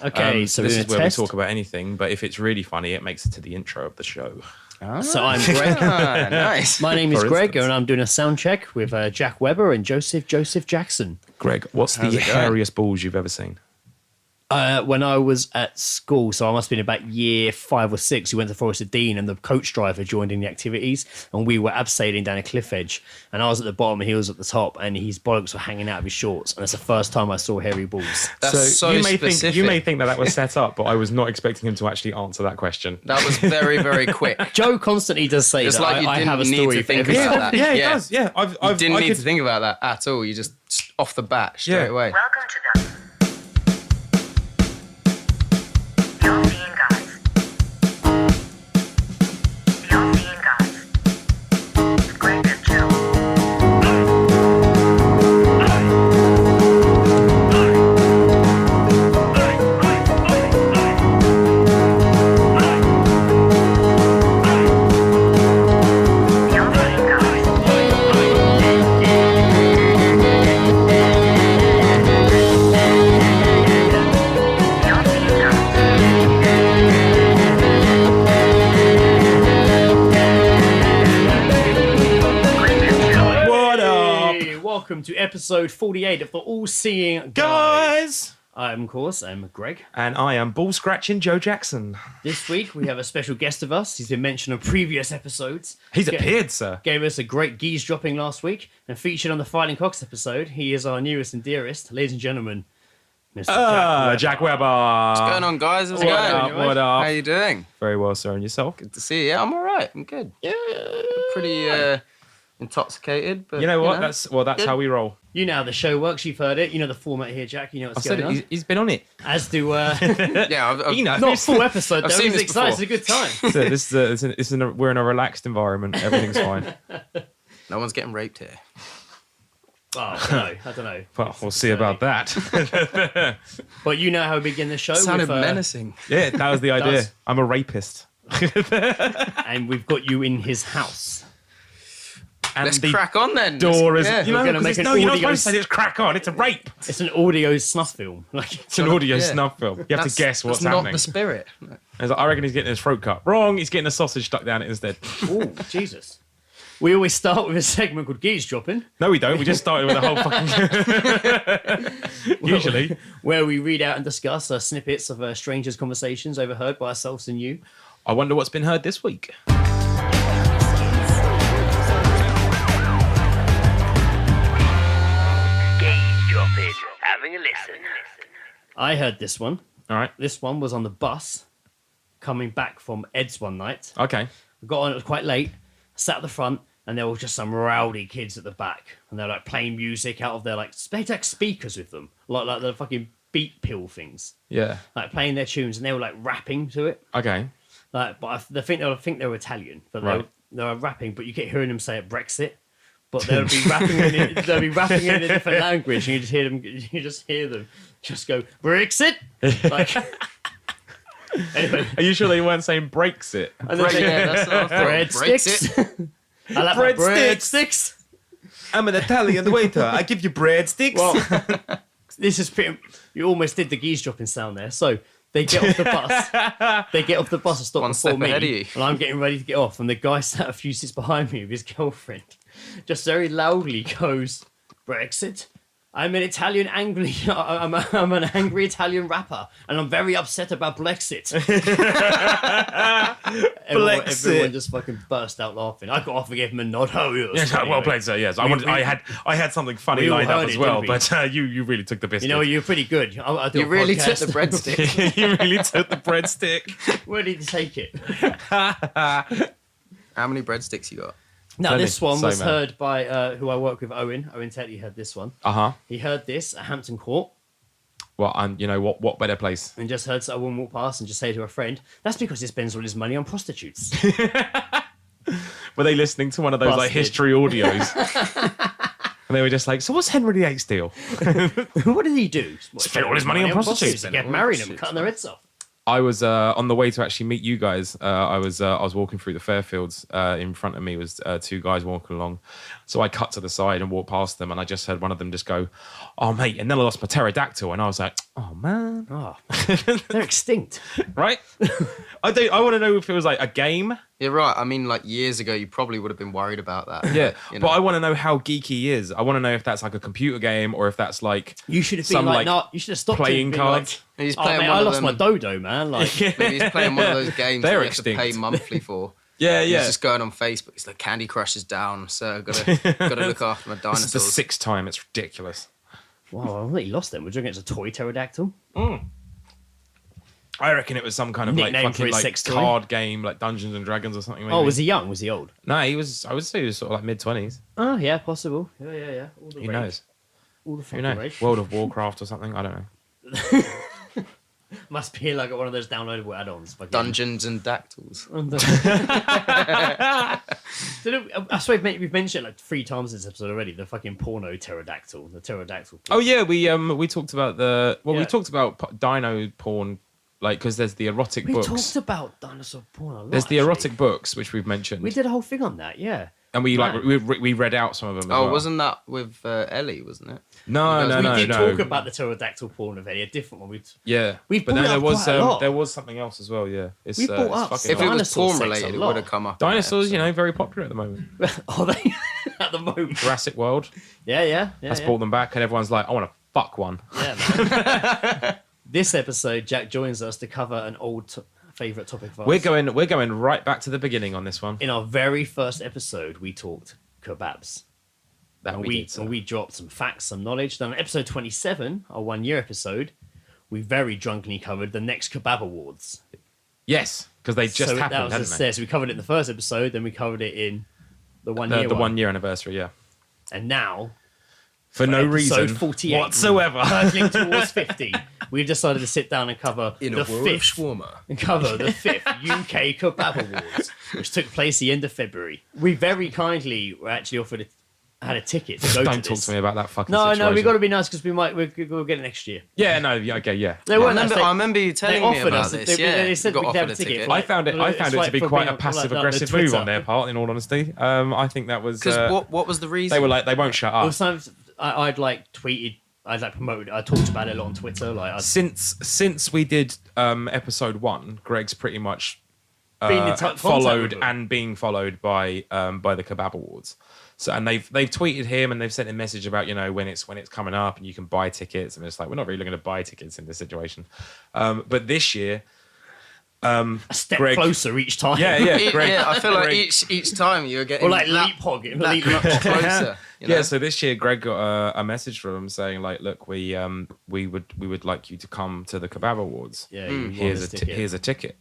Okay, so this is where test. we talk about anything, but if it's really funny, it makes it to the intro of the show. So I'm Greg. Nice. My name is For Greg, instance. and I'm doing a sound check with Jack Webber and Joseph Jackson. Greg, what's the How's it going? hairiest balls you've ever seen? When I was at school, so I must have been about year 5 or 6, we went to Forest of Dean and the coach driver joined in the activities and we were abseiling down a cliff edge and I was at the bottom and he was at the top and his bollocks were hanging out of his shorts and that's the first time I saw hairy balls. That's so you may specific. think that was set up, but I was not expecting him to actually answer that question. That was very, very quick. Joe constantly does say It's that like you I didn't have a need story to for think every about that. Yeah, he Yeah. does. Yeah, You didn't need to think about that at all. You just off the bat straight away. Welcome to the The All Seeing Guys. The All Seeing Guys. With Greg and Joe. The All Seeing Guys. The All Seeing Guys. Greg and Joe. What up, Hey, welcome to episode 48 of the All Seeing guys? I'm Greg. And I am ball scratching Joe Jackson. This week we have a special guest of us. He's been mentioned on previous episodes. He's Ga- appeared, sir. Gave us a great geese dropping last week and featured on the Fighting Cocks episode. He is our newest and dearest, ladies and gentlemen, Mr. Jack Webber. What's going on, guys? How's it What going? up, What up? How you doing? Very well, sir. And yourself? Good to see you. Yeah, I'm all right. I'm good. Yeah. Pretty intoxicated, but You know what? That's That's how we roll. You know how the show works. You've heard it. You know the format here, Jack. You know I what's said going on. it. He's been on it. As do yeah. You know. not a full episode though. I've seen It's this exciting. before. It's a good time. So we're in a relaxed environment. Everything's fine. No one's getting raped here. Oh, I don't know. Well, we'll see about that. But you know how we begin the show. Sounded with, menacing. Yeah, that was the idea. Does. I'm a rapist. and we've got you in his house. And Let's the crack on then. door is. Yeah. You know, We're gonna 'cause make it's, an no, you're not audio supposed to say it's crack on. It's a rape. It's an audio snuff film. Like It's an audio Yeah. snuff film. You have to guess what's that's happening. not the spirit. It's like, I reckon he's getting his throat cut. Wrong. He's getting a sausage stuck down it instead. oh, Jesus. We always start with a segment called Geese Dropping, No, we don't. We just started with a whole fucking. Usually. where we read out and discuss snippets of strangers' conversations overheard by ourselves and you. I wonder what's been heard this week. Gaze dropping. Having a listen. I heard this one. All right. This one was on the bus coming back from Ed's one night. Okay. I got on, it was quite late. I sat at the front, and there were just some rowdy kids at the back. And they're like playing music out of their they had speakers with them, like the fucking beat pill things, Yeah. like playing their tunes, and they were like rapping to it. Okay. Like, but I think they were Italian, but Right. they were rapping. But you kept hearing them say it Brexit. But they'll be rapping in a different language, and you just hear them just go Brexit. Like, anyway, Are you sure they weren't saying breaks it? and then Yeah, that's what I thought. breadsticks. I like my breadsticks. I'm an Italian waiter. I give you breadsticks. Well, this is pretty. You almost did the geese dropping sound there. So they get off the bus. They get off the bus and stop One before step me, ahead of you. and I'm getting ready to get off. And the guy sat a few seats behind me with his girlfriend, just very loudly goes, "Brexit. I'm an Italian angry. I'm an angry Italian rapper, and I'm very upset about Brexit." Everyone just fucking burst out laughing. I got off and gave him a nod. Oh, yes. Yes, well played, sir. Yes, I had something funny we all lined up heard as it, well, didn't but you really took the biscuit. You know, you're pretty good. I do You a really took podcast. the breadstick. you really took the breadstick. Where did you take it? How many breadsticks you got? Now, Plenty. this one So was many. heard by who I work with, Owen. Owen Teddy heard this one. Uh-huh. He heard this at Hampton Court Well, and you know what better place? and just heard a woman walk past and just say to a friend, "That's because he spends all his money on prostitutes." Were they listening to one of those like Busted. history audios? And they were just like, so what's Henry VIII's deal? What did he do? Spent all his money on prostitutes. He kept marrying them, cutting their heads off. I was on the way to actually meet you guys. I was walking through the Fairfields. In front of me was two guys walking along. So I cut to the side and walked past them, and I just heard one of them just go, "Oh mate!" And then I lost my pterodactyl, and I was like, "Oh man, Oh, they're extinct. right?" I want to know if it was like a game. You're right. I mean, like years ago, you probably would have been worried about that. Yeah, You but know? I want to know how geeky he is. I want to know if that's like a computer game or if that's like You should have been some like, no, you should have stopped playing him, being cards. Like, He's oh, playing mate, one I of lost them. my dodo, man. Like, Maybe he's playing one of those games They're that you have to extinct. pay monthly for. Yeah, He's yeah. just going on Facebook. It's like Candy Crush is down, so gotta look after my This dinosaurs. is the sixth time. It's ridiculous. wow, I think you lost them. We're drinking a toy pterodactyl. I reckon it was some kind of like Nickname for fucking his like sex toy? card game, like Dungeons and Dragons or something. Maybe. Oh, was he young? Was he old? No, he was. I would say he was sort of like mid-20s. Oh, yeah, possible. Yeah. All the Who rage. knows? All the Who fucking knows? rage. World of Warcraft or something. I don't know. Must be like one of those downloadable add-ons. Fucking- Dungeons and Dactyls. I swear we've mentioned it like 3 times this episode already. The fucking porno pterodactyl. The pterodactyl. Oh yeah, we talked about we Yeah. talked about dino porn, like because there's the erotic We books. talked about dinosaur porn a lot. There's the actually. erotic books which we've mentioned, We did a whole thing on that, yeah. and we like Man. we read out some of them. As Oh, well. wasn't that with Ellie? Wasn't it? No, You guys- no, We did no. talk about the pterodactyl porn of a different one. Yeah, We've but brought then it there up was quite a lot. there was something else as well. Yeah, it's, We brought it's up fucking If it hard. was Dinosaur porn sex related, a it lot. would have come up. in Dinosaurs, that episode. very popular at the moment. Are they at the moment? Jurassic World Yeah. has brought them back, and everyone's like, I want to fuck one. Yeah, man. This episode, Jack joins us to cover an old favourite topic of ours. We're going right back to the beginning on this one. In our very first episode, we talked kebabs. That And we did. So. and we dropped some facts, some knowledge. Then on episode 27, our 1 year episode, we very drunkenly covered the next kebab awards. Yes, because they just so happened, that was hadn't just they? there. So we covered it in the first episode, then we covered it in the 1 year The one. 1 year anniversary, yeah. And now, For no episode reason 48, whatsoever. hurtling towards 50, we've decided to sit down and cover In the a world of fifth shawarma. and cover the 5th UK Kebab Awards, which took place the end of February. We very kindly were actually had a ticket to go Don't to talk this. to me about that fucking No, situation. we've got to be nice because we'll get it next year. Yeah, no, yeah, okay, yeah. They I weren't nice. remember you They telling me offered about us. this. They said you we got could have offered a ticket. I found it to be for quite being a on, passive like, aggressive the move Twitter. on their part, in all honesty. I think that was Because what was the reason? they were like they won't shut Well, up. sometimes I'd like tweeted, I'd like promoted, I talked about it a lot on Twitter. Like I'd Since we did episode 1, Greg's pretty much been in contact followed with them. and being followed by the Kebab Awards. So and they've tweeted him and they've sent a message about when it's coming up and you can buy tickets, and it's like we're not really going to buy tickets in this situation. But this year, a step Greg- closer each time. yeah, Greg, Yeah, I feel like Greg- each time you're getting Or like that leapfrogging. much closer. You know? Yeah, so this year Greg got a message from him saying like, look, we would like you to come to the Kebab Awards. Yeah, you Here's want a this t- ticket. here's a ticket.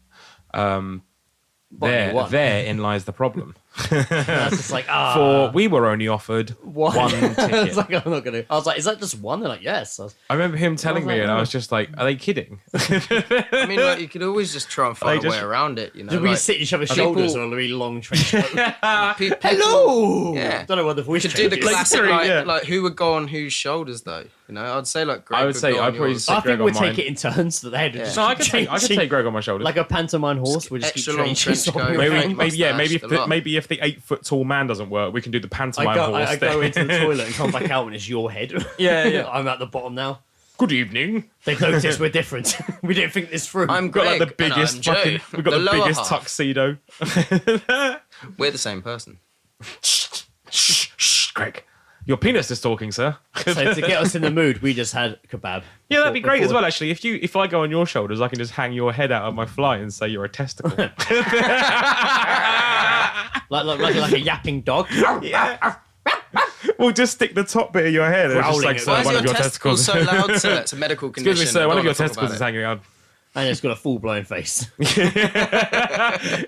But you won. Therein lies the problem. That's just like For we were only offered one one I was ticket. like, I'm not gonna. I was like, is that just one? They're like, yes. I was, I remember him telling was me, like, and I oh. was just like, "Are they kidding?" I mean, like, you could always just try and find They a way just- around it. You know, did we like, sit each other's people- shoulders on a really long trench coat? people- Hello. Yeah. Don't know what the voice Could do the change is. classic, Like, yeah. like who would go on whose shoulders though? You know, I'd say like Greg I would say go I'd on probably yours. say- I Greg think we'd on take mine. it in turns that they had to Yeah. just No, I keep could changing. take Greg on my shoulder. like a pantomime horse. We just keep Extra long changing. trench coat. maybe, Fake mustache, maybe if the 8-foot tall man doesn't work, we can do the pantomime horse. I go thing. into the toilet and come back out and it's your head. Yeah. I'm at the bottom now. Good evening. They've noticed we're different. We didn't think this through. I'm We've got like the Greg, and biggest I'm Joe, fucking. We've got the lower biggest half. tuxedo. We're the same person. Shh, Greg. Your penis is talking, sir. So to get us in the mood, we just had kebab. Yeah, that'd be great as Before- well. Actually, if I go on your shoulders, I can just hang your head out of my fly and say you're a testicle. Like a yapping dog. Yeah. We'll just stick the top bit of your head. And it's just Growling like, at sir, Why is one your of your testicles testicles. so loud, sir? It's a medical condition. Excuse me, sir. I One don't of your wanna talk testicles is about hanging out. And it's got a full blown face.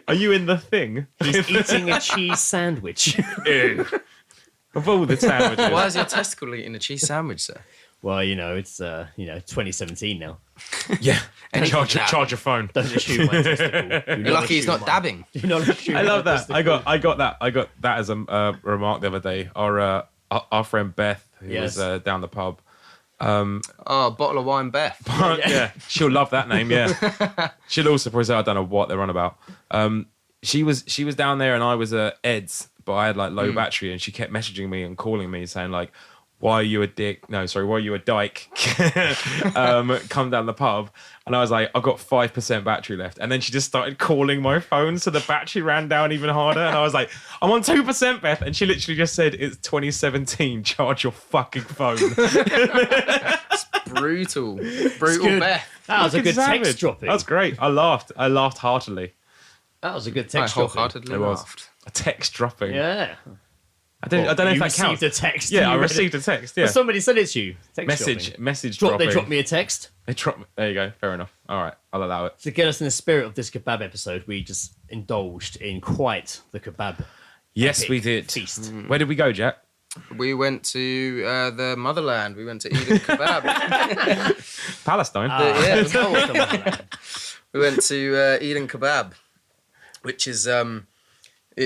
Are you in the thing? He's eating a cheese sandwich. Ew. Of all the sandwiches. it. Why is your testicle eating a cheese sandwich, sir? Well, it's 2017 now. Yeah. Anything Charge your phone. Don't assume my testicle. Do You're not lucky he's assume not mine. dabbing. Do not assume I love my that. testicle. I got that as a remark the other day. Our friend Beth, who Yes. was down the pub, Oh, a bottle of wine, Beth. Yeah, she'll love that name. Yeah, she'll also probably say, I don't know what they're on about. She was down there and I was at Ed's, but I had like low battery, and she kept messaging me and calling me saying like, why are you a dick? No, sorry, why are you a dyke? Come down the pub. And I was like, I've got 5% battery left. And then she just started calling my phone, so the battery ran down even harder. And I was like, I'm on 2%, Beth. And she literally just said, it's 2017, charge your fucking phone. Brutal good. Beth. That was a good Savage. text dropping. That was great. I laughed heartily. That was a good I text dropping. wholeheartedly It was. laughed. A text dropping. Yeah. I don't know if You that counts. received a text. Yeah, I You read received it. a text. Yeah. Well, somebody said it to you. Text dropping. Message They dropping. dropped me a text. There you go. Fair enough. All right. I'll allow it. To get us in the spirit of this kebab episode, we just indulged in quite the kebab. Yes, epic we did. Feast. Where did we go, Jack? We went to the motherland. We went to Eden Kebab. Palestine. Yeah. That was the motherland. We went to Eden Kebab, which is it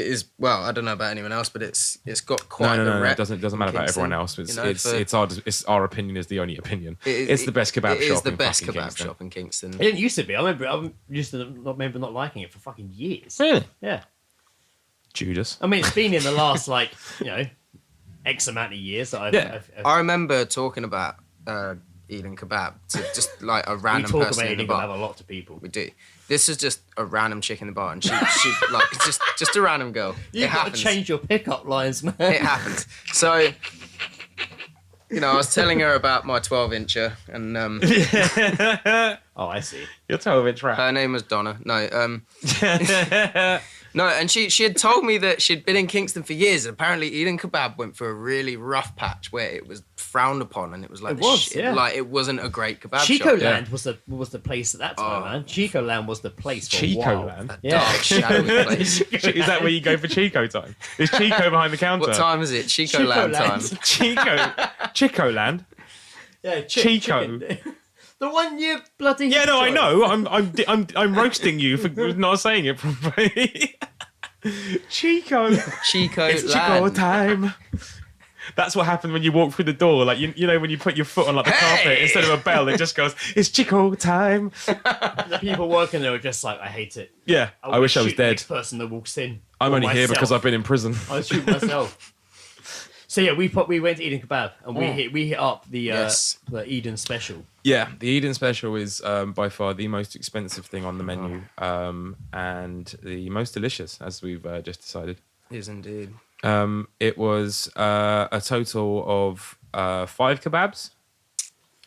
is, well, I don't know about anyone else, but it's got quite no, a rep. It doesn't matter about Kingston, everyone else. It's you know, it's our opinion is the only opinion. It- It's the best kebab It shop. is the in best fucking kebab Kingston. shop in Kingston. It didn't used to be. I used to not remember not liking it for fucking years. Really? Yeah. Judas. I mean, it's been in the last, like, X amount of years that I've I remember talking about Eden Kebab to just like a we random talk person about in the eating bar. kebab a lot to people. We do. This is just a random chick in the bar, and she like it's just a random girl. You've it got happens. to change your pickup lines, man. It happens. So, I was telling her about my 12-incher, and Oh, I see. You're 12-inch rap. her name was Donna. No, and she had told me that she'd been in Kingston for years, and apparently Eden Kebab went through a really rough patch where it was frowned upon, and it was like It was, yeah. like it wasn't a great kebab Chico shop. Land was the place at that time, Oh. man. Chico Land was the place for a Chico while. Land? Yeah. Dark, shadowy place. Is that where you go for Chico time? Is Chico behind the counter? What time is it? Chico Chico Land Land. time. Chico Land. Yeah, Chico. chicken. The one you bloody. Yeah, no, I Sorry. know. I'm roasting you for not saying it properly. Chico. Chico It's Chico Land. time. That's what happened when you walk through the door. Like you know when you put your foot on like the carpet instead of a bell, it just goes. It's Chico time. The people working there were just like, I hate it. Yeah, I wanna wish I was shoot the dead. next person that walks in. I'm Or only here myself. because I've been in prison. I shoot myself. So yeah, we went to Eden Kebab and we hit up the Yes. the Eden special. Yeah, the Eden Special is by far the most expensive thing on the menu, and the most delicious, as we've just decided. Is indeed. It was a total of 5 kebabs.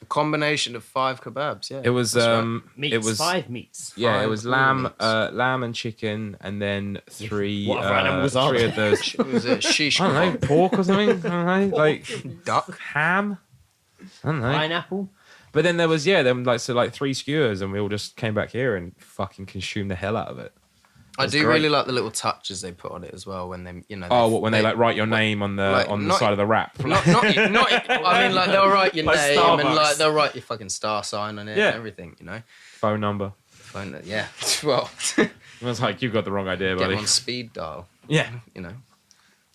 A combination of 5 kebabs, yeah. It was That's right. Meats, it was 5 meats. yeah, it Five was all lamb, meats. lamb and chicken, and then 3 What other animals are 3 there? of those. Was it shish I don't know, pork or something. I don't know, like duck? ham. I don't know. Pineapple. But then there was 3 skewers, and we all just came back here and fucking consumed the hell out of it. I That's do great. really like the little touches they put on it as well when they, Oh, what, when they like write your name on the like, on the not- side of the wrap? not I mean, like they'll write your Like name Starbucks. and like they'll write your fucking star sign on it Yeah. and everything, Phone number. Yeah. Well, I was like, you've got the wrong idea, get buddy. them on speed dial, Yeah.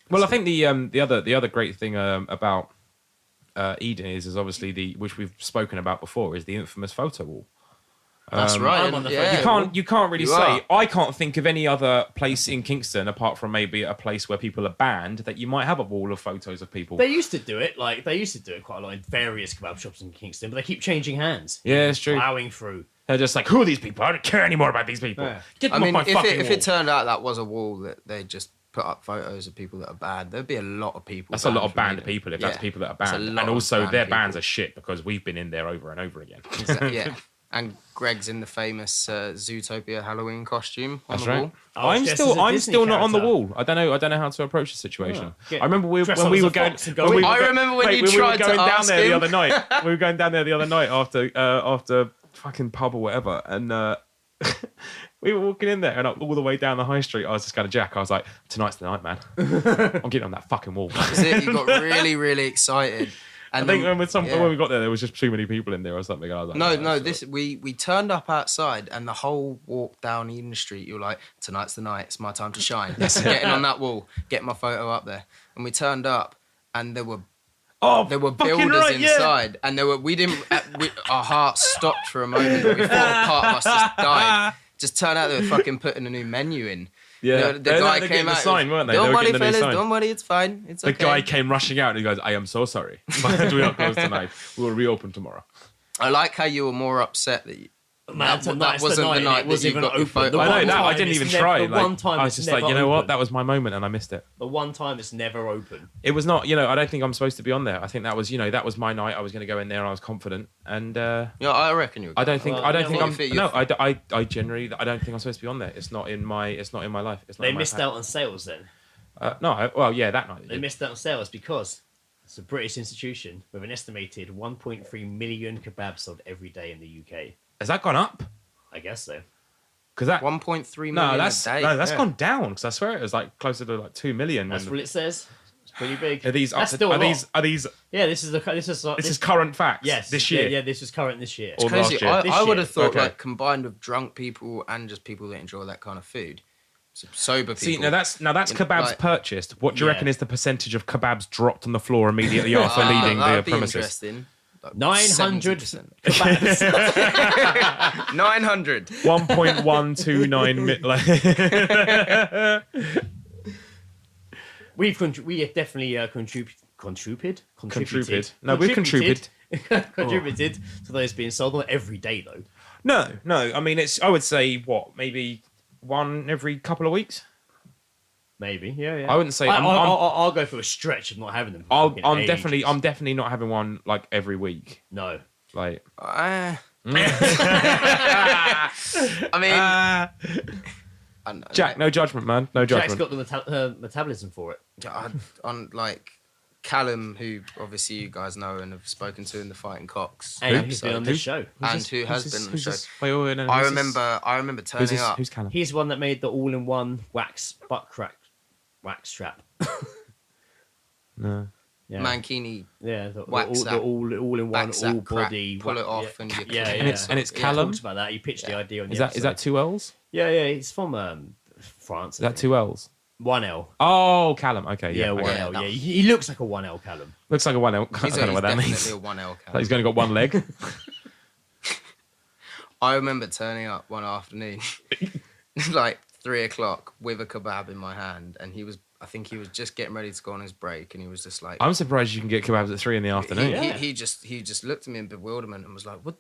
Well, I think the other great thing about Eden is obviously which we've spoken about before is the infamous photo wall. That's right. I'm on the yeah. You can't really You say. are. I can't think of any other place in Kingston apart from maybe a place where people are banned that you might have a wall of photos of people. They used to do it quite a lot in various kebab shops in Kingston, but they keep changing hands. Yeah, it's true. Plowing through. They're just like, who are these people? I don't care anymore about these people. Yeah. Get I them mean, off my if fucking it wall. turned out that was a wall that they just put up photos of people that are bad, there'd be a lot of people. That's a lot of from banned Eden. people if Yeah. that's people that are That's a banned. lot And of also banned their people. bans are shit because we've been in there over and over again. Yeah. And Greg's in the famous Zootopia Halloween costume on That's the right. wall. Oh, I'm yes, still as a I'm Disney still not on the character. wall. I don't know how to approach the situation. Get- I remember dress when up we as a were going. fox and go when we in. were I go- remember when wait, you we were tried to going down ask there the him. other night. We were going down there the other night after fucking pub or whatever, and we were walking in there, and all the way down the high street, I was just going to Jack. I was like, "Tonight's the night, man. I'm getting on that fucking wall." That's it. You got really, really excited. I And think then- when we got there was just too many people in there or something. I was like, No, "Oh, this we turned up outside and the whole walk down Eden Street, you were like, tonight's the night, it's my time to shine. Getting on that wall, getting my photo up there. And we turned up and there were Oh, there were fucking builders right, yeah. inside, and our hearts stopped for a moment. We thought a part of us just died. Just turned out they were fucking putting a new menu in. Yeah, The guy came the out. sign, weren't they? Don't They were worry, getting the new fellas. sign. Don't worry, it's fine. It's The okay. guy came rushing out and he goes, "I am so sorry. We're not closed tonight. We'll reopen tomorrow." I like how you were more upset that Man, that wasn't the night it wasn't that you even got the open. photo. The I know one that. I time didn't it's even never- try. The Like, one time I was it's just like, never you know what? open. That was my moment and I missed it. The one time it's never open. It was not, I don't think I'm supposed to be on there. I think that was, that was my night. I was going to go in there and I was confident. And Yeah, I reckon you. I don't think, Well, I don't yeah, think well, I'm, if it- no, I generally, I don't think I'm supposed to be on there. It's not in my life. It's not They in my missed pack. out on sales then. Well, yeah, that night. They missed out on sales because it's a British institution with an estimated 1.3 million kebabs sold every day in the UK. Has that gone up? I guess so. Because that, 1.3 million no, a that's day. no, that's Yeah. gone down. Because I swear it was like closer to like 2 million. That's when what it says. It's pretty big. are these up That's to, still a are lot. these Yeah, this is current facts? yes This year. Yeah, this was current this year. Or Crazy. last year. This I would year. have thought Okay. like combined with drunk people and just people that enjoy that kind of food. Sober people. See, now that's kebabs like- purchased. What do you Yeah. reckon is the percentage of kebabs dropped on the floor immediately after leaving the that'd be premises? interesting. Like 900 70%. kebabs. 900. 1.129 We have definitely contributed. No, we've contributed. contributed to those being sold. Not every day though. No. I mean, I would say maybe one every couple of weeks. Maybe, yeah. I wouldn't say. I'll go for a stretch of not having them. for fucking I'm ages. definitely not having one like every week. No. Like, I mean, I don't know, Jack, no judgment, man. No Jack's judgment. got the metabolism for it. on like Callum, who obviously you guys know and have spoken to in the Fighting Cocks And he's been episode, on this show. and who has been on the show. Wait, no, I who's this? remember Who's turning this? up. Who's Callum? He's the one that made the all-in-one wax butt crack wax strap. No. Yeah. Mankini Yeah, the Wax that. all-in-one, Wax that all body. crack, pull it off yeah. and you yeah, cook yeah. it. And it's He Callum? talks about that. He pitched the idea on the Is that episode. 2 L's? Yeah, he's from France. Is that 2 L's? 1L. Oh, Callum. Okay, Yeah, okay. 1L. that Yeah, he looks like a 1L Callum. Looks like a 1 L. I He's don't know what that definitely means. a 1L Like Callum. he's only got one leg. I remember turning up one afternoon, like 3:00, with a kebab in my hand, and I think he was just getting ready to go on his break, and he was just like, I'm surprised you can get kebabs at 3 in the afternoon. he just looked at me in bewilderment and was like, "What?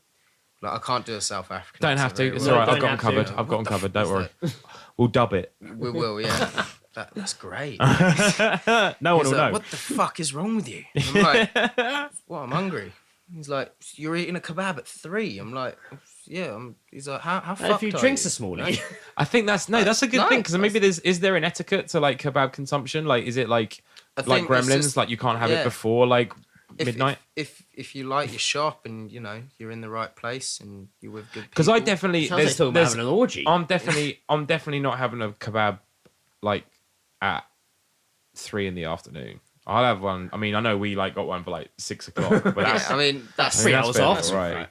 Like, I can't do a South African." Don't have accent to. very It's well. all right. I've Don't got them have to. covered. I've got them covered. Don't worry. He's We'll dub it. We will, yeah. That's great. No one He's will like, know. "What the fuck is wrong with you?" I'm like, "Well, I'm hungry." He's like, "You're eating a kebab at 3." I'm like, "Yeah." He's like, "How Had fucked a few are drinks you?" this morning. I think that's a good No, thing because maybe is there an etiquette to like kebab consumption? Like, is it like I like think it's Gremlins? just- Like you can't have it yeah. before like If- midnight? If you like your shop and you're in the right place and you're with good people. Because I definitely Sounds like talking about having an orgy. I'm definitely not having a kebab like at 3 in the afternoon. I'll have one. I mean, I know we like got one for like 6 o'clock, but that's I mean That's I 3 mean, hours fair, off. right?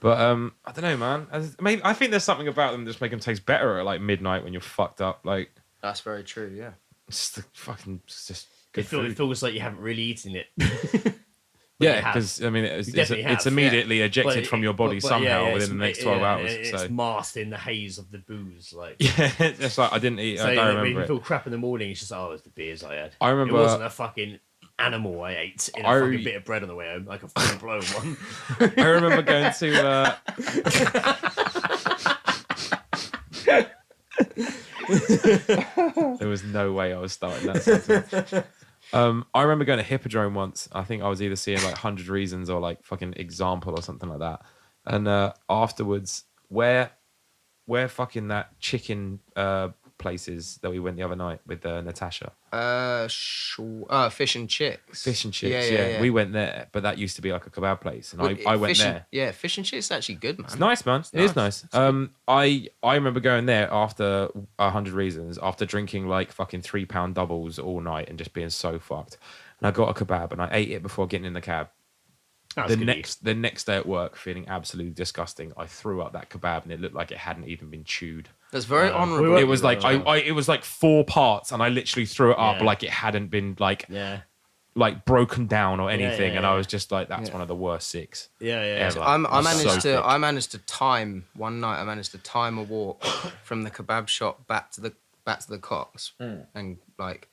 But I don't know, man. I think there's something about them that just make them taste better at like midnight when you're fucked up. Like, that's very true. Yeah. it's just good It food. feels like you haven't really eaten it. Yeah, you have. because I mean, You definitely it's have, immediately ejected from your body but somehow yeah, within the next 12 hours. It's So masked in the haze of the booze. Like, yeah, it's like I didn't eat. so I when don't you remember it. feel crap in the morning, it's just, oh, it's the beers I had. I remember- It wasn't a fucking animal I ate in a fucking bit of bread on the way home, like a full blown one. I remember going to. There was no way I was starting that sentence. I remember going to Hippodrome once. I think I was either seeing like 100 Reasons or like fucking Example or something like that. And afterwards, where fucking that chicken places that we went the other night with Natasha. Fish and Chicks. Fish and Chips, yeah. We went there, but that used to be like a kebab place. And I went there. Yeah, Fish and Chips is actually good, man. It's nice, man. It is nice. I remember going there after 100 Reasons, after drinking like fucking £3 doubles all night and just being so fucked. And I got a kebab and I ate it before getting in the cab. That's good. The next day at work, feeling absolutely disgusting, I threw up that kebab and it looked like it hadn't even been chewed. That's very honourable. It was like it was like 4 parts and I literally threw it up Yeah. like it hadn't been like Yeah. like broken down or anything, and I yeah. was just like, that's one of the worst 6. Yeah, yeah. Ever. I It's managed so thick. I managed to time one night. I managed to time a walk from the kebab shop back to the Cox, and like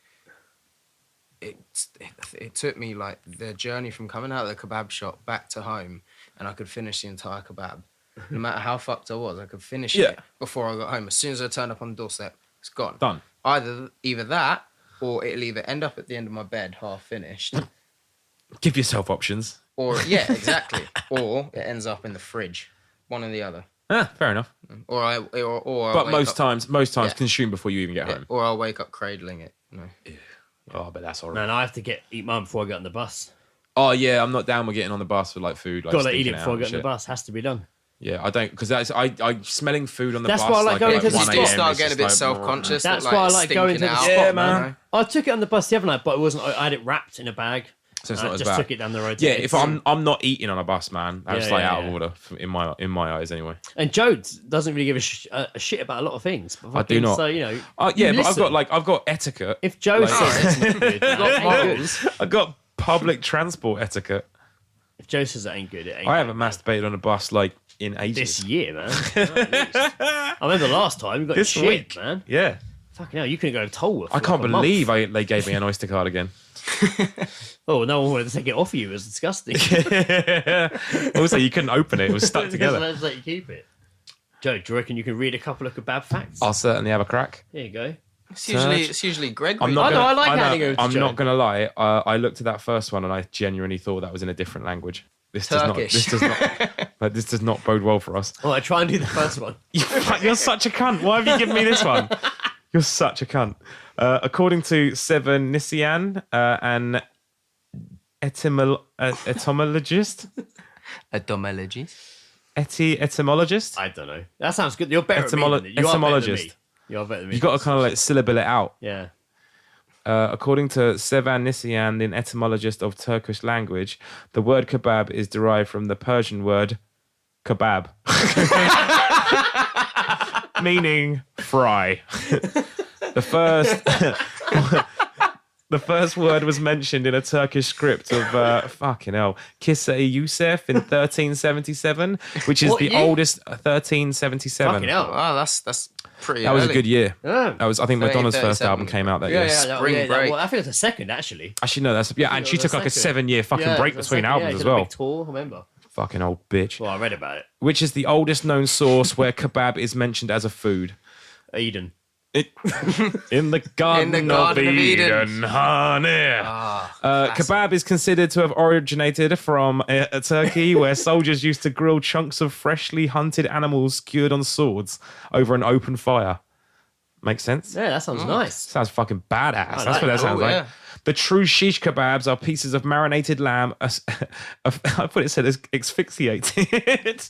it took me like the journey from coming out of the kebab shop back to home, and I could finish the entire kebab. No matter how fucked I was, I could finish it before I got home. As soon as I turned up on the doorstep, it's gone. Done. Either that, or it'll either end up at the end of my bed half finished, Give yourself options. or yeah, exactly, or it ends up in the fridge. One or the other. Fair enough. Or I'll But wake most up, times consume before you even get home. or I'll wake up cradling it. No. Oh, but that's horrible. Man, I have to eat mine before I get on the bus. Oh yeah, I'm not down with getting on the bus with like food. Like, Gotta eat stinking it out before I and get on the shit. bus. Has to be done. Yeah, I don't, because I smelling food on the That's bus. why I like going at to the 1 spot. a.m. You start is getting a just bit like, self-conscious. That's that, why I like like going to the stinking out. spot, Yeah, man. man. I took it on the bus the other night, but it wasn't. I had it wrapped in a bag. So it's I not as just bad. took it down the road. to Yeah, get if it. I'm not eating on a bus, man, that's Yeah, like yeah, out of yeah. order in my eyes anyway. And Joe doesn't really give a shit about a lot of things. But I do not. So yeah, Yeah, you but listen. I've got etiquette. If Joe like- says it's not good, it ain't good. I've got public transport etiquette. If Joe says it ain't good, it ain't. I haven't good, man. masturbated on a bus like in ages. This year, man. I remember last time you got This shit, week. man. Yeah, Fucking hell, you couldn't go to Tolworth. I can't believe they gave me an Oyster card again. Oh, no one wanted to take it off you. It was disgusting. Also, you couldn't open it; it was stuck together. Let's let you keep it. Joe, do you reckon you can read a couple of kebab facts? I'll certainly have a crack. There you go. It's usually Greg. I'm not. I know, Gonna, I like know, handing over to I'm Joe. not gonna lie. I looked at that first one and I genuinely thought that was in a different language. This does not. Turkish. This does not. But this does not bode well for us. All right, try and do the first one. You're such a cunt. Why have you given me this one? You're such a cunt. According to Seven Nissian, an etymologist, etymologist. I don't know. That sounds good. You're better at me than me. You are better than me. Etymologist. You are better than me. You got to kind of like syllable it out. Yeah. According to Sevan Nissian, an etymologist of Turkish language, the word kebab is derived from the Persian word kebab, meaning fry. The first word was mentioned in a Turkish script of fucking hell, Kissa-i Yusuf in 1377, which is What the year? oldest 1377. Fucking hell. Oh, that's pretty. That was a early. good year. Oh. That was, I think, Madonna's first 37. album came out that Yeah, year. yeah, Spring break. well, I think it's a second, actually. Actually, no, and it she was took a like a second. 7-year fucking Yeah, break it was a between second, albums yeah, as did a well. big tour, I remember. Fucking old bitch. Well, I read about it. Which is the oldest known source where kebab is mentioned as a food? Eden. In the Garden, of Eden, honey. Classic. Kebab is considered to have originated from Turkey, where soldiers used to grill chunks of freshly hunted animals skewered on swords over an open fire. Makes sense? Yeah, that sounds nice. Sounds fucking badass. That's like what that it. sounds Oh, like. yeah. The true shish kebabs are pieces of marinated lamb. I thought it said asphyxiated,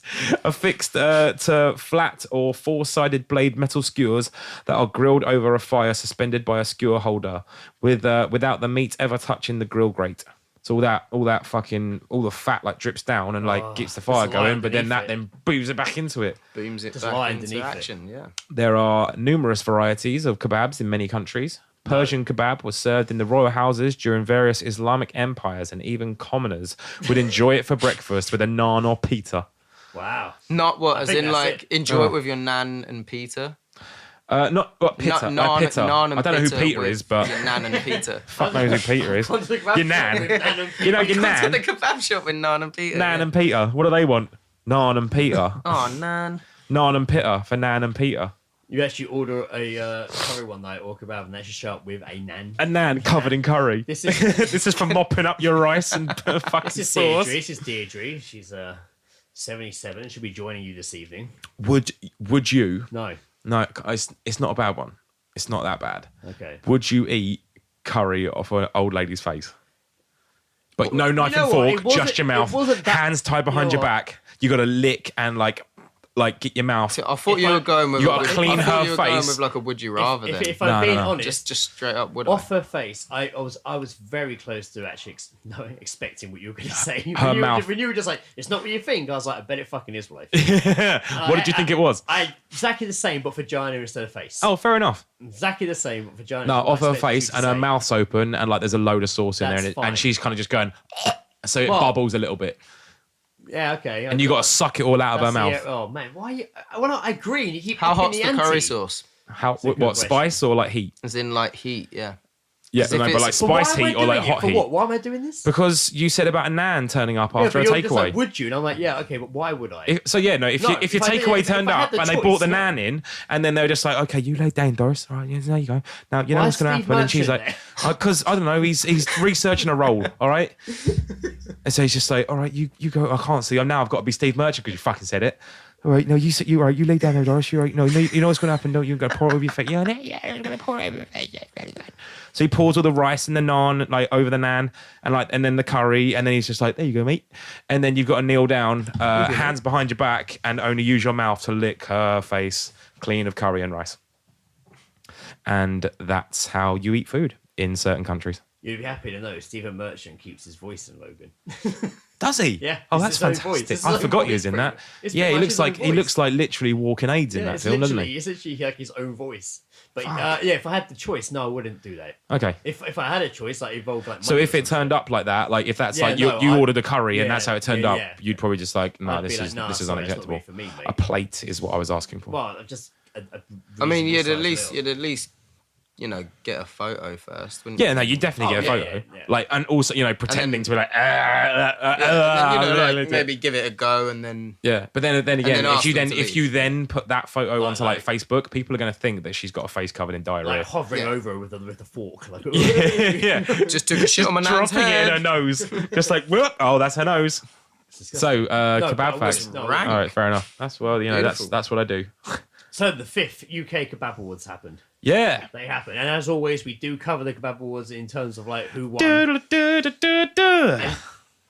affixed to flat or four-sided blade metal skewers that are grilled over a fire suspended by a skewer holder, without the meat ever touching the grill grate. So all the fat like drips down and like gets the fire just lie going, but then that underneath then booms it back into it. Booms it Just back lie into underneath it. action. Yeah. There are numerous varieties of kebabs in many countries. Persian kebab was served in the royal houses during various Islamic empires, and even commoners would enjoy it for breakfast with a naan or pita. Wow. Not what, as think in that's like it. enjoy it with your nan and Peter. Not what pita. Naan, Pita. naan and I don't know who pita Peter with is, but your nan and Peter. fuck knows who Peter is. Your nan. You know your Go to the nan. kebab shop with nan and Peter. Nan and Peter. What do they want? Naan and Peter. Oh, nan. Naan and Pita for Nan and Peter. You actually order a curry one night or kebab and they actually show up with a nan. A Nan covered in curry. This is This is for mopping up your rice and fucking this is sauce. Deirdre. This is Deirdre. She's 77. She'll be joining you this evening. Would you? No. No, it's not a bad one. It's not that bad. Okay. Would you eat curry off an old lady's face? But no knife know and what? fork, It wasn't- just your it mouth, wasn't that- hands tied behind you your know back. You got to lick and like like get your mouth. I thought you were going with. You gotta clean I thought her you were going face. with like a would you rather. Then If I'm being no. honest, just straight up would off her face, I was very close to actually expecting what you were going to say. Her mouth. When you were just like, it's not what you think. I was like, I bet it fucking is what I think. What did you think it was? Exactly the same, but vagina instead of face. Oh, fair enough. Exactly the same, but vagina. No, I off her expected face you to and her say. mouth's open and like there's a load of sauce in there That's and, fine. and she's kind of just going, so it Well- bubbles a little bit. Yeah, okay. And you got to suck it all out of her mouth. Oh man, why? You, well, I agree. And you keep How upping hot's the curry ante. sauce? How? a good What? question. Spice or like heat? As in like heat, yeah. Yeah, As if no, but it's- like But why spice am I heat or like doing it? hot For heat. what? Why am I doing this? Because you said about a nan turning up Yeah, after but a you're just takeaway. like, would you? And I'm like, yeah, okay, but why would I? If No, your if I did- takeaway if I turned had up the and they choice, brought the no. nan in, and then they were just like, okay, you lay down, Doris. All right, yeah, there you go. Now you know Why what's is going to Steve happen, and she's Merchant like, because I don't know, he's researching a role, all right. And so he's just like, all right, you go. I can't see. I've got to be Steve Merchant because you fucking said it. All right, no, you all right. You lay down there, Doris. You're right. No, you know what's going to happen. Don't you? You're going to pour it over your face. Yeah, I'm going to pour it over your face. Yeah, very good. So he pours all the rice and the naan like over the nan, and then the curry, and then he's just like, there you go, mate. And then you've got to kneel down, hands behind your back, and only use your mouth to lick her face clean of curry and rice. And that's how you eat food in certain countries. You'd be happy to know Stephen Merchant keeps his voice in Logan. Does he? Yeah, Oh, it's that's his own voice. fantastic. It's his I own forgot voice, he was in that. pretty much. It's Yeah, pretty he much looks his own like he voice. looks like literally walking AIDS in that film, doesn't he? It's literally like his own voice. But yeah, if I had the choice, no, I wouldn't do that. Okay. If I had a choice, like involved like. So money if or it something, turned up like that, like if that's Yeah, like no, you I- ordered a curry and yeah, that's how it turned yeah, up, yeah. you'd probably just like, no, I'd be this like, is nah, this is sorry, it's not unacceptable. really for me, mate. A plate is what I was asking for. Well, just. I mean, you'd at reasonable-sized least, get a photo first, wouldn't Yeah, you? no, you definitely Oh, get a yeah, photo. yeah. Like, and also, pretending to be like, Yeah, and then, like maybe give it a go and then. yeah. But then again, then ask them to if leave. you then put that photo onto like like- Facebook, people are going to think that she's got a face covered in Like diarrhea. hovering Yeah. over with the fork, like yeah, Just took a shit on my nan's dropping it in her head. nose, just like, whoop, oh, that's her nose. So, No, but I kebab facts. wouldn't, no, I All wouldn't. right, fair enough. That's Beautiful. that's what I do. So the 5th UK Kebab Awards happened. Yeah. They happened, and as always, we do cover the Kebab Awards in terms of like who won.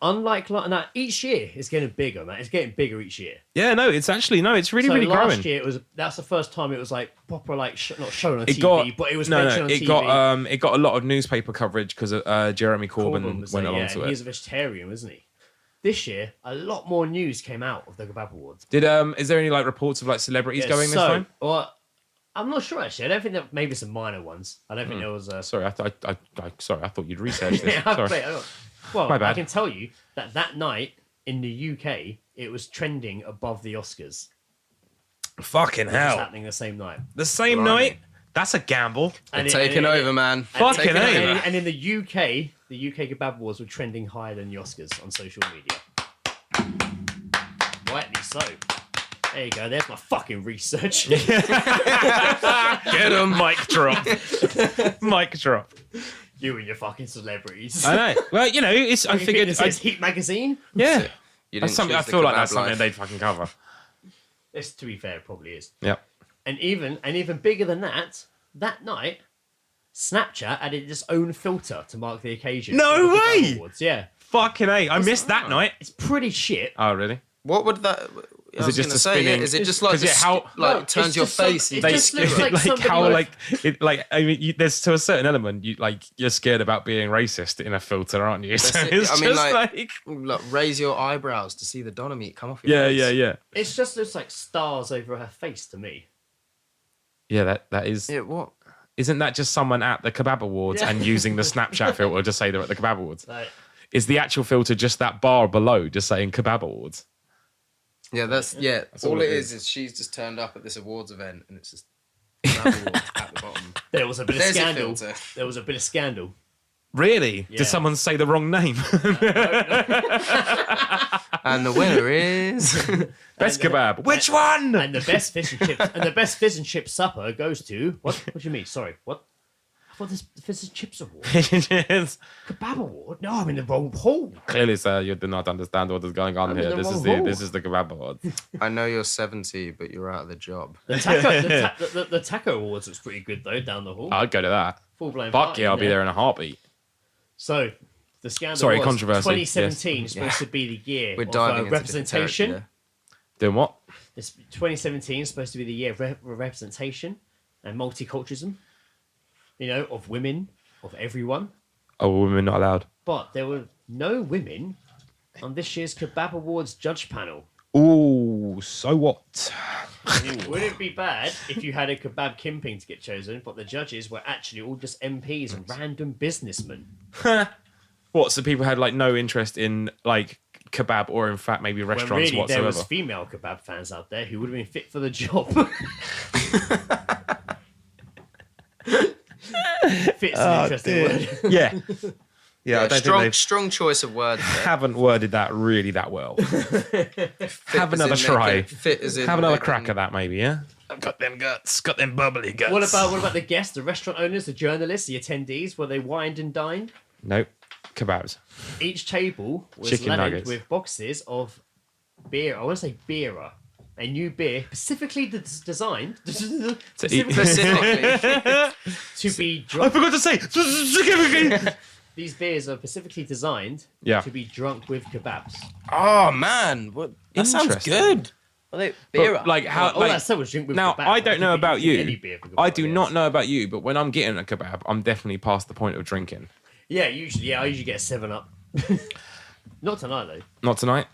Unlike now, each year it's getting bigger, man. It's getting bigger each year. Yeah, no, it's actually it's really So really last growing. year that's the first time it was like proper like not shown on It TV, got but it was no, mentioned on it TV. it got a lot of newspaper coverage because Jeremy Corbyn was went like, along yeah, to it. he's a vegetarian, isn't he? This year, a lot more news came out of the Kebab Awards. Did is there any like reports of like celebrities Yeah, going this so, time? Well, I'm not sure actually. I don't think that maybe some minor ones. I don't think there was a. Sorry, I thought you'd researched this. Yeah, Sorry. wait, well, My bad. I can tell you that night in the UK, it was trending above the Oscars. Fucking It was hell! happening the same night. The same Blimey. night? That's a gamble. They're taking over, man. Fucking Taking A. over. And in the UK Kebab Awards were trending higher than the Oscars on social media. Rightly so. There you go. There's my fucking research. Get him, mic drop. Mic drop. You and your fucking celebrities. I know. Well, it's. I You think figured. this is Heat Magazine. Yeah. You That's didn't something. I choose the feel like kebab that's something life. they'd fucking cover. This, to be fair, probably is. Yep. And even bigger than that night, Snapchat added its own filter to mark the occasion. No for the Kebab way! Awards. Yeah, Fucking A. I missed that night. it's pretty shit. Oh, really? What would that? I was just gonna a say, spinning- is it just It's- like 'cause the yeah, how- like No, turns it's your just some- face it into just skewer? looks like like somebody how with- there's to a certain element you're scared about being racist in a filter, aren't you? So it. it's I mean, just like- Look, raise your eyebrows to see the donomeat come off your face. yeah. It's just looks like stars over her face to me. Yeah, that is. Yeah, what? Isn't that just someone at the Kebab Awards Yeah. and using the Snapchat filter to say they're at the Kebab Awards? Like, Is the actual filter just that bar below, just saying Kebab Awards? Yeah, that's all all it it is. is she's just turned up at this awards event and it's just kebab awards at the bottom. there was a bit of There's your scandal. filter. There was a bit of scandal. Really? Yeah. Did someone say the wrong name? And the winner is Best kebab. Which one? And the best fish and chip supper goes to what? What do you mean? Sorry, what? I thought this fish and chips award. Yes. Kebab award? No, I'm in the wrong hole. Clearly, sir, you do not understand what is going on I'm here. in the This is wrong hole. this is the Kebab Award. I know you're 70, but you're out of the job. The taco, the taco awards looks pretty good though down the hall. I'd go to that. Full blown. Fuck yeah, I'll be there in a heartbeat. So the scandal. Sorry, was controversy. 2017 is supposed to be the year We're of diving into different representation. territory Doing what? It's 2017 is supposed to be the year of representation and multiculturalism. You know, of women, of everyone. Oh, women not allowed. But there were no women on this year's Kebab Awards judge panel. Ooh, so what? Would it be bad if you had a kebab kingpin to get chosen, but the judges were actually all just MPs and random businessmen? What? So people had like no interest in like kebab or in fact maybe When restaurants really whatsoever. there was female kebab fans out there who would have been fit for the job. Fit's an interesting word. Yeah. Yeah, I don't think strong choice of words. they haven't worded that really that well. Have another try. Fit as in Have another making- crack at that, maybe. Yeah. I've got them guts. Got them bubbly guts. What about the guests, the restaurant owners, the journalists, the attendees? Were they wined and dined? Nope. Kebabs. Each table was Chicken laden nuggets. with boxes of beer. I want to say beera. A new beer specifically designed To specifically eat. Specifically, to be I drunk. forgot to say. These beers are specifically designed Yeah. to be drunk with kebabs. oh man, what? That sounds Interesting. good. Are they beer? But, like how? Oh, like, that's so much drink with now kebab. I don't know think about you can you. any beer for I kebab, do yes. not know about you, but when I'm getting a kebab, I'm definitely past the point of drinking. Yeah, I usually get a 7-Up. Not tonight though. Not tonight.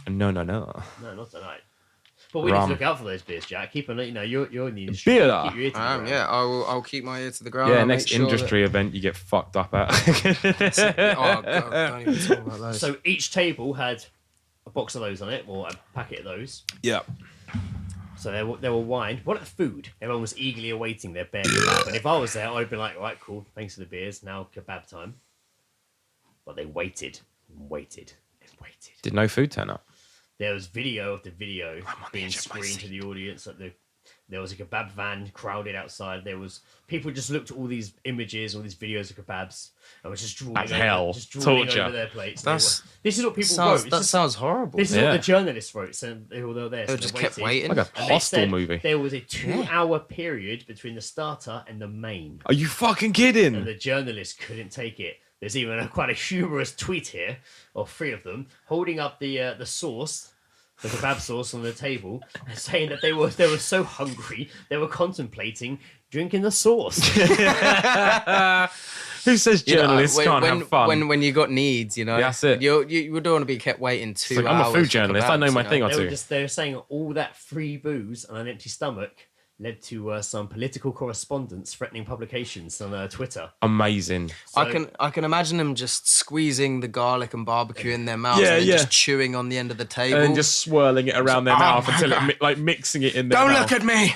No. No, not tonight. But we need Rum. to look out for those beers, Jack. Keep an you're in the industry. Beer. Keep your ear to the ground. Yeah, I'll keep my ear to the ground. Yeah, I'll next make sure industry event you get fucked up at. That... Oh god, don't even talk about those. So each table had a box of those on it, or a packet of those. Yeah. So they were wined. What about the food? Everyone was eagerly awaiting their bear kebab. And if I was there, I'd be like, all right, cool, thanks for the beers. Now kebab time. But they waited and waited and waited. Did no food turn up? There was video of the video on the being edge of my screened to the audience. There was a kebab van crowded outside. There was people just looked at all these images, all these videos of kebabs, and was just drooling, That's hell. over Torture. their plates. That's- This is what people wrote. That sounds horrible. This is Yeah. what the journalists wrote. So they were there. They So just they kept waiting. Like a And they hostel said movie. There was a 2-hour period between the starter and the main, Are you fucking and kidding? the journalists couldn't take it. There's even quite a humorous tweet here of 3 of them holding up the sauce, the kebab sauce on the table, and saying that they were so hungry they were contemplating drinking the sauce. Who says You know, journalists can't have fun? When you got needs, you know. That's it. You don't want to be kept waiting 2 like, hours. I'm a food for journalist. I know kebabs, my you thing or they two. were saying all that free booze on an empty stomach led to some political correspondence threatening publications on Twitter. Amazing. So- I can imagine them just squeezing the garlic and barbecue in their mouths Yeah, and then yeah. just chewing on the end of the table. And then just swirling it around their Oh mouth my until God. like mixing it in their don't mouth. look at me.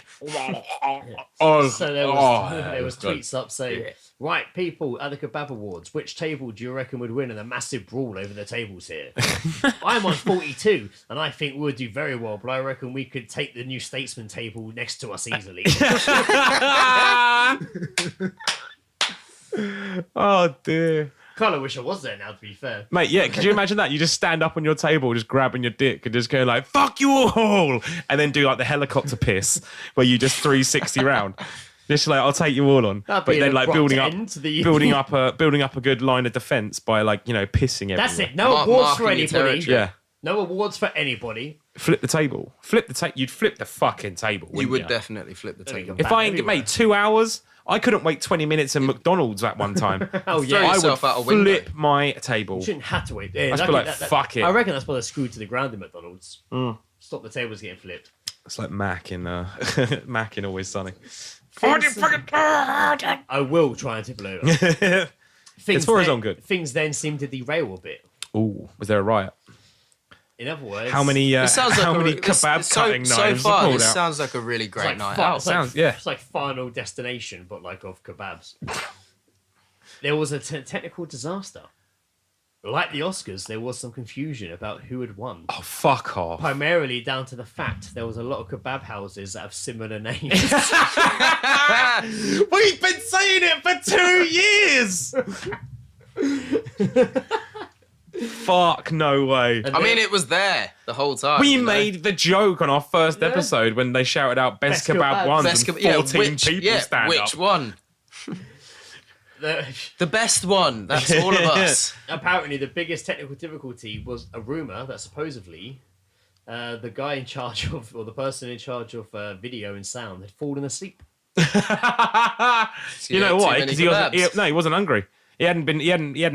Oh, So there was, oh, there was good. tweets up saying, right, people at the Kebab Awards, which table do you reckon would win in a massive brawl over the tables here? I'm on 42, and I think we'll do very well, but I reckon we could take the New Statesman table next to us easily. Oh dear. Kind of wish I was there now, to be fair. Mate, yeah, could you imagine that? You just stand up on your table, just grabbing your dick and just go like, fuck you all! And then do like the helicopter piss where you just 360 round. Just like, I'll take you all on. That'd But be then an like abrupt building up end to the- building up a good line of defense by like, you know, pissing everywhere. That's it. No awards for marking your anybody. territory. Yeah. No awards for anybody. Flip the table. You'd flip the fucking table. You wouldn't would you? definitely flip the There you table. go. If I ain't Everywhere. made 2 hours, I couldn't wait 20 minutes in McDonald's at one time. Oh, Throw yeah. I would yourself out a window. flip my table. You shouldn't have to wait. Yeah, I'd just that be could- like, that- fuck it. I reckon that's why they're screwed to the ground in McDonald's. Stop the tables getting flipped. It's like Mac in Mac in Always Sunny. I will try and tip it over. It's for his own good. Things then seem to derail a bit. Ooh, was there a riot? In other words, How many It sounds like how many this- kebab so, cutting so knives far, were pulled this out? sounds like a really it's great like night fi- out. it's like- Sounds- yeah. It's like Final Destination, but like of kebabs. There was a technical disaster. Like the Oscars, there was some confusion about who had won. Oh, fuck off. Primarily down to the fact there was a lot of kebab houses that have similar names. We've been saying it for 2 years! Fuck, no way. And I mean, then- it was there the whole time. We you know? made the joke on our first episode when they shouted out best, Best kebab kebab. ones Best and kebab- 14 people stand which up. one? the- The best one. That's all of us. apparently, the biggest technical difficulty was a rumor that supposedly The guy in charge of, or the person in charge of video and sound had fallen asleep. You know ate too why? many Because he wasn't hungry. He hadn't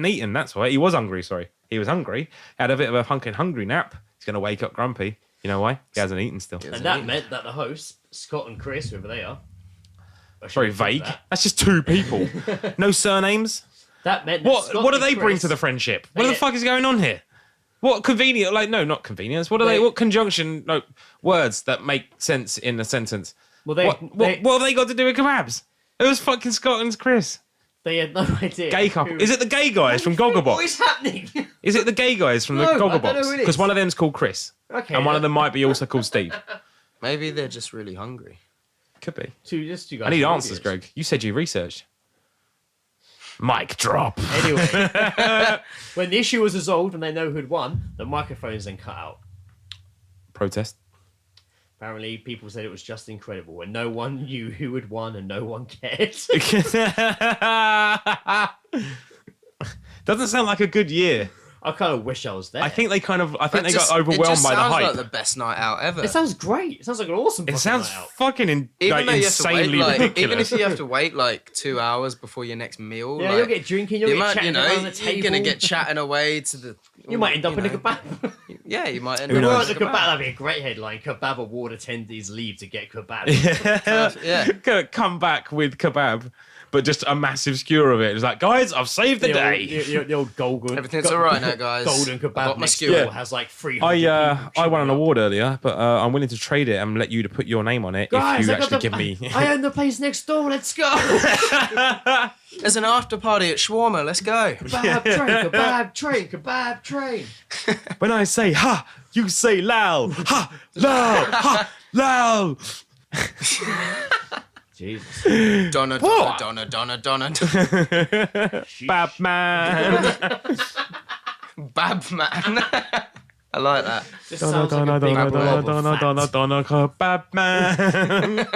eaten. That's why he was hungry. Sorry, he was hungry. Had a bit of a fucking hungry nap. He's gonna wake up grumpy. You know why? He hasn't eaten still. And that meant that the hosts, Scott and Chris, whoever they are, Very vague. That's just two people. No surnames. That meant that What Scott do and they bring Chris- to the friendship? What They- the fuck is going on here? What convenient? Like, no, not convenience. What are They- What conjunction? No, words that make sense in a sentence. Well, What have they got to do with kebabs? It was fucking Scott and Chris. they had no idea. Gay couple. who- Is it the gay guys from What Gogglebox? is happening? Is it the gay guys from the No, I don't know Gogglebox? who it is. Because one of them's called Chris. Okay, And one of them might be also called Steve. Maybe they're just really hungry. Could be. two guys. I need are answers, idiots. Greg. You said you researched. Mic drop. Anyway, when the issue was resolved and they know who'd won, the microphones then cut out. Protest. Apparently, people said it was just incredible, and no one knew who had won, and no one cared. Doesn't sound like a good year. I kind of wish I was there. I think they got It overwhelmed just by the sounds hype. like the best night out ever. it sounds great. It sounds like an awesome. It fucking sounds night out. fucking Even though you have to wait, insanely like, ridiculous. even if you have to wait like 2 hours before your next meal, Yeah, like, you'll get drinking. You'll you get might, chatting you know, around the you're table. gonna get chatting away to the. You might end up in a know. kebab. Yeah, you might end Who up. knows? The in a kebab, that'd be a great headline. Kebab award attendees leave to get kebab. Yeah. Come back with kebab, but just a massive skewer of it. It's like, guys, I've saved the day. The old golden. Everything's all right now, guys. Golden I got kebab my next skewer. door has like 300 I won an award earlier, but I'm willing to trade it and let you to put your name on it Guys, if you I got actually the- give me. I own the place next door. Let's go. There's an after party at Shawarma. Let's go. Kebab train, kebab train. When I say ha, you say loud. Ha, loud. Ha, loud. Jesus. Donna. Batman. Babman. I like that. Just sounds like a big blob of fat. Kebab man.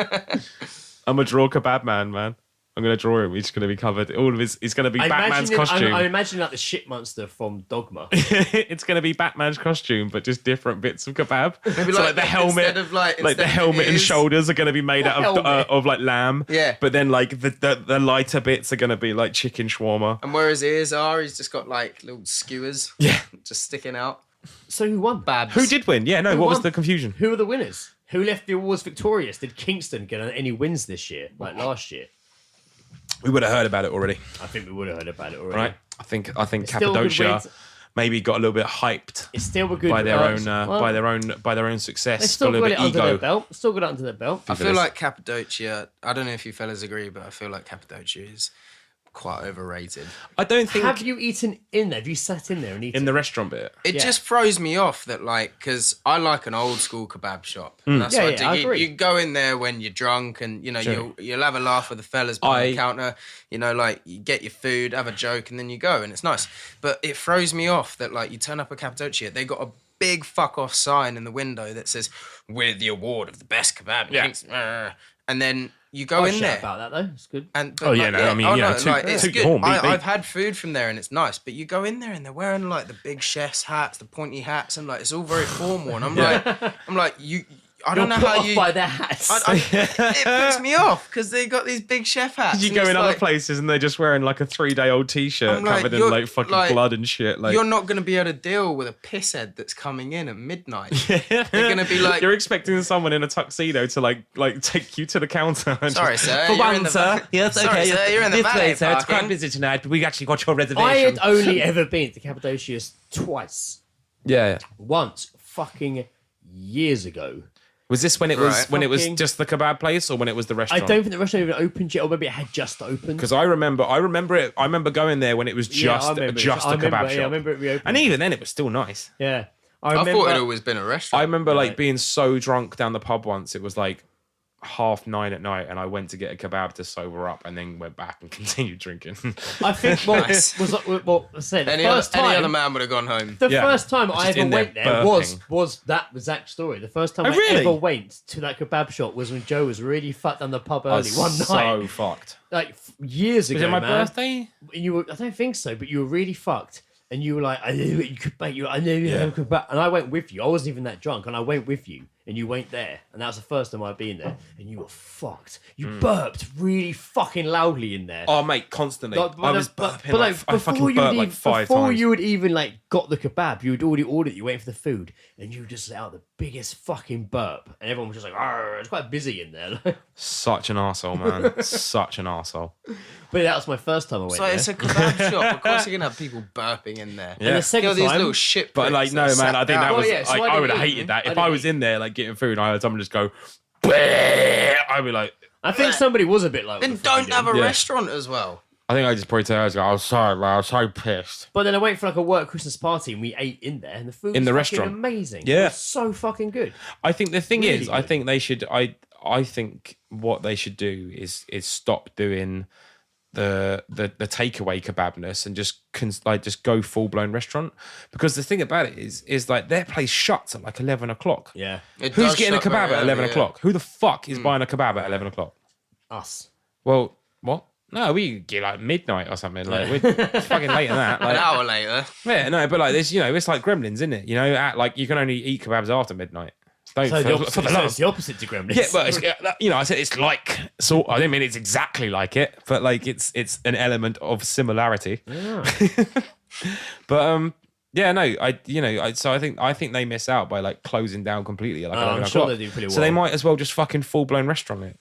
I'm gonna draw Kebab man. I'm gonna draw him. He's gonna be covered. All of his. It's gonna be Batman's costume. I imagine like the shit monster from Dogma. It's gonna be Batman's costume, but just different bits of kebab. Maybe So like the helmet, instead of, like, the instead of helmet and ears. shoulders are gonna be made out of like lamb. Yeah. But then like the lighter bits are gonna be like chicken shawarma. And where his ears are, he's just got like little skewers. Yeah. Just sticking out. So who won? Babs. Who did win? Yeah. No. Who What was won? the confusion? Who are the winners? Who left the awards victorious? Did Kingston get any wins this year, like last year? We would have heard about it already, I think we would have heard about it already. right? I think still a good Cappadocia win. maybe got a little bit hyped It's still a good by their own well, by their own success. They've still got a got little it bit under their ego. belt. Still got it under their belt. I feel Fabulous. like Cappadocia, I don't know if you fellas agree, but I feel like Cappadocia is quite overrated. I don't think Have you eaten in there? Have you sat in there and eaten? in the restaurant bit. It Yeah. just throws me off that, like, because I like an old school kebab shop. And that's Yeah, what yeah, I I dig. agree. You go in there when you're drunk and, you know, Sure. you'll have a laugh with the fellas behind I- the counter. You know, like, you get your food, have a joke, and then you go, and it's nice. But it throws me off that, like, you turn up at Cappadocia, they got a big fuck off sign in the window that says, with the award of the best kebab. Yeah. And then you go I'll in shout there. about that though. It's good. And, Oh, yeah, no, I mean, you know, it's toot your good. horn, beep, beep. I've had food from there and it's nice, but you go in there and they're wearing like the big chef's hats, the pointy hats, and like it's all very formal. And I'm like, I don't know You're put how off you. by their hats. It puts me off because they got these big chef hats. You and go it's in other like, places and they're just wearing like a 3-day-old t-shirt I'm like, covered in you're- like fucking like, blood and shit. Like You're not going to be able to deal with a pisshead that's coming in at midnight. They're going to be like, you're expecting someone in a tuxedo to like take you to the counter. And sorry, just, sir. For you're one, in the sir. Yes, sorry, okay. sir, you're in the this valet way, sir. It's quite parking. busy tonight, but we actually got your reservation. I had only ever been to Cappadocia twice. Yeah. Once, fucking years ago. Was this when it was Right. when it was Fucking- just the kebab place, or when it was the I restaurant? don't think the restaurant even opened yet, or maybe it had just opened. Because I remember it. I remember going there when it was just I remember just it. a kebab shop. Yeah, I remember it reopened. And even then, it was still nice. Yeah. I remember, thought it always been a I restaurant. remember like Right. being so drunk down the pub once. It was like 9:30 at night, and I went to get a kebab to sober up, and then went back and continued drinking. I think what Nice. was what I said. The any first other time, man would have gone home. the Yeah. first time I Just ever in there went there was burping. that exact story. The first time Oh, I really? ever went to that kebab shop was when Joe was really fat down the pub I early was one night, so fucked. like years ago. Was it my man. birthday? You were, I don't think so, but you were really fucked. And you were like, I knew it, you could bake. I knew you could bake. And I went with you. I wasn't even that drunk. And I went with you. And you weren't there. And that was the first time I'd been there. And you were fucked. You burped really fucking loudly in there. Oh, mate, constantly. I was burping. I fucking before burped like 5 before times. you had even like got the kebab, you had already ordered it, you waiting for the food. And you just let out the biggest fucking burp. And everyone was just like, "Arr," it's quite busy in there. Such an arsehole, man. Such an arsehole. But that was my first time I went So there. it's a kebab shop. Of course, you're gonna have people burping in there. Yeah. And the You second know, these time, little shit. But like, no, man, I think that was. Well, yeah, so I I would didn't have eat. hated that. I If I didn't was eat. in there, like getting food, and I heard someone just go, "Bleh," I'd be like, I think somebody was a bit like, Then what the fuck don't you have a doing? restaurant as well. I think I just probably tell her, I was sorry, man, I was so pissed. But then I went for like a work Christmas party and we ate in there and the food In was the fucking restaurant. amazing. Yeah. It was so fucking good. I think the thing Really is, I good. think they should. I think what they should do is stop doing the takeaway kebabness and just just go full blown restaurant, because the thing about it is like their place shuts at like 11 o'clock. Yeah. It Who's does getting a shut very kebab at early, 11 yeah. o'clock? Who the fuck is buying a kebab at 11 o'clock? Us. Well, what? No, we get like midnight or something. Like we're fucking late than that. An Like, hour later. yeah, no, but like this, it's like Gremlins, isn't it? Like you can only eat kebabs after midnight. Don't So the for opposite, the so love. it's the opposite to Gremlins. Yeah, but I said it's like sort. I didn't mean it's exactly like it, but like it's an element of similarity. But yeah, no, so I think they miss out by like closing down completely. Like 11 I'm sure o'clock. they do pretty So they well. might as well just fucking full blown restaurant it.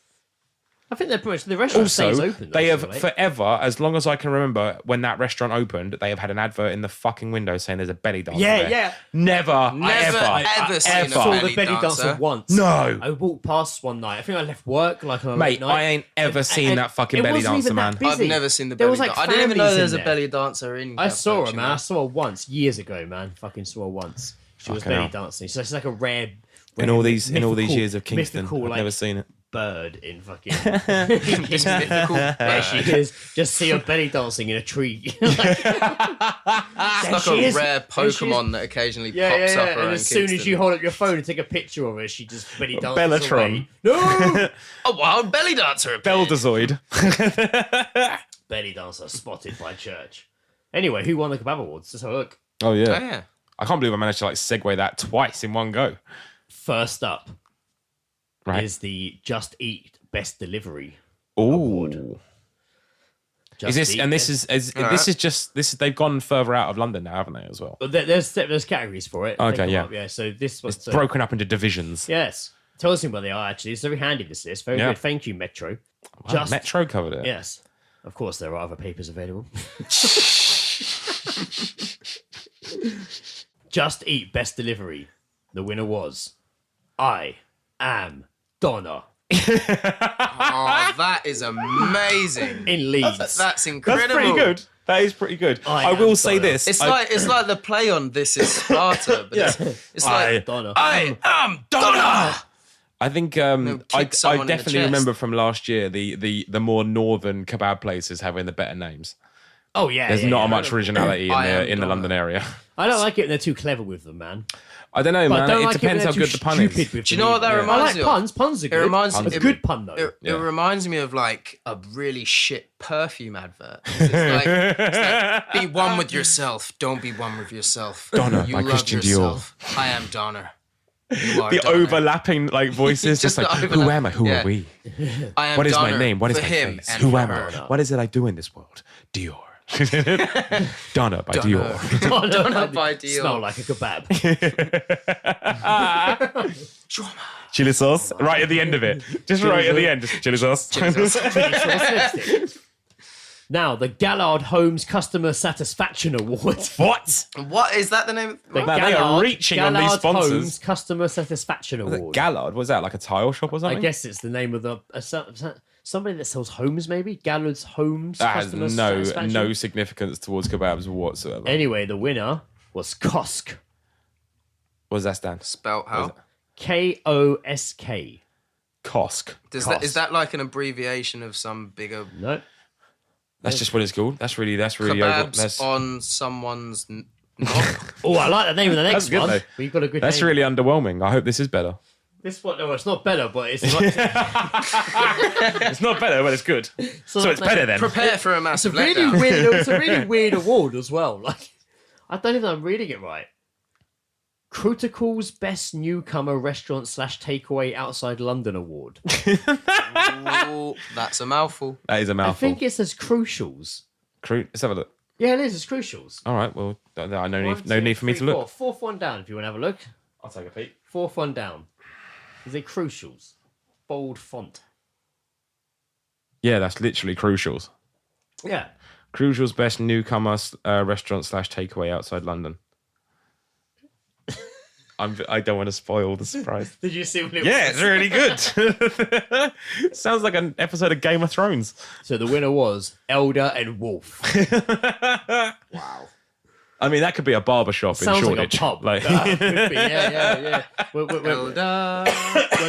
I think they're pretty much, the restaurant Also, stays open. they though, have so, forever, as long as I can remember, when that restaurant opened, they have had an advert in the fucking window saying there's a belly dancer. Yeah, there. yeah. Never ever seen a ever. saw belly the belly dancer dancer. once. No. I walked past one night. I think I left work like on a Mate, late night. I ain't ever seen And that fucking it belly wasn't dancer, even that man. I've busy. never seen the There belly was, like, dancer. I didn't even know families there was in a there. belly dancer in. I saw her, Captain, man. I saw her once, years ago, man. Fucking saw her once. She was Fucking belly hell. dancing. So it's like a rare In all these mythical- years of Kingston, mythical, I've like, never seen it. bird in fucking. Just mythical. There she is. Just see her belly dancing in a tree. It's like a rare Pokemon that occasionally pops up around And as soon as Kingston. you hold up your phone and take a picture of her, she just belly dances Bellatron. away. No! a wild belly dancer appeared. Beldazoid. Belly dancer spotted by church. Anyway, who won the Kebab Awards? Let's have a look. Oh Oh, yeah. yeah. I can't believe I managed to like segue that twice in one go. First up Right. is the Just Eat Best Delivery. Ooh. Just Is this Eat and this Best- is this is just this they've gone further out of London now, haven't they, as well? But there's categories for it. They Okay, come yeah. up, yeah. So this was It's broken up into divisions. yes. Tell us what they are. Actually, it's very handy. This list. Very Yeah. good. Thank you, Metro. Wow, Metro covered it. Yes. Of course, there are other papers available. Just Eat Best Delivery. The winner was I Am Donna Oh, that is amazing. in Leeds. That's incredible. That's pretty good. That is pretty good. I I will am say Donna. this. It's I- like the play on This Is Sparta, but it's like Donna. I am Donna. I think They'll I kick someone in the definitely chest. remember from last year the more northern kebab places having the better names. Oh yeah. There's yeah, not yeah. much originality I am in the Donna. London area. I don't like it when they're too clever with them, man. I don't know, But I man. don't It like depends it how when they're good the too pun stupid is. with Do you them know what that either. reminds I like me of? puns. Puns are good. reminds me- a it- good pun though. It reminds me of like a really shit perfume advert. It's like, be one with yourself. Don't be one with yourself. Donna you by love Christian Dior. yourself. I am Donna. You are The Donna. overlapping like voices, just Just like the who overlap. am I? Who Yeah. are we? I am What is my Donna name? What is for my him face? and Who for am her. I? What is it I do in this world? Dior. Donna by Dior. Donna by Dior. Smell like a kebab. Drama. Chili sauce, right at the end of it. Just right at the end, just chili sauce. Chili sauce lipstick. Now, the Gallard Homes Customer Satisfaction Award. What? What is that the name? The Man, they are reaching on these Gallard sponsors. Homes Customer Satisfaction Award. Gallard, was that like a tile shop or I something? guess it's the name of the somebody that sells homes, maybe Gallard's Homes that has Customer no Satisfaction. significance towards kebabs whatsoever. Anyway, the winner was Kosk. What does that stand? Spelt how? Kosk. Kosk. Is that like an abbreviation of some bigger No, That's just what it's called. That's really over. kebabs That's, on someone's knob? oh, I like the name of the next That's good, one. though. We got a good. that's name. really underwhelming. I hope this is better. This one. No, it's not better, but it's not. It's not better, but it's good. So it's better then. Prepare for a It's a massive really letdown. weird. It's a really weird award as well. Like, I don't even know I'm reading it right. Crutical's Best Newcomer Restaurant / Takeaway Outside London Award. Ooh, that's a mouthful. That is a I mouthful. think it says Crucials. Let's have a look. Yeah, it is. It's Crucials. All right. Well, no need One, two, need for me to three, look. four. Fourth one down if you want to have a look. I'll take a peek. Fourth one down. Is it Crucials? Bold font. Yeah, that's literally Crucials. Yeah. Crucial's Best Newcomer Restaurant / Takeaway Outside London. I don't want to spoil the surprise. Did you see what it Yeah, was? it's really good. Sounds like an episode of Game of Thrones. So the winner was Elder and Wolf. Wow. I mean, that could be a barbershop in Sounds Shoreditch. like a pub. Like- Could be. Yeah. When Elder.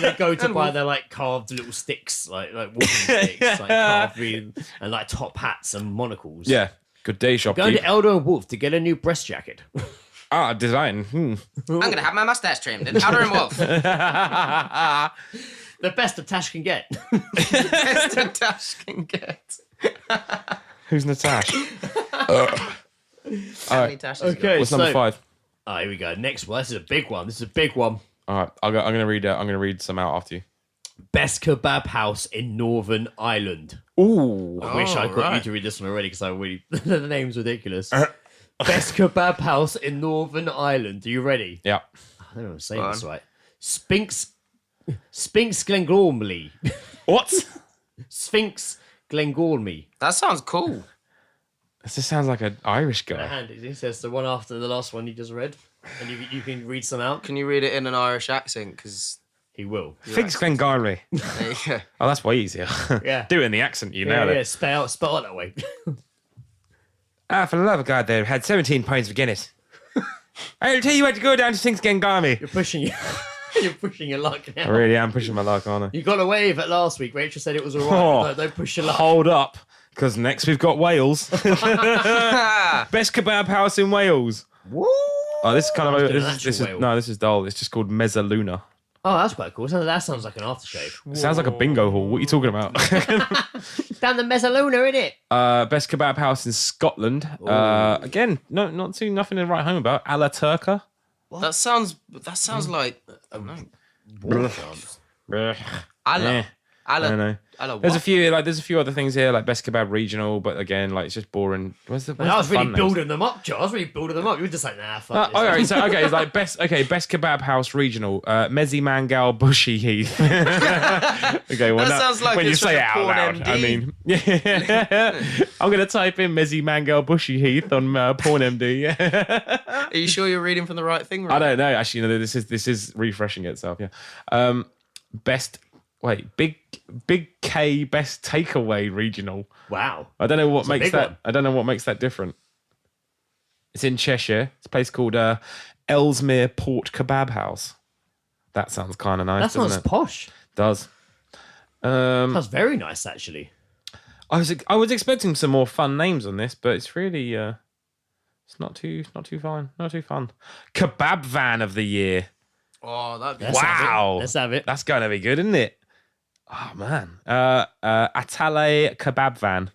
they go to buy their like carved little sticks, like walking sticks, like carved and like top hats and monocles. yeah, good day, Going shopkeep. to Elder and Wolf to get a new breast jacket. Design. I'm gonna have my mustache trimmed in Outer and Wolf. The best a Tash can get. Best a Tash can get. Who's Natasha? How many Tashes you got? Okay, What's number 5? Oh, here we go. Next one. This is a big one. All right, I'm gonna read some out after you. Best kebab house in Northern Ireland. Ooh. I wish I got you right. to read this one already because I really the name's ridiculous. Best kebab house in Northern Ireland. Are you ready? Yeah. I don't know if I'm saying this right. Spinks Glengormley. What? Sphinx Glengormley. That sounds cool. This just sounds like an Irish The guy. hand it says the one after the last one you just read, and you can read some out. Can you read it in an Irish accent? Because He will. Figs Glengarry. there you go. Oh, that's way easier. Yeah. Do it in the accent, you Yeah, nailed yeah. it. Spell it that way. For the love of God, they've had 17 pints of Guinness. I'll tell you what to go down to Figs Glengarry. You're pushing your luck now. I really am pushing my luck, aren't I? You got away with it last week. Rachel said it was alright. Oh. No, don't push your luck. Hold up, because next we've got Wales. Best kebab house in Wales. Woo! Oh, this is kind of doing this is actual Wales. no, this is dull. It's just called Mezzaluna. Oh, that's quite cool. That sounds like an aftershave. It sounds like a bingo hall. What are you talking about? Down the Mezzaluna, innit? Best kebab house in Scotland. Again, nothing to write home about. A la Turca. That sounds like I don't know. Eh, Allah. I don't know. Allah There's what? a few other things here, like best kebab regional, but again, like it's just boring. Where's I the was really fun names? building them up, Joe. I was really building them up. You were just like, nah, fuck this. All right, so okay, it's like best kebab house regional. Mezzi Mangal Bushy Heath. Okay, well That sounds like when you it's say it like a out porn loud, MD. I mean, yeah. I'm gonna type in Mezzi Mangal Bushy Heath on Porn MD. Are you sure you're reading from the right thing? Right? I don't know. Actually, no, this is refreshing itself. Yeah. Big K best takeaway regional. Wow. I don't know what a makes big that. one. I don't know what makes that different. It's in Cheshire. It's a place called Ellesmere Port Kebab House. That sounds kind of nice. That sounds doesn't it? posh. Does. That's very nice, actually. I was expecting some more fun names on this, but it's really it's not too fun. Not too fun. Kebab van of the year. Oh, that'd be Let's have it. Wow. Let's have it. That's going to be good, isn't it? Oh man. Atale Kebab van.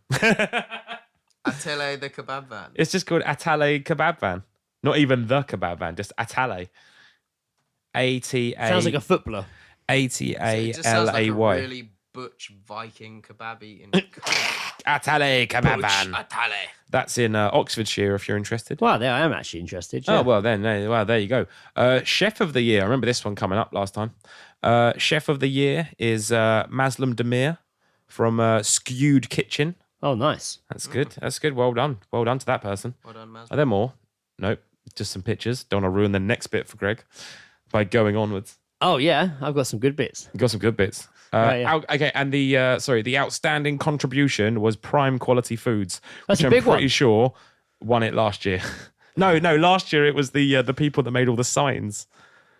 Atele the kebab van. It's just called Atale Kebab van. Not even the kebab van, just Atale. A-T-A. Sounds like a footballer. It just sounds like a A-T-A-L-A-Y. really butch Viking kebab eating. Atale Kebab van. Atale. That's in Oxfordshire if you're interested. Well, there I am actually interested. Oh, Yeah. well, there you go. Chef of the Year. I remember this one coming up last time. Chef of the Year is Maslam Demir from Skewed Kitchen. Oh, nice. That's good. That's good. Well done. Well done to that person. Well done, Maz. Are there more? Nope. Just some pictures. Don't want to ruin the next bit for Greg by going onwards. Oh, yeah. I've got some good bits. You've got some good bits. Right, yeah. Okay, and the outstanding contribution was Prime Quality Foods, That's which a I'm big pretty one. sure won it last year. No, last year it was the people that made all the signs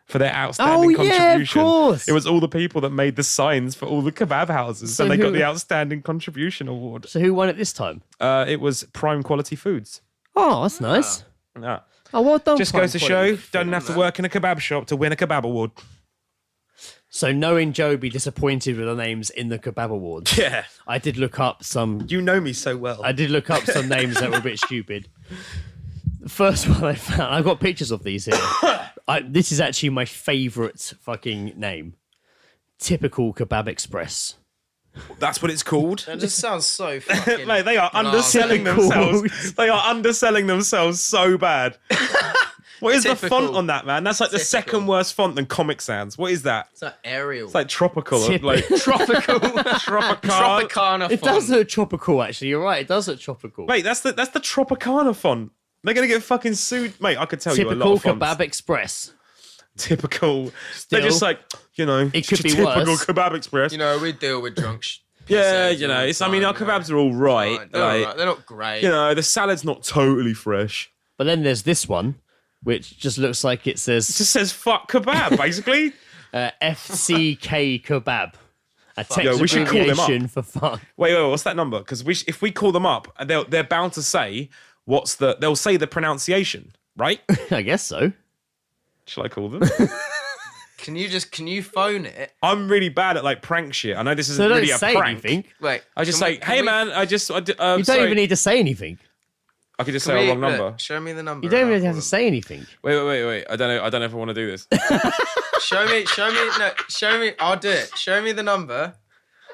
for their outstanding Oh, yeah, of contribution. course. It was all the people that made the signs for all the kebab houses, So and they got who- the outstanding contribution award. So who won it this time? It was Prime Quality Foods. Oh, that's nice. Yeah. Oh, well done. Just Prime goes to Quality. show, don't have to work in a kebab shop to win a kebab award. So knowing Joe be disappointed with the names in the kebab awards, Yeah. I did look up some. You know me so well. I did look up some names that were a bit stupid. first one I found. I've got pictures of these here. This is actually my favourite fucking name. Typical Kebab Express. That's what it's called. That just sounds so fucking. Mate, they are underselling Typical. themselves. They are underselling themselves so bad. What is the Typical. font on that, man? That's like the Typical. second worst font than Comic Sans. What is that? It's like Arial. It's like tropical. Like tropical. Tropical. Tropicana It font. does look tropical, actually. You're right. It does look tropical. Mate, that's the Tropicana font. They're gonna get fucking sued. Mate, I could tell you a lot Typical of fonts. Kebab Express. Typical. Still, They're just like, you know, it could be typical worse. Kebab Express. You know, we deal with drunk. Yeah, PCs you know, all the it's. I mean, our time, kebabs are all right. They're all Like, right. They're not great. you know, the salad's not totally fresh. But then there's this one, which just looks like it It says just says "fuck kebab," basically. FCK Kebab. A text Yo, we should call them up. abbreviation for fun. Wait, what's that number? Because if we call them up, they're bound to say they'll say the pronunciation, right? I guess so. Shall I call them? Can you phone it? I'm really bad at like prank shit. I know this So isn't don't really a say prank. anything. Wait. I just can say, we- hey can we- man, You don't even need to say anything. I could just can say a we- wrong look, number. Show me the number. You don't and even I'll have to call say anything. Wait. I don't know if I want to do this. them. Show me. I'll do it. Show me the number.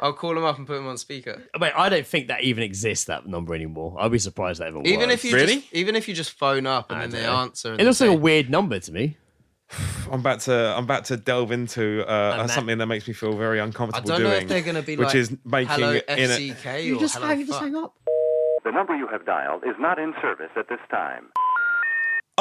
I'll call them up and put them on speaker. Wait, I don't think that even exists, that number anymore. I'd be surprised that ever Even works. if you just phone up and I then they don't know. answer. And It looks they like a say, weird number to me. I'm about to delve into that- something that makes me feel very I uncomfortable don't know doing, if they're going to be which like is making hello in a, FCK or hello fuck. up. The number you have dialed is not in service at this time.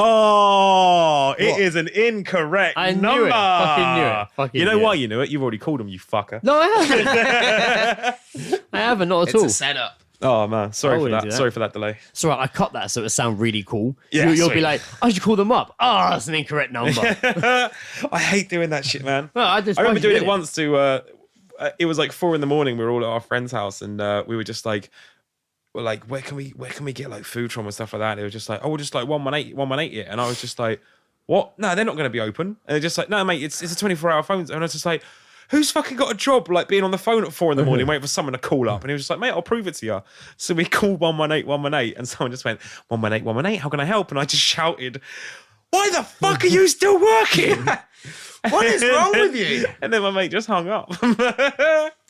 Oh, it What? is an incorrect I knew number. it. Fucking knew it. Fucking you know knew why it. you knew it? You've already called him, you fucker. No, I haven't. I haven't, not at It's all. a setup. Oh man, sorry I for wouldn't that. do that. Sorry for that delay. It's all right, I cut that so it sound really cool. Yeah, You'll be sweet. like, I should call them up. Oh, that's an incorrect number. I hate doing that shit, man. Well, I remember you doing did it once to. It was like 4 a.m. We were all at our friend's house, and we were just like, we're like, where can we get like food from and stuff like that? And it was just like, oh, we're just like 118 it, and I was just like, what? No, they're not going to be open. And they're just like, no, mate, it's a 24-hour phone. And I was just like, who's fucking got a job like being on the phone at 4 a.m. waiting for someone to call up? And he was just like, mate, I'll prove it to you. So we called 118, and someone just went, 118, how can I help? And I just shouted, why the fuck are you still working? What is wrong with you? And then my mate just hung up.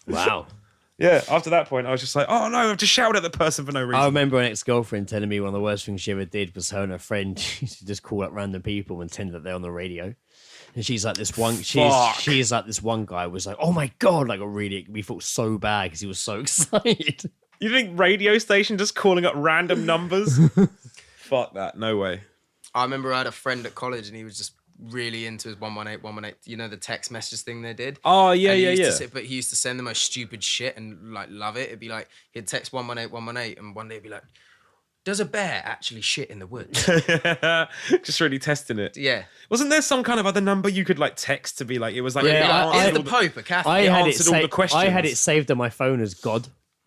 Wow. Yeah, after that point, I was just like, oh no, I've just shouted at the person for no reason. I remember an ex-girlfriend telling me one of the worst things she ever did was her and her friend used to just call up random people and pretend that they're on the radio. And she's like this one. She's like this one guy was like, oh my god, like we felt so bad because he was so excited. You think radio station just calling up random numbers? Fuck that, no way. I remember I had a friend at college and he was just really into his 118. You know the text message thing they did? Oh, yeah, And he yeah, used to yeah. sit- but he used to send the most stupid shit and like love it. It'd be like he'd text 118, and one day it'd be like, "Does a bear actually shit in the woods?" Just really testing it. Yeah. Wasn't there some kind of other number you could like text to be like, it was like, Yeah, it Like, answered is the all the- Pope a Catholic? I had it. answered all the questions. I had it saved on my phone as God.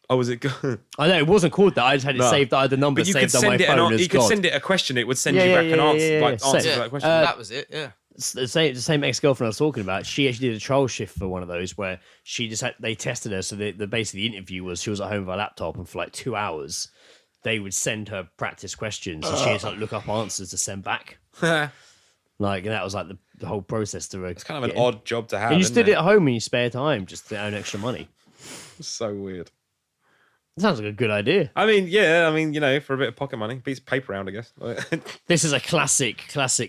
Oh, was it good? I know it wasn't called that. I just had it No. saved. I had the number But you could saved on my send it phone as you could God. send it a question, it would send Yeah, you yeah, back an yeah, answer, yeah, like yeah. answer Yeah, to that question. that was it. Yeah. It's the same ex-girlfriend I was talking about. She actually did a trial shift for one of those where she just they tested her. So the basically the interview was she was at home with her laptop, and for like 2 hours they would send her practice questions, and she had to like look up answers to send back. Like, and that was like the whole process to It's kind of an get in. odd job to have. And you just isn't did it at home in your spare time just to earn extra money. It's so weird. It sounds like a good idea. I mean, yeah, you know, for a bit of pocket money, beats paper round, I guess. This is a classic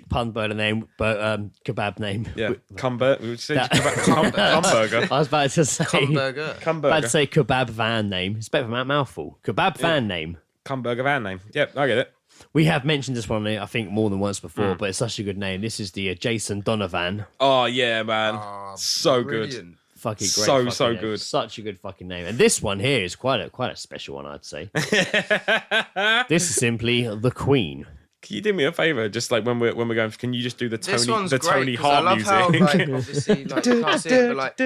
pun burner name, but kebab name. Yeah, Cumber. We would say That- Cumburger. I was about to say. Hamburger. About to Cumburger. say kebab van name. It's better than that mouthful. Kebab van name. Cumburger van name. Yep, I get it. We have mentioned this one, I think, more than once before, but it's such a good name. This is the Jason Donovan. Oh yeah, man. Oh, so good. brilliant. Fucking great. So, fucking so name. good. Such a good fucking name. And this one here is quite a special one, I'd say. This is simply the Queen. Can you do me a favor? Just like when we're going, can you just do the This Tony one's the great, Tony 'cause I Hart love music? how, like, obviously, like, you can't see it, but like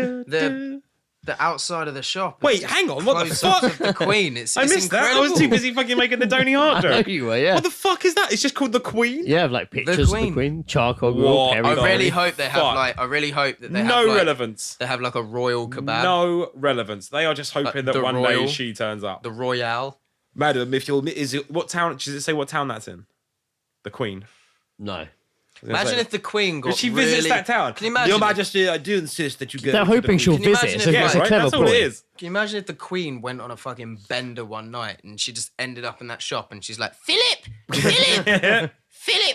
the outside of the shop. is Wait, just hang on, what the close-ups fuck? of the Queen. It's I missed that. I was too busy fucking making the Tony Hart I know joke. you were, yeah. What the fuck is that? It's just called the Queen. Yeah, like pictures of the Queen. Queen. Charcoal grill, What? Kerry I No. really Dory. hope they have Fuck. like. I really hope that they have No like, relevance. They have like a royal kebab. No relevance. They are just hoping that the one day royal- she turns up. The Royale. Madam, if you'll, is it what town? Does it say what town that's in? the Queen? No. Imagine if the Queen got She visits really... that town. Can you imagine? Your Majesty, I do insist that you go. They're to the hoping she'll Queen. Can you visit. imagine So if, it's a like- clever That's all ploy. it is. Can you imagine if the Queen went on a fucking bender one night and she just ended up in that shop and she's like, Philip,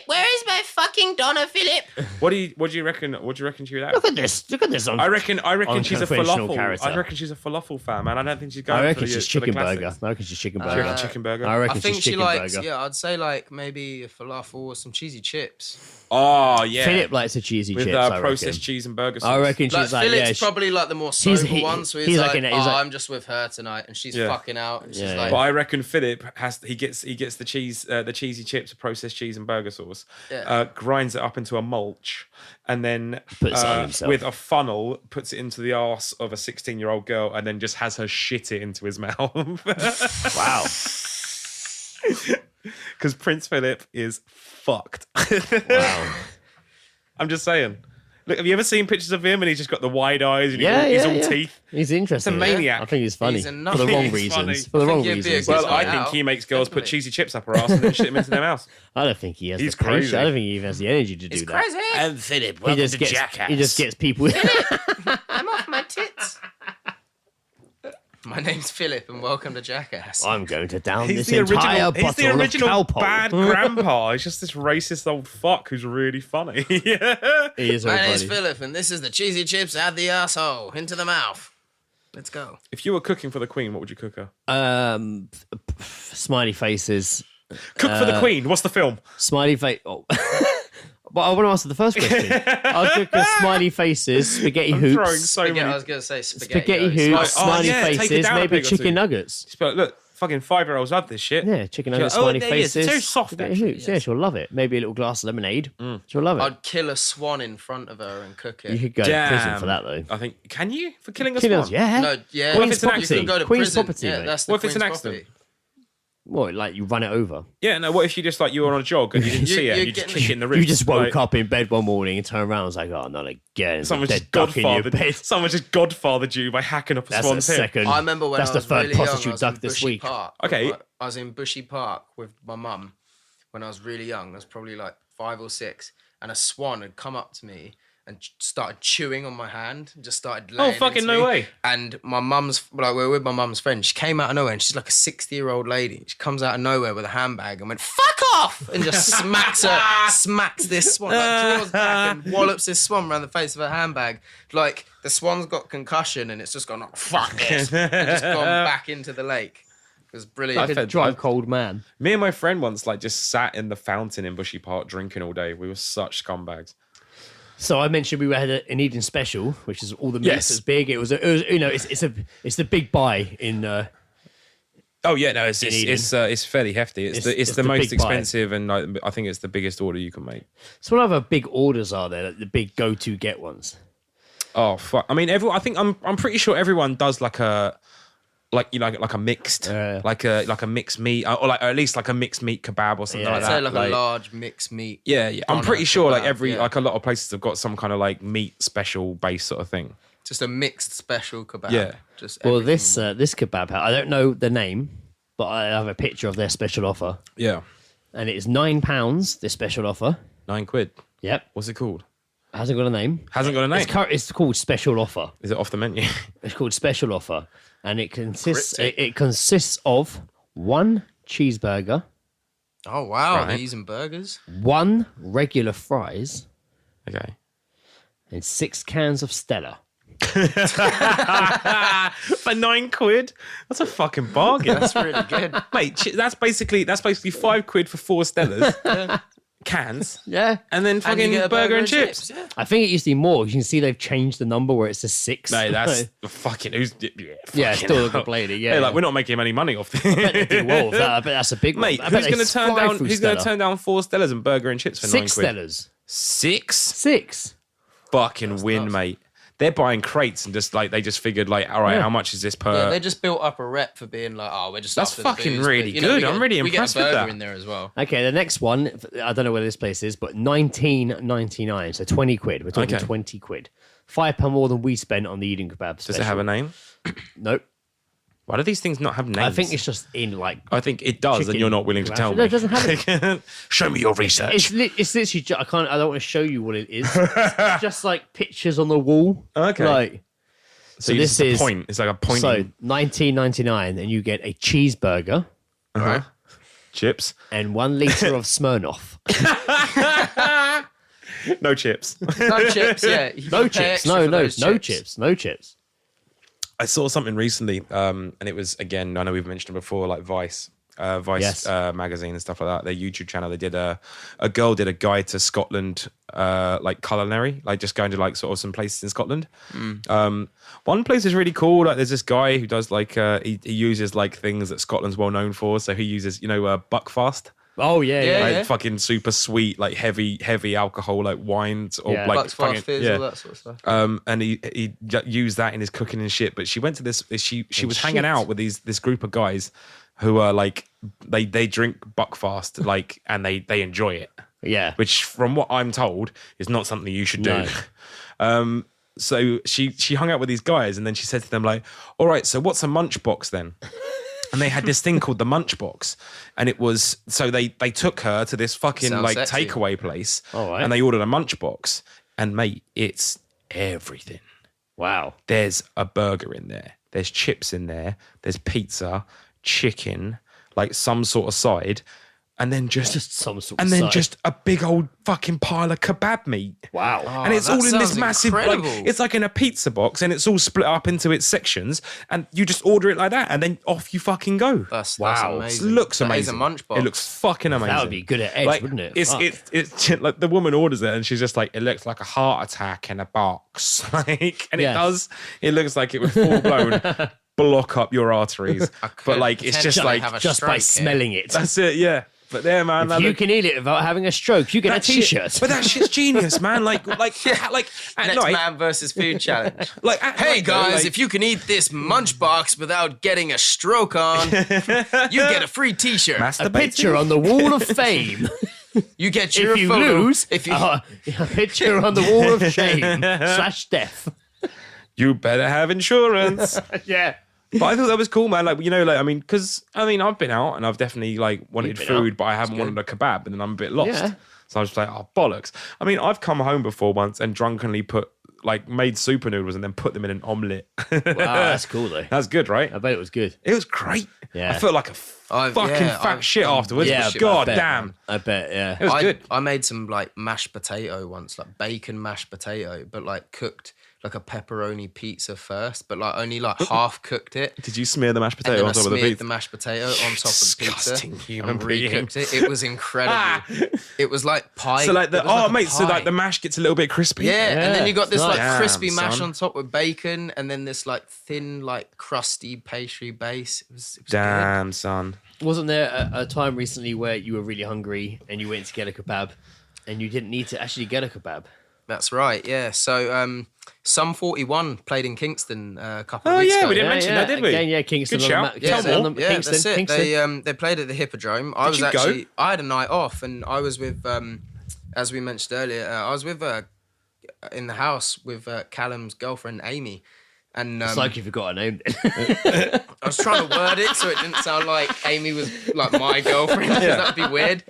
where is my fucking Donna, Philip? What do you reckon? What do you reckon she would have? Look at this. Look at this. I reckon she's a unconventional falafel. character. I reckon she's a falafel fan, man. I don't think she's going. I reckon for the, she's for the chicken burger. classics. I reckon she's chicken Do you reckon burger. chicken burger? I reckon I think she's she chicken likes, burger. yeah, I'd say like maybe a falafel or some cheesy chips. Oh yeah. Philip likes the cheesy with chips. I processed reckon. cheese and burger sauce. I reckon Like, she's like, Philip's yeah. probably like the more he's- sober he- one, so he's he's, like like, an- he's like- I'm just with her tonight, and she's Yeah. fucking out, and she's Yeah, like, But I reckon Philip gets the cheese, the cheesy chips, processed cheese and burger sauce, Yeah. grinds it up into a mulch, and then Puts it on himself. with a funnel puts it into the arse of a 16-year-old girl, and then just has her shit it into his mouth. Wow. Because Prince Philip is fucked. Wow. I'm just saying. Look, have you ever seen pictures of him and he's just got the wide eyes and Yeah, he's yeah, all yeah. teeth? He's interesting. He's a maniac. I think he's funny He's a for the nut. wrong He's reasons. funny. For the I wrong think he'd be a reasons. good Well, He's I got think out. he makes girls put Definitely. cheesy chips up her ass and then shit them into their mouth. I don't think he has He's the patience. crazy. I don't think he even has the energy to do it's that. crazy. And Philip, He welcome just to gets. Jackass. He just gets people. I'm off my tits. My name's Philip, and welcome to Jackass. I'm going to down He's this the entire original. He's bottle the of original Calpol. bad grandpa. He's just this racist old fuck who's really funny. Yeah. He is My very name's funny. Philip, and this is the cheesy chips out the asshole into the mouth. Let's go. If you were cooking for the Queen, what would you cook her? Smiley faces. Cook for the Queen. What's the film? Smiley face. Oh. But I want to answer the first question. I'll cook her smiley faces, spaghetti Throwing hoops, so I many. was going to say spaghetti. spaghetti hoops. hoops, Oh, smiley yeah, take it faces, down a maybe peg or two. chicken nuggets. Just be like, look, fucking 5-year-olds love this shit. Yeah, chicken She'll nuggets, go, "Oh, smiley there he is. faces, It's very soft, spaghetti actually, hoops. Yeah, she'll love it. Maybe a little glass of lemonade. She'll love it. I'd kill a swan in front of her and cook it. You could go to prison Damn. for that though. I think. Can you for killing a Killers, swan? yeah. No, yeah. What if it's an you accident? can go to Queen's prison. property, Yeah, mate. that's the What if it's Queen's an accident? property. What, like you run it over? Yeah. No. What if you just like you were on a jog and you didn't see it? you're And you just getting- kick it in the ribs. You just woke like, up in bed one morning and turned around and was like, oh, not again. Someone Dead just duck in your godfathered. bed. Someone just godfathered you by hacking up a That's the swan's head. second. I remember when That's I the was third really young, prostitute I was duck in this Bushy week. Park. Okay. I was in Bushy Park with my mum when I was really young. I was probably like 5 or 6, and a swan had come up to me and started chewing on my hand. Just started laying fucking into no me. way. And my mum's like, we were with my mum's friend. She came out of nowhere, and she's like a 60-year-old lady. She comes out of nowhere with a handbag and went, "Fuck off!" and just smacks this swan, like draws back and wallops this swan around the face of her handbag. Like the swan's got concussion, and it's just gone like, "Fuck this," and just gone back into the lake. It was brilliant. Like a drunk cold man. Me and my friend once like just sat in the fountain in Bushy Park drinking all day. We were such scumbags. So I mentioned we had an Eden special, which is all the meats Yes. that's big. It was you know, it's the big buy in. Oh yeah, no, it's Eden. it's fairly hefty. It's the It's the most big buy. expensive, and like, I think it's the biggest order you can make. So what other big orders are there? Like the big go-to get ones. Oh fuck! I mean, everyone. I think I'm pretty sure everyone does like a like a mixed like a mixed meat or like or at least like a mixed meat kebab or something Yeah. like I'd say that. like a large mixed meat. Yeah. I'm doner pretty sure like kebab, every yeah. like a lot of places have got some kind of like meat special base sort of thing. Just a mixed special kebab. Yeah. Just Well, everything. this kebab house, I don't know the name, but I have a picture of their special offer, Yeah, and it is £9. This special offer. £9. Yep, What's it called? hasn't got a name. Hasn't got a name. It's called special offer. Is it off the menu? It's called special offer, and it consists Cryptic. it consists of 1 cheeseburger, Oh wow, Right. they're using burgers. 1 regular fries, Okay. and 6 cans of Stella. For £9, that's a fucking bargain. That's really good. Mate, that's basically £5 for 4 Stellas, cans, Yeah, and then And you fucking get a burger and chips. Yeah. I think it used to be more. You can see they've changed the number where it's a 6. No, that's fucking who's yeah, fucking still hell. complaining. Yeah, Hey, like we're not making any money off this. I bet they do well with that. I bet that's a big one. Mate, I bet who's going they to turn fly down? through Who's going to Stella. turn down 4 Stellas and burger and chips for 6 £9? Stellas. 6? 6. Fucking win, nuts. mate. They're buying crates and just like they just figured like, all right, Yeah. how much is this per? Yeah, they just built up a rep for being like, oh, we're just. That's after the fucking booze, really but, you know, good. we get- I'm really we impressed get a with burger that. in there as well. Okay, the next one, I don't know where this place is, but £19.99, so £20. We're talking Okay. £20. £5 more than we spent on the Eden Kebab Does special. it have a name? Nope. Why do these things not have names? I think it's just in like. I think it does, chicken and you're not willing to tell kebab. me. No, it doesn't have it. Show me your research. It's literally. I can't. I don't want to show you what it is. It's just like pictures on the wall. Okay. Like. So this is a point. It's like a point. So $19.99, and you get a cheeseburger Uh-huh. Chips. and 1 liter of Smirnoff. No chips. No chips, yeah. You No can pay chips. extra No, for no, those no chips. No chips. I saw something recently, and it was, again, I know we've mentioned it before, like Vice Yes. magazine and stuff like that. Their YouTube channel, they did a girl did a guide to Scotland, like culinary, like just going to like sort of some places in Scotland. One place is really cool. Like there's this guy who does like he uses like things that Scotland's well known for. So he uses buckfast. Oh yeah, yeah. Like fucking super sweet, like heavy alcohol, like wines or Yeah. like Bucks, fast fizz, all that sort of stuff. and he used that in his cooking and shit. But she went to this. She was hanging shit. out with this group of guys who are like they drink Buckfast like and they enjoy it. Yeah. Which, from what I'm told, is not something you should do. No. So she hung out with these guys, and then she said to them like, "All right, so what's a munch box then?" And they had this thing called the munch box, and it was so they took her to this fucking Sounds like sexy. takeaway place, All right. and they ordered a munch box, and mate, it's everything. Wow. There's a burger in there, there's chips in there, there's pizza, chicken, like some sort of side, and then just Some sort of and then side. just a big old fucking pile of kebab meat. Wow. And it's that all in this sounds massive, incredible. like, it's like in a pizza box, and it's all split up into its sections, and you just order it like that, and then off you fucking go. That's Wow. It amazing. looks That amazing. is a munch box. It looks fucking amazing. That would be good at Edge, like, wouldn't it? It's Fuck. it's like the woman orders it, and she's just like, it looks like a heart attack in a box, like, and Yeah. it does. It looks like it would full blown block up your arteries, but like it's just potentially like have a just by stroke here. smelling it. that's it, yeah. But there, man, If you can eat it without having a stroke, you get a that shit- T-shirt. But that shit's genius, man. Like at Next night, man versus food challenge. like at Hey night, though, guys, like- if you can eat this munch box without getting a stroke on, you get a free T-shirt. a masturbating. picture on the wall of fame. You get your If you photo. lose, If you a picture on the wall of shame / death. You better have insurance. Yeah. But I thought that was cool, man. Like, you know, like, I mean, because, I mean, I've been out and I've definitely, like, wanted been food, out. but I haven't wanted a kebab, and then I'm a bit lost. Yeah. So I was just like, oh, bollocks. I mean, I've come home before once and drunkenly made super noodles and then put them in an omelette. Wow, that's cool though. That's good, right? I bet it was good. It was great. Yeah. I felt like a fat shit afterwards. Yeah, but God I bet. damn. I bet, yeah. It was good. I made some like mashed potato once, like bacon mashed potato, but like cooked like a pepperoni pizza first, but like only like half cooked it. Did you smear the mashed And potato then on I top of the smeared pizza? the mashed potato on top of the Disgusting pizza human and being. recooked it. It was incredible. It was like pie. So, like, it was like a so, like, pie. the mash gets a little bit crispy. Yeah, and then you got this nice. like crispy Damn, mash son. on top with bacon, and then this like thin, like crusty pastry base. It was good. Damn, son. Wasn't there a time recently where you were really hungry and you went to get a kebab and you didn't need to actually get a kebab? That's right. Yeah. So, Sum 41 played in Kingston a couple Oh, of weeks yeah, ago. we didn't mention that, did we? Again, yeah, Kingston. Good on the shout. map. Yeah, Kingston so- on the- Yeah, Kingston, that's it. Kingston. They played at the Hippodrome. I Did was you go? actually I had a night off, and I was with as we mentioned earlier, I was with in the house with Callum's girlfriend Amy, and It's like you forgot a name then. I was trying to word it so it didn't sound like Amy was like my girlfriend, because that'd be weird.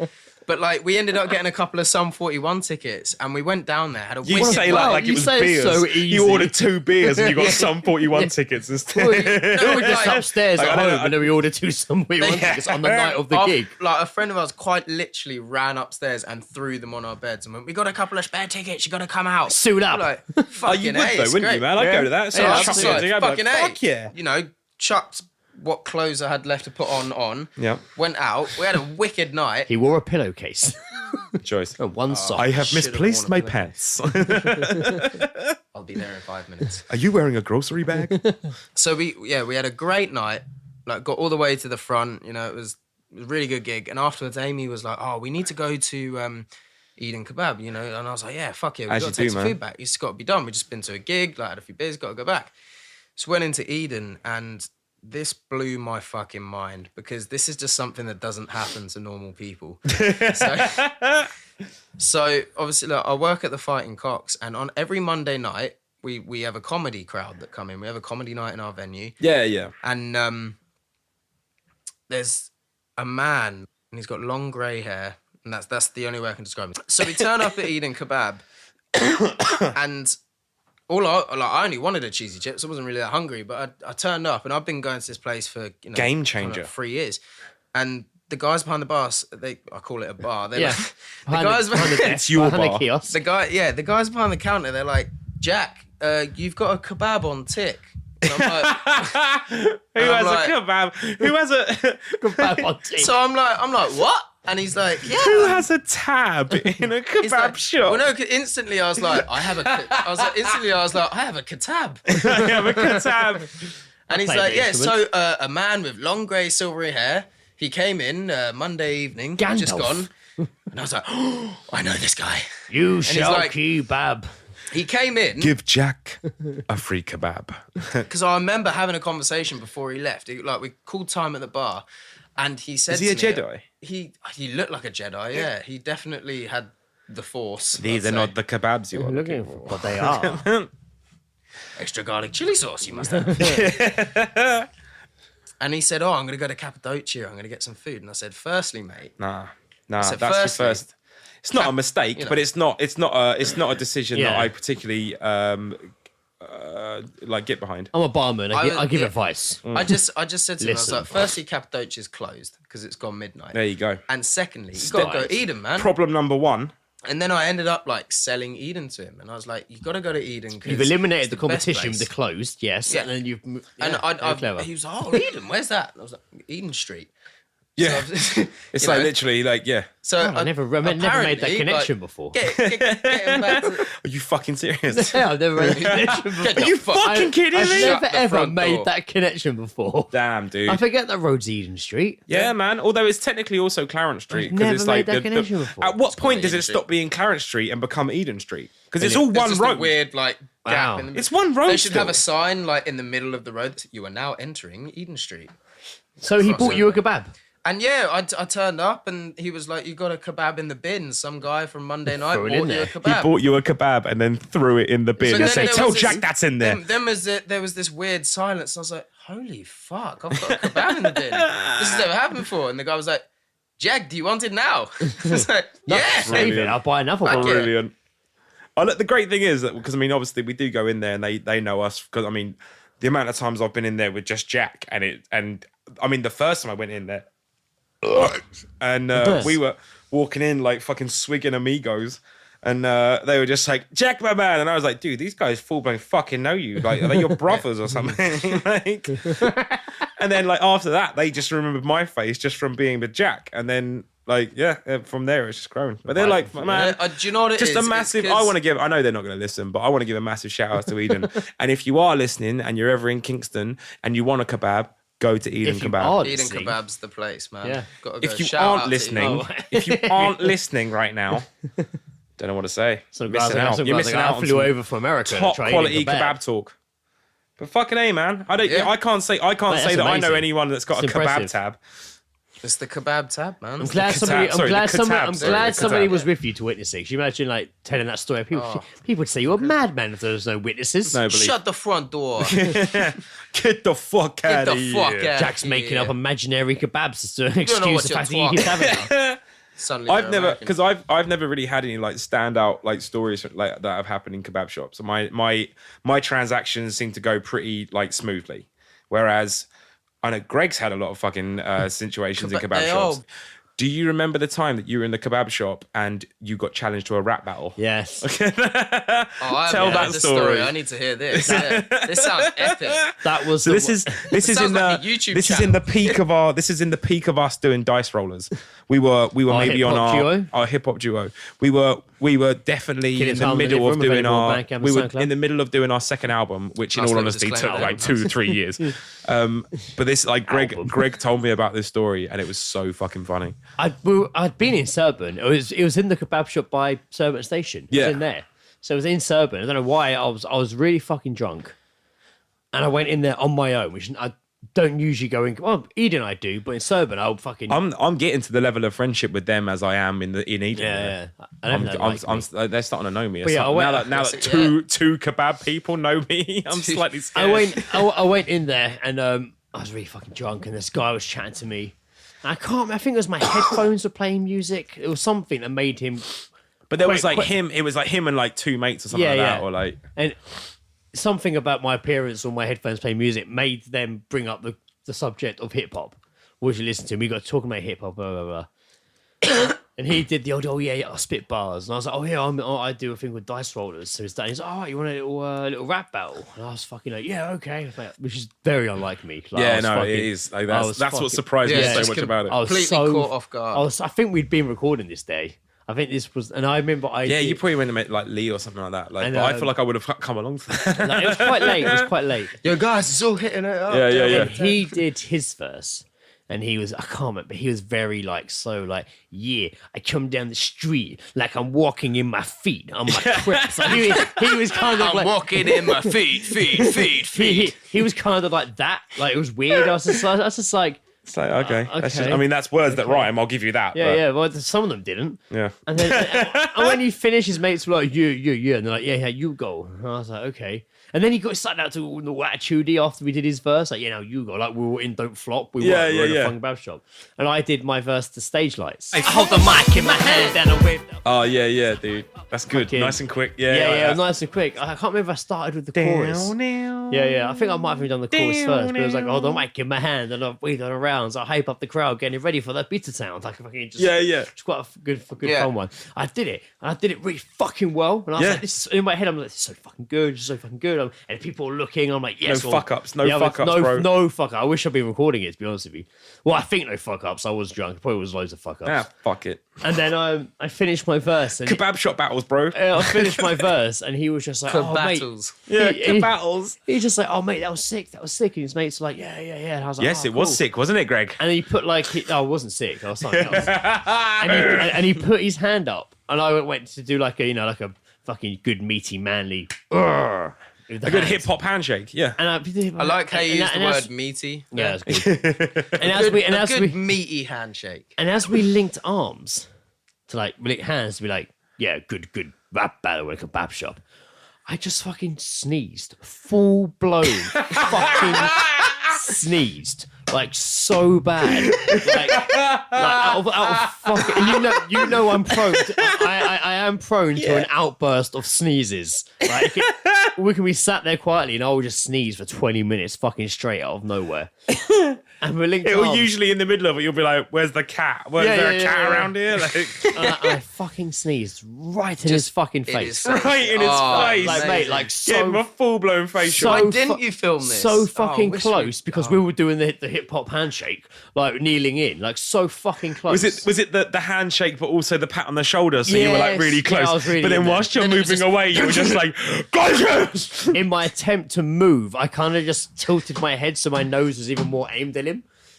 But like we ended up getting a couple of Sum 41 tickets, and we went down there. Had a You wicked say night. like you it was say it beers. so easy. You ordered 2 beers and you got some 41 tickets instead. No, We were just like- upstairs Like, at I don't home know, and then we ordered 2 Subway one tickets on the night of the Our- gig. Like a friend of ours quite literally ran upstairs and threw them on our beds and went, "We got a couple of spare tickets. You got to come out." Suit up. We're like, Oh, fucking you would A, though, it's wouldn't great. you, man? I'd Yeah. go to that. So Yeah, I'd I chuck was it like, together, I'd be fucking A. fuck yeah. You know, chucked what clothes I had left to put on. Yeah. Went out. We had a wicked night. He wore a pillowcase. Choice. And one sock. I have should've misplaced worn my a pillow. pants. I'll be there in 5 minutes. Are you wearing a grocery bag? So we had a great night. Like got all the way to the front. You know, it was a really good gig. And afterwards, Amy was like, "Oh, we need to go to Eden Kebab." You know, and I was like, "Yeah, fuck yeah, we As got you to take do, some man. food back. It's got to be done. We just been to a gig, like had a few beers, got to go back." So went into Eden, and this blew my fucking mind because this is just something that doesn't happen to normal people. So obviously, look, I work at the Fighting Cocks, and on every Monday night, we have a comedy crowd that come in. We have a comedy night in our venue. Yeah. And there's a man, and he's got long grey hair, and that's the only way I can describe him. So we turn up at Eden Kebab, and I only wanted a cheesy chips. I wasn't really that hungry, but I turned up, and I've been going to this place for Game changer. 3 years, and the guys behind the bar, I call it a bar. They're Yeah. like, the guys behind the It's your behind the bar. kiosk. the guys behind the counter, they're like, Jack, you've got a kebab on tick. And I'm like, Who has like- a kebab? Who has a Kebab on tea. so I'm like, what? And he's like, yeah. who has a tab in a He's kebab like, shop? Well, no, 'cause instantly I was like, I have a katab. I have a kebab. And he's played like, the yeah, instrument. so a man with long grey silvery hair, he came in Monday evening, just Gandalf. gone. And I was like, oh, I know this guy. You shall like- kebab. He came in Give Jack a free kebab. because I remember having a conversation before he left. We called time at the bar, and he said, Is he a to me- Jedi? He looked like a Jedi. Yeah, he definitely had the Force. These I'd are say. not the kebabs you are Looking looking for for. what they are. Extra garlic chili sauce, you must have. And he said, oh, I'm going to go to Cappadocia. I'm going to get some food. And I said, firstly, mate. Nah, said, that's firstly, your first. It's not a mistake, you know. but it's not a decision that Yeah. I particularly get behind. I'm a barman. I give yeah. advice. I just said to him, I was Listen. like, firstly, Cappadocia's closed because it's gone midnight. There you go. And secondly, you got to go Eden, man. Problem number one. And then I ended up like selling Eden to him. And I was like, you got to go to Eden. 'cause You've eliminated it's the best competition place. with the closed, yes. Yeah. And then you've... And clever. he was like, oh, Eden, where's that? And I was like, Eden Street. Yeah, So, it's you like know, literally like yeah. So I never made that apparently, connection like, before. Getting back to, Are you fucking serious? Yeah, I've never made that connection before. Get the you fuck- fucking kidding I've me? never Shut the ever front made door. that connection before. Damn, dude. I forget that road's Eden Street. Yeah, man. Although it's technically also Clarence Street I've never it's made like that connection before. At what It's point called does it Eden stop Street. being Clarence Street and become Eden Street? Because it's it- all There's one just road. a weird like Wow. gap in the It's one road They should have still. a sign like in the middle of the road that you are now entering Eden Street. So he bought you a kebab. And yeah, I turned up and he was like, "You got a kebab in the bin." Some guy from Monday night Throw it bought in you a there. kebab. He bought you a kebab and then threw it in the bin So and then said, there "Tell was this- Jack that's in there." Then there was this weird silence. And I was like, "Holy fuck! I've got a kebab in the bin. This has never happened before." And the guy was like, "Jack, do you want it now?" I was like, "Yeah." Save it. I'll buy another Fuck one. yeah. Brilliant. Oh, look, the great thing is that because I mean, obviously, we do go in there and they know us because I mean, the amount of times I've been in there with just Jack and I mean, the first time I went in there, and we were walking in like fucking swigging amigos. And they were just like, Jack, my man. And I was like, dude, these guys full blown fucking know you. Like, are they your brothers or something? Like, and then, like, after that, they just remembered my face just from being with Jack. And then, like, yeah, from there, it's just grown. But they're like, man, Do you know what it just is? a It's massive. 'cause- I want to give. I know they're not going to listen, but I want to give a massive shout out to Eden. And if you are listening and you're ever in Kingston and you want a kebab, go to Eden If you Kebab. are Eden listening, Kebab's the place, man. Yeah. Gotta go. If you Shout out aren't to listening, Eden. if you aren't listening right now, don't know what to say. some guys, Missing out. You're missing out I on flew some over from America top to try quality eating kebab talk. But fucking A, man. I don't. Yeah. I can't say. I can't Mate, say that's that I know amazing. anyone that's got It's a kebab impressive. tab. It's the kebab tab, man. I'm glad Katab, somebody. I'm sorry, glad the somebody. Katab, I'm sorry, glad the somebody Katab. was with you to witness it. Can you imagine like telling that story? People would say you're a madman if there was no witnesses. No, believe. Shut the front door. Get the fuck out the of here. fuck out. Jack's making up imaginary kebabs to know excuse what the you're fact that he keeps having them. Suddenly I've they're never American. because I've never really had any like standout like stories like that have happened in kebab shops. So my transactions seem to go pretty like smoothly, whereas I know Greg's had a lot of fucking situations in kebab they shops. all- Do you remember the time that you were in the kebab shop and you got challenged to a rap battle? Yes, Oh, I Tell haven't that heard this story. I need to hear this. Yeah. This sounds epic. that was. So this is sounds in like the a YouTube this is in the peak of our this is in the peak of us doing dice rollers. We were Our maybe on hip-hop duo? our hip hop duo. We were definitely Kid in is the Harmony middle of Room, doing available on our Bandcamp we and were SoundCloud. in the middle of doing our second album, which in Nice all little honesty took disclaimer like there. 2 or 3 years. But this like Album. Greg told me about this story and it was so fucking funny. I'd been in Surburn. It was in the kebab shop by Surburn Station. It Yeah. was in there. So it was in Surburn. I don't know why. I was really fucking drunk, and I went in there on my own. Which don't usually go in. Well, Eden I do, but in Serban I'll fucking I'm getting to the level of friendship with them as I am in Eden. yeah. And They're starting to know me. But yeah, Now that two kebab people know me, I'm slightly scared. I went in there and I was really fucking drunk, and this guy was chatting to me. And I can't remember, I think it was my headphones were playing music. It was something that made him. But there was him. It was like him and like two mates or something like that, or like. And something about my appearance or my headphones playing music made them bring up the subject of hip hop. What you listen to? We got talking about hip hop, blah blah blah. And he did the old, I spit bars, and I was like, I do a thing with dice rollers. So he's like, oh, you want a little rap battle? And I was fucking like, yeah, okay, which is very unlike me. Like, it is. Like, that's what surprised me so much about it. I was completely caught off guard. I think we'd been recording this day. I think this was, and I remember you probably went and met like Lee or something like that. Like, but I feel like I would have come along to that. Like, it was quite late. Yo, guys, it's all hitting it up. Yeah. And he did his verse, and he was, I can't remember, but he was very like, I come down the street like I'm walking in my feet on my crips. Like, he was kind of I'm like walking in my feet. He was kind of like that. Like, it was weird. I was just like. It's like, okay. That's just, okay. I mean, that's words that rhyme. I'll give you that. Yeah. Well, some of them didn't. Yeah. And then and when he finished, his mates were like, yeah. And they're like, yeah, you go. And I was like, okay. And then he got started out to all the attitudey after we did his verse. Like, now you go. Like, we were in Don't Flop. We were in a funk bab shop. And I did my verse to Stage Lights. I hold the mic in my hand and I wave. Oh, yeah, dude. That's good. Fucking, nice and quick. Yeah, it was nice and quick. I can't remember if I started with the chorus. Yeah. I think I might have done the chorus first. But it was like, hold the mic in my hand and I waved it around. So I hype up the crowd, getting ready for that bitter sound. Like, fucking just, It's quite a good fun one. I did it. And I did it really fucking well. And I was like, this in my head, I'm like, this is so fucking good. It's so fucking good. And people were looking. I'm like, yes. No fuck ups. No fuck ups, bro. No fuck ups. I wish I'd been recording it, to be honest with you. Well, I think no fuck ups. I was drunk. It probably was loads of fuck ups. Fuck it. And then I finished my verse. And Kebab shop battles, bro. I finished my verse, and he was just like, battles. Battles. He's just like, oh, mate, that was sick. And his mates were like, yeah. And I was like, Yes, it was sick, wasn't it, Greg? And he put like, I wasn't sick. I was something else. and he put his hand up, and I went to do like a fucking good meaty manly. A good hip hop handshake, yeah. And I like how you use the word meaty. Yeah, it's good. and good meaty handshake. And as we linked arms to like link hands to be like, yeah, good rap battle at a kebab shop, I just fucking sneezed, full blown fucking sneezed. Like, so bad, like out of fucking. And you know, I'm prone. I am prone to an outburst of sneezes. Like, we can be sat there quietly, and I'll just sneeze for 20 minutes, fucking straight out of nowhere. And we're linked. It'll usually in the middle of it, you'll be like, "Where's the cat? Where's there a cat around here?" Like, I fucking sneezed right in his fucking face. Right in his face, like, mate, like so. Give him a full blown facial. Why didn't you film this? So fucking close because we were doing the hip hop handshake, like kneeling in, like so fucking close. Was it the handshake, but also the pat on the shoulder? So you were like really close. I was really but then whilst you're moving away, you were just like, gorgeous. In my attempt to move, I kind of just tilted my head so my nose was even more aimed at him.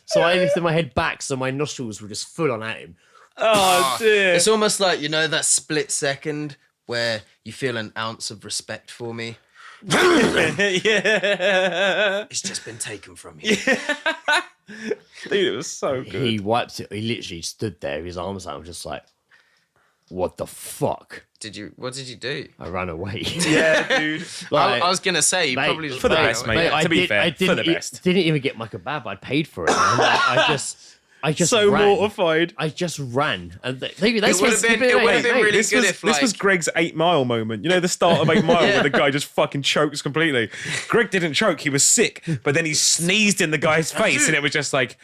So I lifted my head back so my nostrils were just full on at him. Oh dear! It's almost like, that split second where you feel an ounce of respect for me. Yeah, It's just been taken from you. Dude, it was so good. He wiped it. He literally stood there, with his arms out, just like, what the fuck? What did you do? I ran away. Yeah, dude. I was gonna say you mate, probably just for the ran best, away. mate. I To be did- fair, I for didn't, the best. Didn't even get my kebab. I'd paid for it. Man. I just So ran. mortified. I just ran. And It would have been really good if This was Greg's 8 Mile moment. You know, the start of 8 Mile where the guy just fucking chokes completely. Greg didn't choke, he was sick, but then he sneezed in the guy's face and it was just like,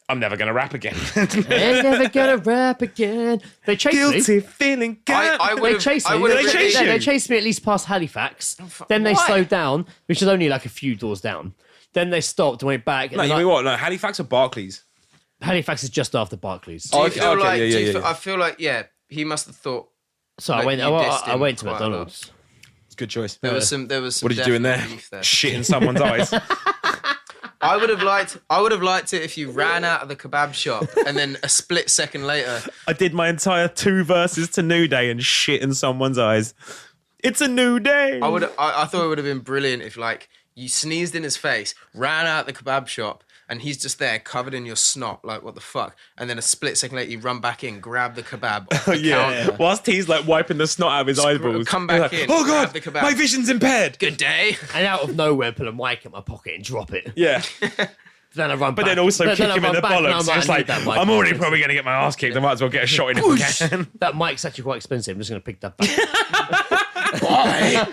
I'm never going to rap again. They're never gonna rap again. They chased me. Guilty feeling good. They chased me. They chased me at least past Halifax. Then they slowed down, which is only like a few doors down. Then they stopped and went back. And No, you mean what? No, Halifax or Barclays? Halifax is just after Barclays. Do you feel like? yeah. I feel like he must have thought. So I like, went. you dissed I him went to quite a McDonald's. It's a good choice. There was some. What did you do in there? definite beef there. Shit in someone's eyes. I would have liked it if you ran out of the kebab shop and then a split second later. I did my entire 2 verses to New Day and shit in someone's eyes. It's a new day. I thought it would have been brilliant if You sneezed in his face, ran out the kebab shop, and he's just there covered in your snot, like, what the fuck? And then a split second later, you run back in, grab the kebab off the counter. Whilst he's like wiping the snot out of his eyeballs. Come He's back like, in, oh grab God, the kebab. my vision's impaired. Good day. And out of nowhere, pull a mic in my pocket and drop it. Yeah. Then I run But back. then also kick I him in run the back and bollocks. I'm Just like, "I need that mic." I'm already probably going to get my ass kicked. I might as well get a shot in if I can. That mic's actually quite expensive. I'm just going to pick that back. Why?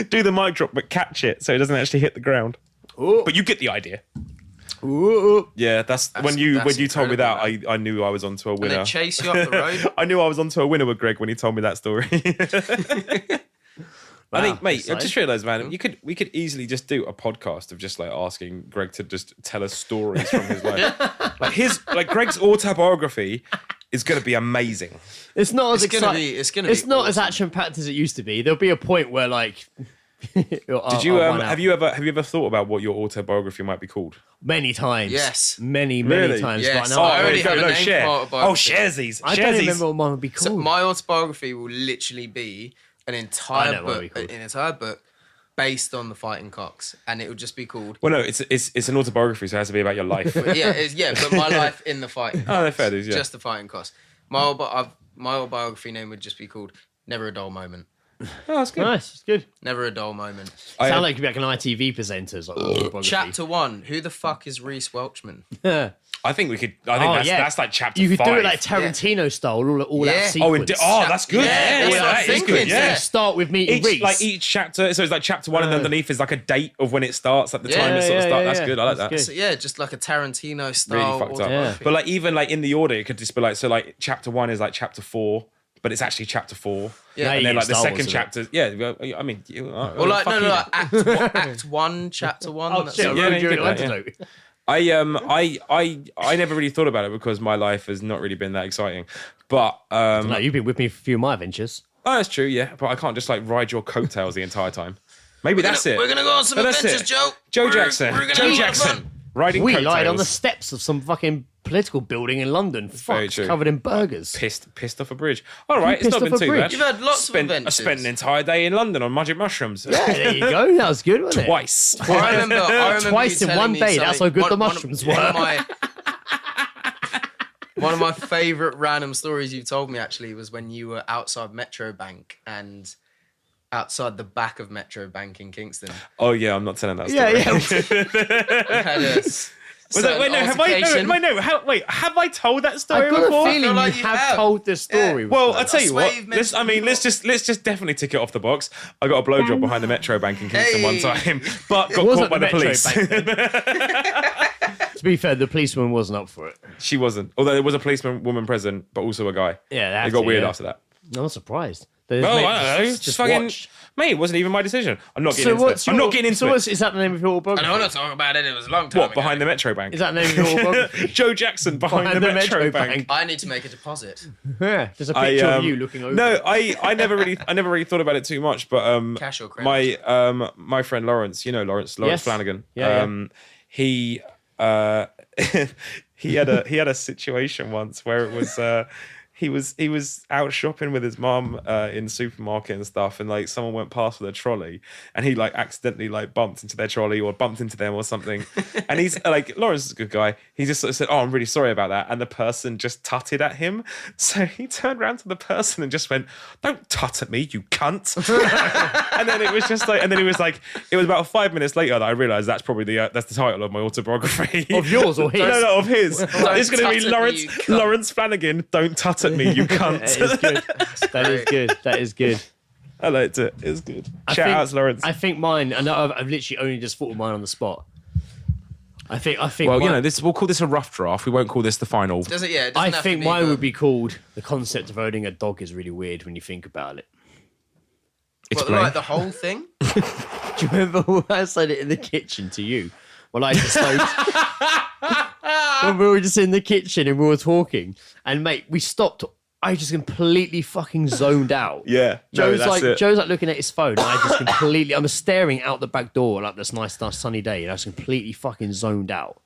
Do the mic drop, but catch it so it doesn't actually hit the ground. Ooh. But you get the idea. Ooh. Yeah, that's when you that's told me that, incredible, I knew I was onto a And winner. they chase you up the road. I knew I was onto a winner with Greg when he told me that story. I think, mate, I just realised, man, we could easily just do a podcast of just like asking Greg to just tell us stories from his life. Like Greg's autobiography is going to be amazing. It's not as It's gonna exciting. be- it's gonna be not as awesome. action packed as it used to be. There'll be a point where like. Did you have you ever thought about what your autobiography might be called? Many times. Yes. many Really? times. Yes. But I know I already have a name share. for my autobiography. Sharesies. I don't remember what mine would be called. So my autobiography will literally be an I entire know what book, it'll be called. an entire book based on the fighting cocks, and it will just be called. Well, no, it's an autobiography, so it has to be about your life. But my life in the fighting. Oh, they're fair dues, yeah. Just the fighting cocks. My autobiography name would just be called "Never a Dull Moment." Oh, that's good. Nice. It's good. Never a dull moment. Sound like you'd be like an ITV presenter. Like, autobiography. Chapter 1. Who the fuck is Reese Welchman? I think we could. I think that's like chapter You could 5. do it like Tarantino style, all Yeah. that sequence. That's good. Yeah, that's what I'm that is thinking, good. Yeah. yeah. Start with meeting Reese. Each chapter, so it's like chapter 1, and underneath is like a date of when it starts, like the time it sort of starts. That's good. I like that. That's So yeah, just like a Tarantino Really style. fucked up. autobiography. But like even like in the order, it could just be like chapter 1 is like chapter 4, but it's actually chapter 4. Yeah. Now And you then get like the Star second Wars in it. chapter, yeah. I mean, Or like no, act 1, chapter 1. Oh that's shit! I it. Yeah, wrote you you get an that, yeah. antidote. I never really thought about it because my life has not really been that exciting. But No, you've been with me for a few of my adventures. oh, that's true, yeah. But I can't just like ride your coattails the entire time. Maybe that's it. We're gonna go on some Oh, that's adventures, it. Joe. Joe We're- Jackson. We're gonna Joe have a lot of Jackson. fun. Riding We coattails. lied on the steps of some fucking political building in London. Very Fuck, true. covered in burgers. Pissed off a bridge. All right, it's pissed not been off a too bridge? bad. You've had lots of I adventures. spent an entire day in London on magic mushrooms. Yeah, there you go. That was good, wasn't it? Twice. I remember Twice you in telling one me day, that's something- how good the mushrooms were. One of my favourite random stories you told me actually was when you were outside Metro Bank and outside the back of Metro Bank in Kingston. Oh yeah, I'm not telling that story. Yeah, You had a Was that, wait, no, have I? altercation. Have I told that story I've got before? a feeling feel like you you have have. told this story. Well, before. I'll tell you swear what. you've mentioned Let's just definitely tick it off the box. I got a blowjob behind the Metro Bank in Kingston one Hey. time, but got wasn't caught by the the Metro police. To be fair, the policeman wasn't up for it. She wasn't. Although there was a policeman woman present, but also a guy. Yeah, that it got too, weird yeah. after that. No, I'm surprised. Well, I don't know. Just fucking. watch. Mate, it wasn't even my decision. I'm not getting So into what's it. I'm not getting into it. Is that the name of your I autobiography? don't want to talk about it. It was a long time What, ago. behind the Metro Bank? Is that the name of your autobiography? Joe Jackson behind the Metro Bank. I need to make a deposit. Yeah, there's a picture of you looking over. No, I never really thought about it too much, but Cash or credit? my friend Lawrence, you know Lawrence Yes. Flanagan. Yeah, He he had a situation once where it was he was out shopping with his mum in the supermarket and stuff, and like someone went past with a trolley, and he like accidentally like bumped into their trolley or bumped into them or something, and he's like, Lawrence is a good guy. He just sort of said, "Oh, I'm really sorry about that," and the person just tutted at him. So he turned around to the person and just went, "Don't tut at me, you cunt." And then it was just like, and then he was like, it was about 5 minutes later that I realised that's probably that's the title of my autobiography. Of yours or his? No, of his. It's going to be tut at me, Lawrence you cunt. Lawrence Flanagan. Don't tut at me, you cunt. That is good. That is good. That is good. I liked it. It was good. I Shout think- out to Lawrence. I think mine. I know I've literally only just thought of mine on the spot. I think. well, mine, you know, we'll call this a rough draft. We won't call this the final. Does it? Yeah. It I doesn't have think to be, mine but- would be called the concept of owning a dog is really weird when you think about it. But Explain. like the whole thing. Do you remember when I said it in the kitchen to you? Well, I just when we were just in the kitchen and we were talking, and mate, we stopped. I just completely fucking zoned out. Yeah. No, that's it. Joe's like looking at his phone. And I just completely. I'm staring out the back door like this nice sunny day, and I was completely fucking zoned out.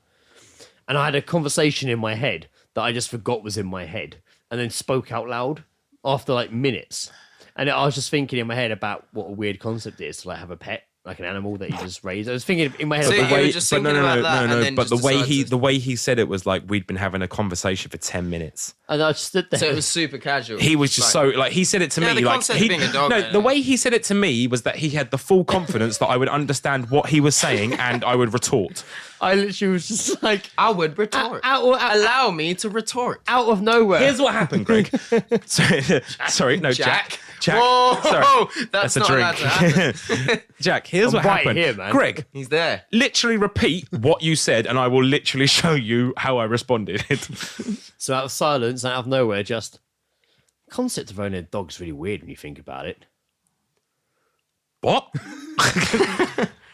And I had a conversation in my head that I just forgot was in my head, and then spoke out loud after like minutes. And I was just thinking in my head about what a weird concept it is to like have a pet like an animal that you just raise? I was thinking in my head. So like, you were wait, just thinking about that, and then but just decided the way he said it was like we'd been having a conversation for 10 minutes. and I just stood there. So it was super casual. He was just he said it to Yeah, me the like concept of being a dog, the way he said it to me was that he had the full confidence that I would understand what he was saying and I would retort. I literally was just like, I would retort. Allow me to retort. out of nowhere. Here's what happened, Greg. Sorry, no, Jack. Whoa, Sorry. that's a not drink. allowed to happen. Jack, here's I'm what right happened. here, man. Greg, He's there. literally repeat what you said and I will literally show you how I responded. So out of silence, out of nowhere, just concept of owning a dog's really weird when you think about it. What?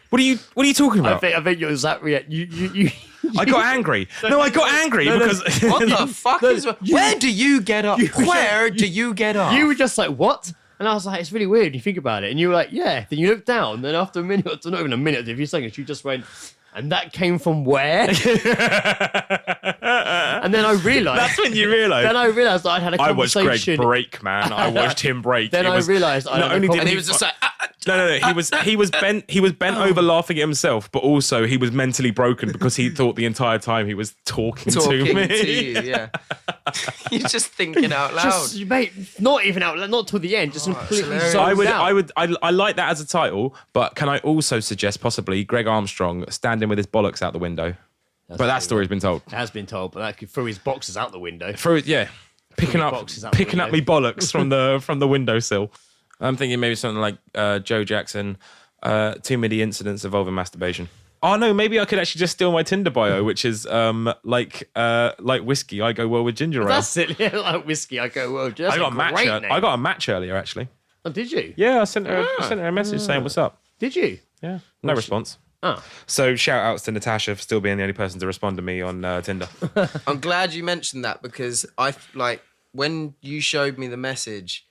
What are you talking about? I think yours that react. You I got angry. No, I got angry because What the fuck is... Where do you get up? Where do you get up? You were just like, what? And I was like, it's really weird when you think about it. And you were like, yeah. Then you looked down. Then after a minute, not even a minute, a few seconds, you just went, and that came from where? And then I realised. that's when you realised. Then I realised that I'd had a I watched conversation. Greg break, man. I watched him break. Then It I was- realised I not had a only did and he he was just like... No. He was bent over laughing at himself, but also he was mentally broken because he thought the entire time he was talking talking to me. to you, yeah. You're just thinking out loud. Just, mate, not even out, not till the end, just completely hilarious. So zoned out. I like that as a title, but can I also suggest possibly Greg Armstrong standing with his bollocks out the window? But that story's been told. It has been told, but that threw his boxes out the window. Picking up boxes out the me bollocks from the windowsill. I'm thinking maybe something like Joe Jackson, too many incidents involving masturbation. Oh no, maybe I could actually just steal my Tinder bio, which is like whiskey. I go well with ginger ale. That's it. Yeah, like whiskey. I go, well, just I got a match earlier actually. Oh, did you? Yeah, I sent her a message saying what's up. Did you? Yeah, no response. Oh. So shout outs to Natasha for still being the only person to respond to me on Tinder. I'm glad you mentioned that because when you showed me the message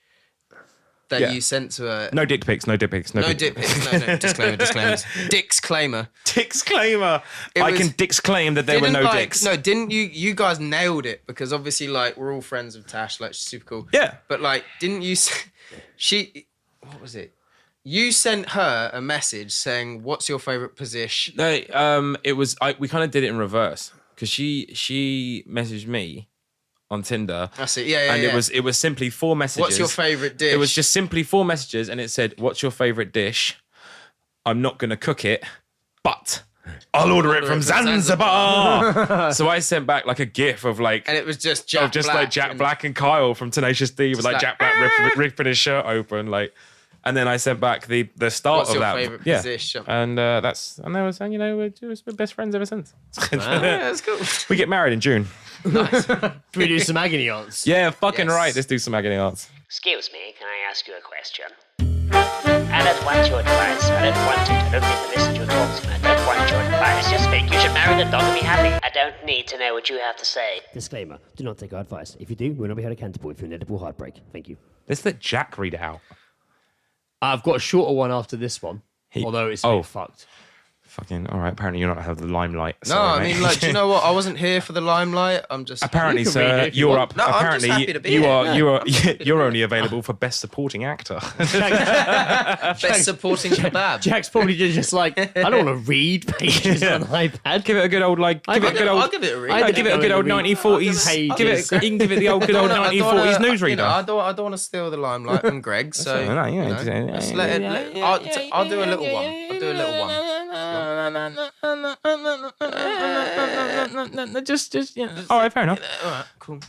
that you sent to her. No dick pics. No dick pics. No, disclaimers. Disclaimer. Disclaimer. I can disclaim that there were no dicks. No, didn't you? You guys nailed it because obviously, we're all friends with Tash. She's super cool. Yeah. But didn't you? What was it? You sent her a message saying, "What's your favorite position?" No, it was. We kind of did it in reverse because she messaged me on Tinder. That's it. Yeah. And it was simply 4 messages. What's your favorite dish? It was just simply 4 messages, and it said, "What's your favorite dish? I'm not gonna cook it, but I'll order it from Zanzibar." So I sent back a GIF of and it was just Jack Black and Kyle from Tenacious D with Jack Black ripping his shirt open, And then I sent back the start What's of your that. favourite yeah. position? And they were saying, we're best friends ever since. Yeah, that's cool. We get married in June. Nice. Can we do some agony aunts? Yeah, fucking Yes. right. Let's do some agony aunts. Excuse me, can I ask you a question? I don't want your advice. I don't want it. I don't need to listen to your talks. I don't want your advice. Just think you should marry the dog and be happy. I don't need to know what you have to say. Disclaimer, do not take our advice. If you do, we'll not be held accountable for inedible heartbreak. Thank you. Let's let Jack read it out. I've got a shorter one after this one, although it's a bit fucked. Fucking all right. Apparently, you're not have the limelight. No, Sorry, I mate. mean, do you know what? I wasn't here for the limelight. I'm just Apparently, You can read sir, it if you you're want. up. No, I'm just apparently, happy to be you here. are. You're only available for best supporting actor. best supporting kebab. Jack's probably just I don't want to read pages on an iPad. Give it a good old I'll give it a read. Give it a good old 1940s. Give it. You can give it the old good old 1940s newsreader. I don't want to steal the limelight from Greg. So just let it. I'll do a little one. I'll do a little one. Just all right, fair enough. All right, cool.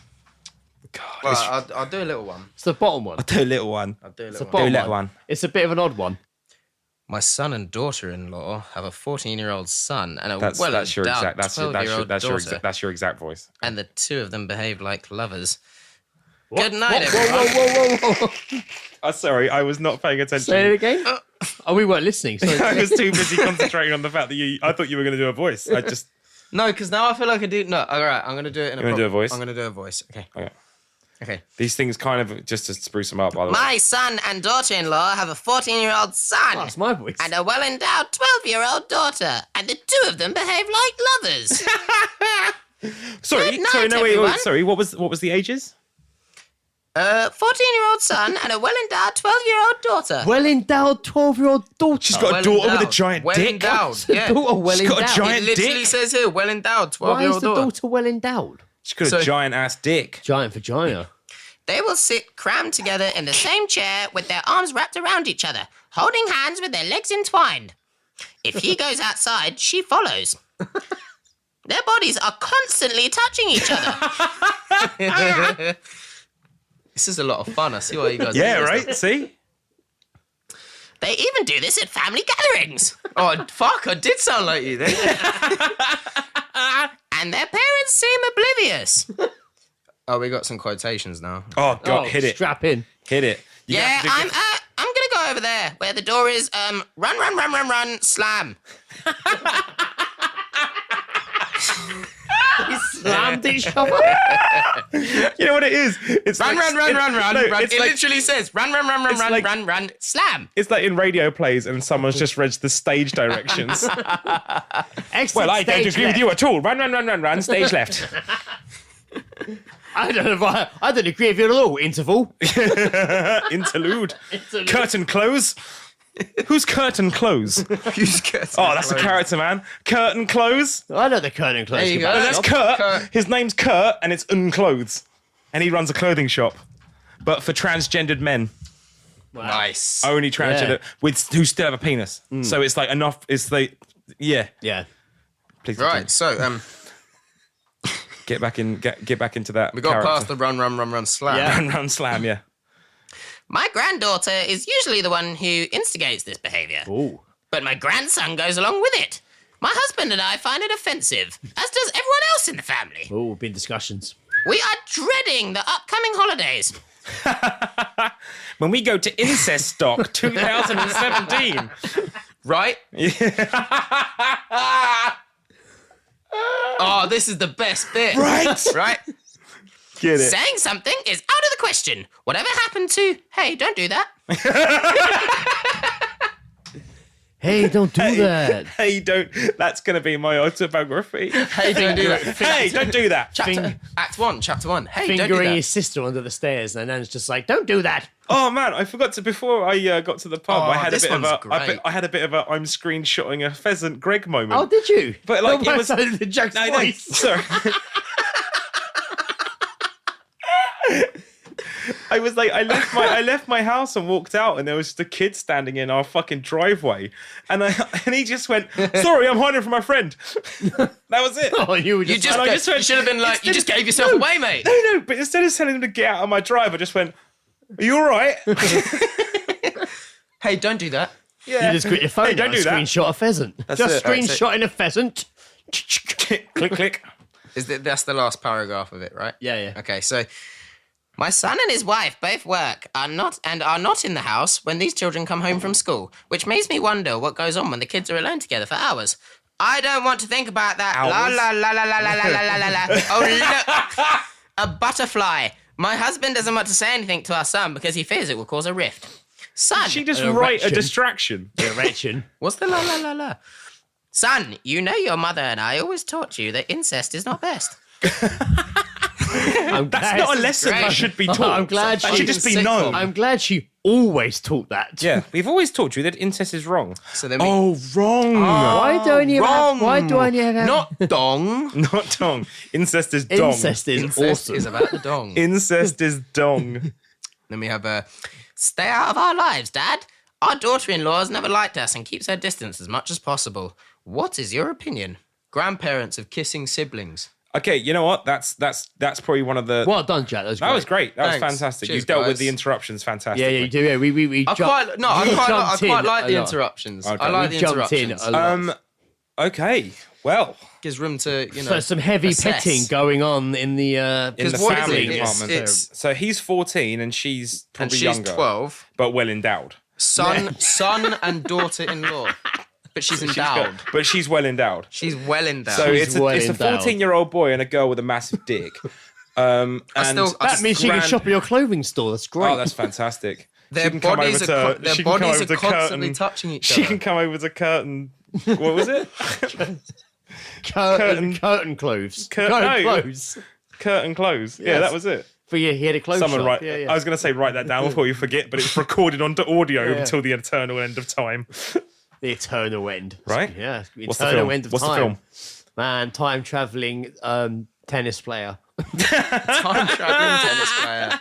God, Well, I'll do a little one. It's the bottom one. do a little one. I'll do a It's little the one. bottom little one. one. It's a bit of an odd one. My son and daughter-in-law have a 14-year-old son and a That's your well-endowed exact. 12-year-old daughter, That's your exact voice. and the two of them behave like lovers. What? Good night, Whoa, everyone. Sorry, I was not paying attention. Say it again. Oh, we weren't listening. Sorry. I was too busy concentrating on the fact that I thought you were going to do a voice. I just. No, because now I feel like I do. No, all right, I'm going to do it in a. You wanna do a voice? I'm going to do a voice. Okay. These things kind of just to spruce them up. By the way. My son and daughter-in-law have a 14-year-old son That's my voice. and a well-endowed 12-year-old daughter, and the two of them behave like lovers. Sorry, Good night, sorry, no, wait, everyone. sorry. What was the ages? A 14-year-old son and a well-endowed 12-year-old daughter. Well-endowed 12-year-old daughter. She's got a daughter with a giant dick. Well-endowed, yeah. Daughter well-endowed. She's got a giant It literally dick. says here, well-endowed Why is 12-year-old the daughter. daughter well-endowed? She's got So- a giant ass dick. Giant vagina. They will sit crammed together in the same chair with their arms wrapped around each other, holding hands with their legs entwined. If he goes outside, she follows. Their bodies are constantly touching each other. This is a lot of fun. I see why you guys Yeah, do this. right? See? They even do this at family gatherings. Oh, fuck, I did sound like you then. And their parents seem oblivious. Oh, we got some quotations now. Oh, God, hit it. Strap in. Hit it. You Yeah, have to I'm gonna go over there where the door is run, slam. He slammed each other. You know what it is? It's Run. No, It it's like, literally says run, like- run, slam. it's like in radio plays and someone's just read the stage directions. Excellent. Well, I don't stage agree with left. you at all. Run, stage left. I don't agree with you at all. Interval. Interlude. Curtain close. Who's curtain close? Oh, that's a character, man. Curtain close. I know the curtain close. There you go. Oh, that's Kurt. His name's Kurt, and it's unclothes. And he runs a clothing shop, but for transgendered men. Nice. Only transgender Yeah. who still have a penis. So it's like enough. It's like, yeah. Yeah. Please Right, so get back in. Get back into that. we got character. past the run, slam. Yeah. Run, slam. Yeah. My granddaughter is usually the one who instigates this behaviour. Ooh. But my grandson goes along with it. My husband and I find it offensive, as does everyone else in the family. Ooh, been discussions. We are dreading the upcoming holidays. When we go to Incest Stock 2017. Right? Oh, this is the best bit. Right. Right? Get it. Saying something is out of the question. Whatever happened to, hey, don't do that. Hey, don't do that. Hey, don't. That's going to be my autobiography. Hey, don't do that. Hey, don't do that. Act 1, chapter 1. Hey, don't do Fingering that. his sister under the stairs, and Nan's just like, don't do that. Oh man, I forgot to before I got to the pub. Oh, I had a this bit of one's a. great. I had a bit of a. I'm screenshotting a pheasant Greg moment. Oh, did you? But, like, Oh, it was- the Jack's No, voice. sorry. I was like, I left my house and walked out, and there was just a kid standing in our fucking driveway, and he just went, "Sorry, I'm hiding from my friend." That was it. Oh, you were You just. just, you should have been like, you just gave yourself away, mate. No, but instead of telling him to get out of my drive, I just went, "Are you all right?" Hey, don't do that. Yeah. You just got your phone. Hey, don't out do and that. Screenshot a pheasant. Just it, that's it. screenshotting a pheasant. Click. That's the last paragraph of it, right? Yeah, yeah. Okay, so my son and his wife both work are not in the house when these children come home from school, which makes me wonder what goes on when the kids are alone together for hours. I don't want to think about that. Hours? La la la la la la la la la la. Oh look, a butterfly. My husband doesn't want to say anything to our son because he fears it will cause a rift. Son, She just An write a erection. distraction. Erection. what's the la la la la? Son, you know your mother and I always taught you that incest is not best. That's not a lesson great. that should be taught. I'm glad that she- should just be Sitcom. known. I'm glad she always taught that. Yeah, we've always taught you that incest is wrong. So then we Oh, wrong. Why don't you wrong. have? Why don't you have? not dong. Not dong. Incest is dong. Incest is Incest awesome. is about the dong. Incest is dong. Then we have stay out of our lives, Dad. Our daughter-in-law has never liked us and keeps her distance as much as possible. What is your opinion? Grandparents of kissing siblings. Okay, you know what? That's probably one of the. Well done, Jack. That was great. That was Thanks. fantastic. Cheers, you dealt with guys. the interruptions fantastically. Yeah, you do. Yeah, we. I quite like the interruptions. Okay. I like We the jumped in interruptions. a lot. Okay. Well, Gives room to So some heavy assess. petting going on in the in the what is family it? department. It's- So he's 14 and she's and probably she's younger, 12. but well endowed. Son and daughter-in-law. But she's endowed. But she's well endowed. She's well endowed. So She's it's well a endowed. 14-year-old boy and a girl with a massive dick. And that means she can shop at your clothing store. That's great. Oh, that's fantastic. their She can come bodies over are, to- their she can come bodies over are to constantly curtain. touching each She other. can come over to curtain. What was it? curtain clothes. no. Curtain clothes. Curtain close. Yeah, Yes. that was it. But yeah, he had a close Someone shop. write. Yeah. I was going to say write that down before you forget, but it's recorded onto audio until the eternal end of time. The eternal end. Right? Yeah. What's the Eternal film? end of What's time. the film? Man, time traveling tennis player. Time traveling tennis player.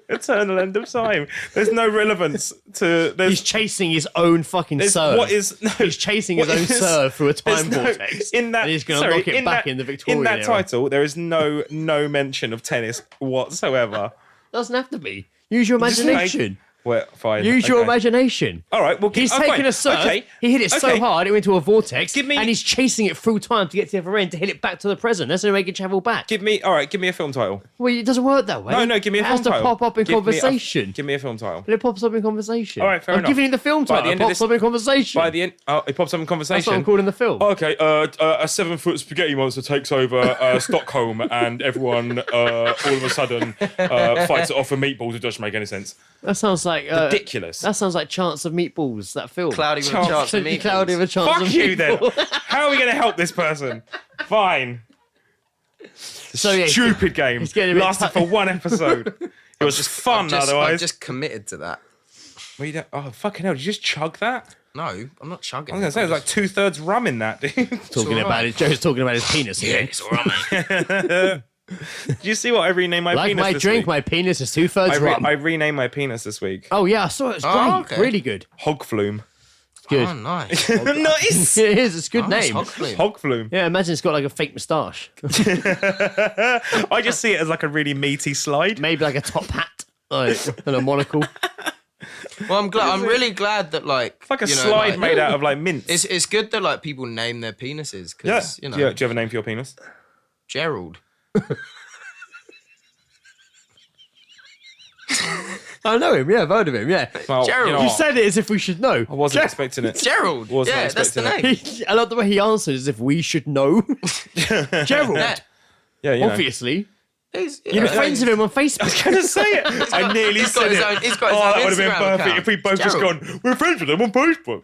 Eternal end of time. There's no relevance to. He's chasing his own fucking serve. What is? No, He's chasing his what own is- serve through a time there's no- vortex. in that, and he's going to sorry, knock it back that, in the Victorian In that era. title, there is no mention of tennis whatsoever. Doesn't have to be. Use your Just like- imagination. Well, fine. Use your okay. imagination. All right. Well, He's fine. taken a serve. Okay. He hit it so Okay. hard it went into a vortex. Give me- and he's chasing it through time to get to the other end to hit it back to the present. That's going to make it travel back. Give me a film title. Well, it doesn't work that way. No, give me a it film has to title. pop up in Give me a- conversation. Give me a film title. But it pops up in conversation. All right, fair I'm enough. giving you the film By title. the It end of pops this- up in conversation. By the end, it pops up in conversation. That's what I'm calling the film. Okay, a 7-foot spaghetti monster takes over Stockholm, and everyone all of a sudden fights it off for meatballs. It doesn't make any sense. That sounds like Ridiculous. That sounds like Chance of Meatballs. That film. Cloudy with a chance of meatballs. Cloudy with a Chance Fuck of you then. Meatballs. How are we going to help this person? Fine. So, yeah, Stupid game. it's getting a bit Lasted for one episode. It was just fun I've otherwise. just committed to that. Well, you don't- oh, fucking hell. Did you just chug that? No, I'm not chugging. I was going to say, there's like 2/3 rum in that, dude. Talking all about right. it. Joe's talking about his penis again. It's all right, mate. Did you see what I renamed my Like penis my this drink, week? my penis is 2/3 rum. I renamed my penis this week. Oh yeah, I saw it. It's great. Oh, okay. Really good. Hog flume. Good. Oh, nice. Nice. It is. It's a good Nice name. hog flume. Hog flume. Yeah, imagine it's got like a fake moustache. I just see it as like a really meaty slide. Maybe like a top hat like, and a monocle. Well, I'm really glad that like It's like a you know, slide like, made out of like mince. It's good that like people name their penises Yeah. because you know Do you have a name for your penis? Gerald. I know him. Yeah, I've heard of him. Yeah. Well, Gerald. you know You what? said it as if we should know. I wasn't expecting it. Gerald. Wasn't Yeah, that's the expecting name. I love the way he answered as if we should know. Gerald. Yeah. Yeah, you know. Obviously. He's, You're friends with him on Facebook. Gonna say it. I nearly he's got said his it. own- he's got his oh, own that would have been Instagram perfect account. if we both just Gerald. gone. We're friends with him on Facebook.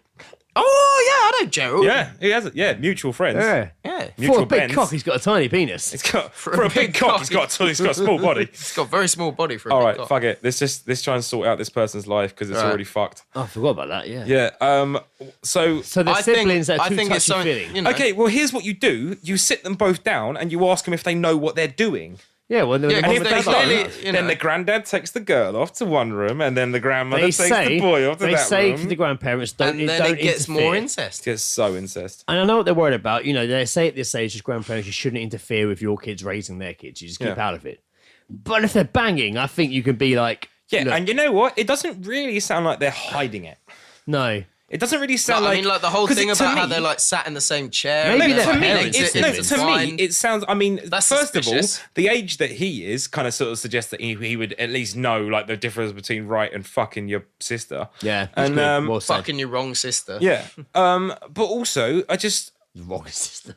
Oh yeah, I know Gerald. Yeah, he has it. Yeah, mutual friends. Yeah. Yeah. Mutual For a big bends. cock, he's got a tiny penis. It's got for a big cock. He's got a small body. He's got a very small body for a All big right, cock. fuck it. Let's try and sort out this person's life because it's Right. already fucked. Oh, I forgot about that, yeah. Yeah. So So the siblings that are I too think it's something, touchy-feely. you know. okay. Well, here's what you do. You sit them both down and you ask them if they know what they're doing. Yeah, well, Yeah, And if if they they clearly, don't, you then know, the granddad takes the girl off to one room, and then the grandmother they takes say, the boy off to they that say room. to the grandparents, don't, and then don't it gets interfere. more incest. It's so incest. And I know what they're worried about. You know, they say at this age as grandparents, you shouldn't interfere with your kids raising their kids. You just keep Yeah. out of it. But if they're banging, I think you can be like, Yeah, look, and you know what? It doesn't really sound like they're hiding it. no. It doesn't really No, sound I mean, like the whole 'cause thing to about how me- they're like sat in the same chair. Maybe and they're they're like, parents. legs It's intertwined. it sounds. I mean, That's first of suspicious. all, the age that he is kind of sort of suggests that he would at least know like the difference between right and fucking your sister. Yeah. And, good. Well said. fucking your wrong sister. Yeah. But also, I just Wrong sister.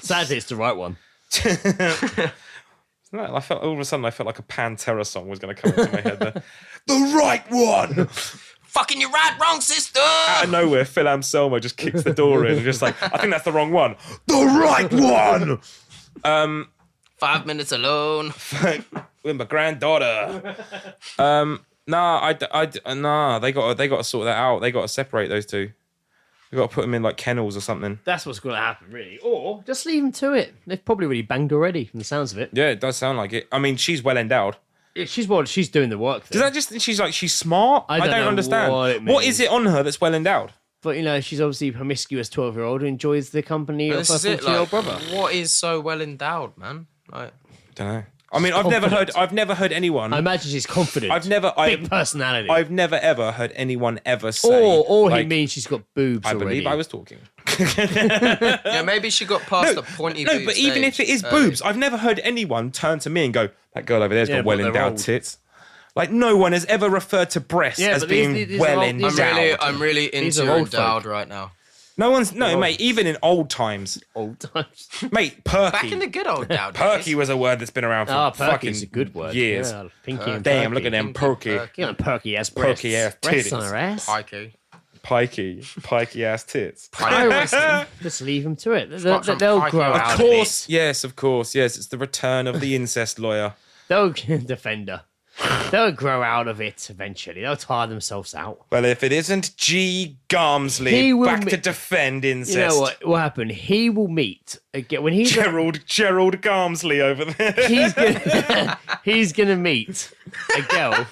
Sadly, it's the right one. no, I felt all of a sudden I felt like a Pantera song was going to come into my head. There. The right one. Fucking your right, wrong sister. Out of nowhere, Phil Anselmo just kicks the door in and just like, I think that's the wrong one. The right one. 5 minutes alone. With my granddaughter. Nah, they got to sort that out. They got to separate those two. They got to put them in like kennels or something. That's what's going to happen, really. Or just leave them to it. They've probably really banged already, from the sounds of it. Yeah, it does sound like it. I mean, she's well endowed. Yeah, she's doing the work. Does There. that just? She's smart. I don't know understand. what it What means. is it on her that's well endowed? But you know, she's obviously a promiscuous 12-year-old who enjoys the company But of this her is it. 40-year-old Like, brother. what is so well endowed, man? Like, Don't know. I mean, I've never heard anyone. I imagine she's confident. Big personality. I've never ever heard anyone ever say. or like, he means she's got boobs I already. believe I was talking. yeah, maybe she got past the pointy. No, boob but even if stage it is early. boobs, I've never heard anyone turn to me and go, "That girl over there's Yeah, got but well they're endowed old. tits." Like no one has ever referred to breasts Yeah, as but these- being these are well old- these endowed. I'm really These into are old endowed folk. right now. No one's mate. Even in old times, Old times. mate. Perky. Back in the good old endowed Perky days. was a word that's been around for Ah, fucking perky's a good word. years. Yeah, pinky and Damn, perky. look at them perky, Perky. You know, perky ass breasts. Perky ass breasts titties. on her ass. Pikey. ass tits. I reckon just leave them to it. got some They'll pikey grow out out Of of it. course, yes, of course, yes. It's the return of the incest lawyer. They'll defender. They'll grow out of it eventually. They'll tire themselves out. Well, if it isn't G. Garmsley He will back to defend incest. You know what will happen? He will meet again when he's Gerald Garmsley over there. he's gonna meet a girl.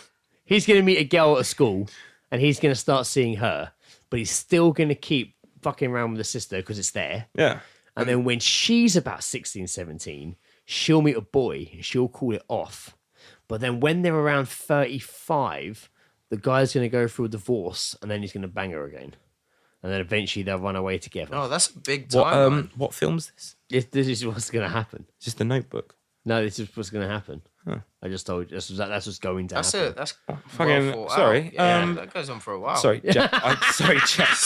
He's gonna meet a girl at school, and he's gonna start seeing her. But he's still gonna keep fucking around with the sister because it's there. Yeah. And then when she's about 16, 17, she'll meet a boy and she'll call it off. But then when they're around 35, the guy's going to go through a divorce and then he's going to bang her again. And then eventually they'll run away together. Oh, that's a big time. What film's this? This is what's going to happen. It's just The Notebook. No, this is what's going to happen. Huh. I just told you that's what's going to happen. That's it. That's Fucking well sorry. Yeah, that goes on for a while. Sorry, Jack. Sorry, Jack.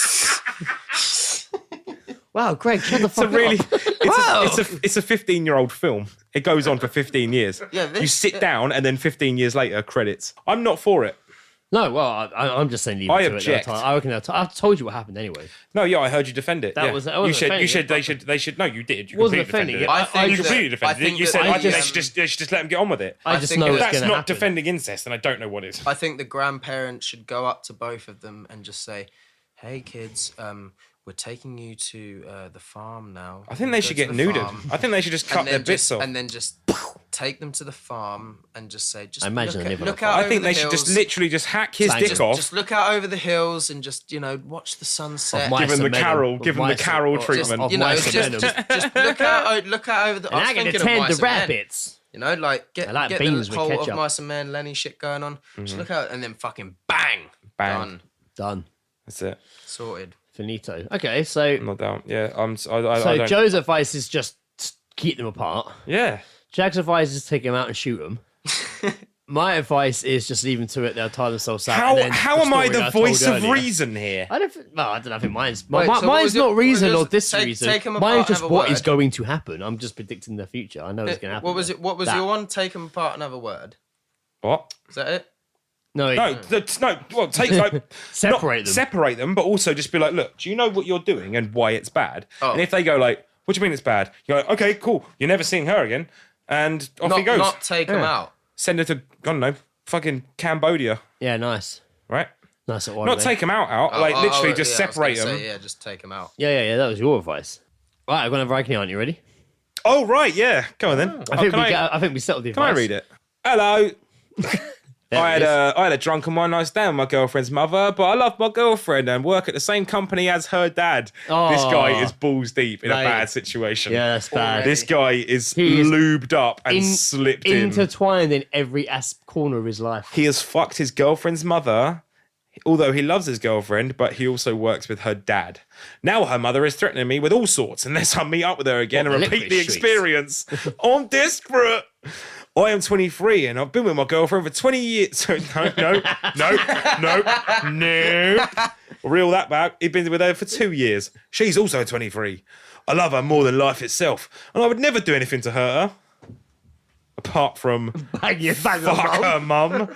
Wow, Greg, shut the fuck up. It's a 15-year-old film. It goes on for 15 years. Yeah, you sit down and then 15 years later, credits. I'm not for it. No, well, I'm just saying. I object. I reckon I've told you what happened anyway. No, yeah, I heard you defend it. That was you said they should. No, you did. You Wasn't completely defending defended it. it. You completely defended it. You said they should just let them get on with it. I just think know if it's That's going not to happen. defending incest, and I don't know what is. I think the grandparents should go up to both of them and just say, "Hey, kids, we're taking you to the farm now." I think they should get neutered. I think they should just cut their bits off. And then just take them to the farm and just say, I imagine they live on a look farm. out I over think the they should just hills. literally just hack his dick off. Just look out over the hills and just, watch the sunset. Of Give him the Mice and Carol. Men. Give him the Of Carol Mice- treatment. of You know, Mice and Men. just look out over the. And I'm going to tend the rabbits. Like get I like get beans the with whole ketchup. of Mice and Men, Lenny shit going on. Just look out and then fucking bang, Bang. Done. That's it. sorted. Finito. Okay, so Not down. Yeah, I so don't. Joe's advice is just keep them apart. Yeah. Jack's advice is take them out and shoot them. My advice is just leave them to it. They'll tie themselves out. and then How am I story that the told voice of earlier. reason here? I don't know. I think mine's Wait, so what mine's was it- not reason what or was it? this Take- reason. take 'em Mine's apart, just have a what is word. going to happen. I'm just predicting the future. I know it's going to happen. What was it? What was That. your one? Take them apart. Another word. What? Is that it? No, No, no. Well, take like Separate not them. separate them, but also just be like, look, do you know what you're doing and why it's bad? Oh. And if they go like, what do you mean it's bad? You're like, okay, cool. You're never seeing her again, and off he goes. Not take them out. Send her to I don't know, fucking Cambodia, Yeah, nice. right? Nice at one. Not take them out, like literally just yeah, I was separate gonna them. say, yeah, just take them out. Yeah. That was your advice. Right, I'm going to have Agony Aunt. You ready? Oh right, yeah. Go on then. I think we settled the Can advice. I read it? Hello. There I it is. had a drunken one night stand with my girlfriend's mother, but I love my girlfriend and work at the same company as her dad. Oh. This guy is balls deep in a Mate. bad situation. Yeah, that's bad. This guy is He is lubed up and slipped in. Intertwined in every corner of his life. He has fucked his girlfriend's mother, although he loves his girlfriend, but he also works with her dad. Now her mother is threatening me with all sorts unless I meet up with her again What, and the repeat the licorice streets? experience. I'm desperate. I am 23 and I've been with my girlfriend for 20 years. So no. Reel that back. He's been with her for 2 years. She's also 23. I love her more than life itself. And I would never do anything to hurt her. Apart from Bang your fuck her mum.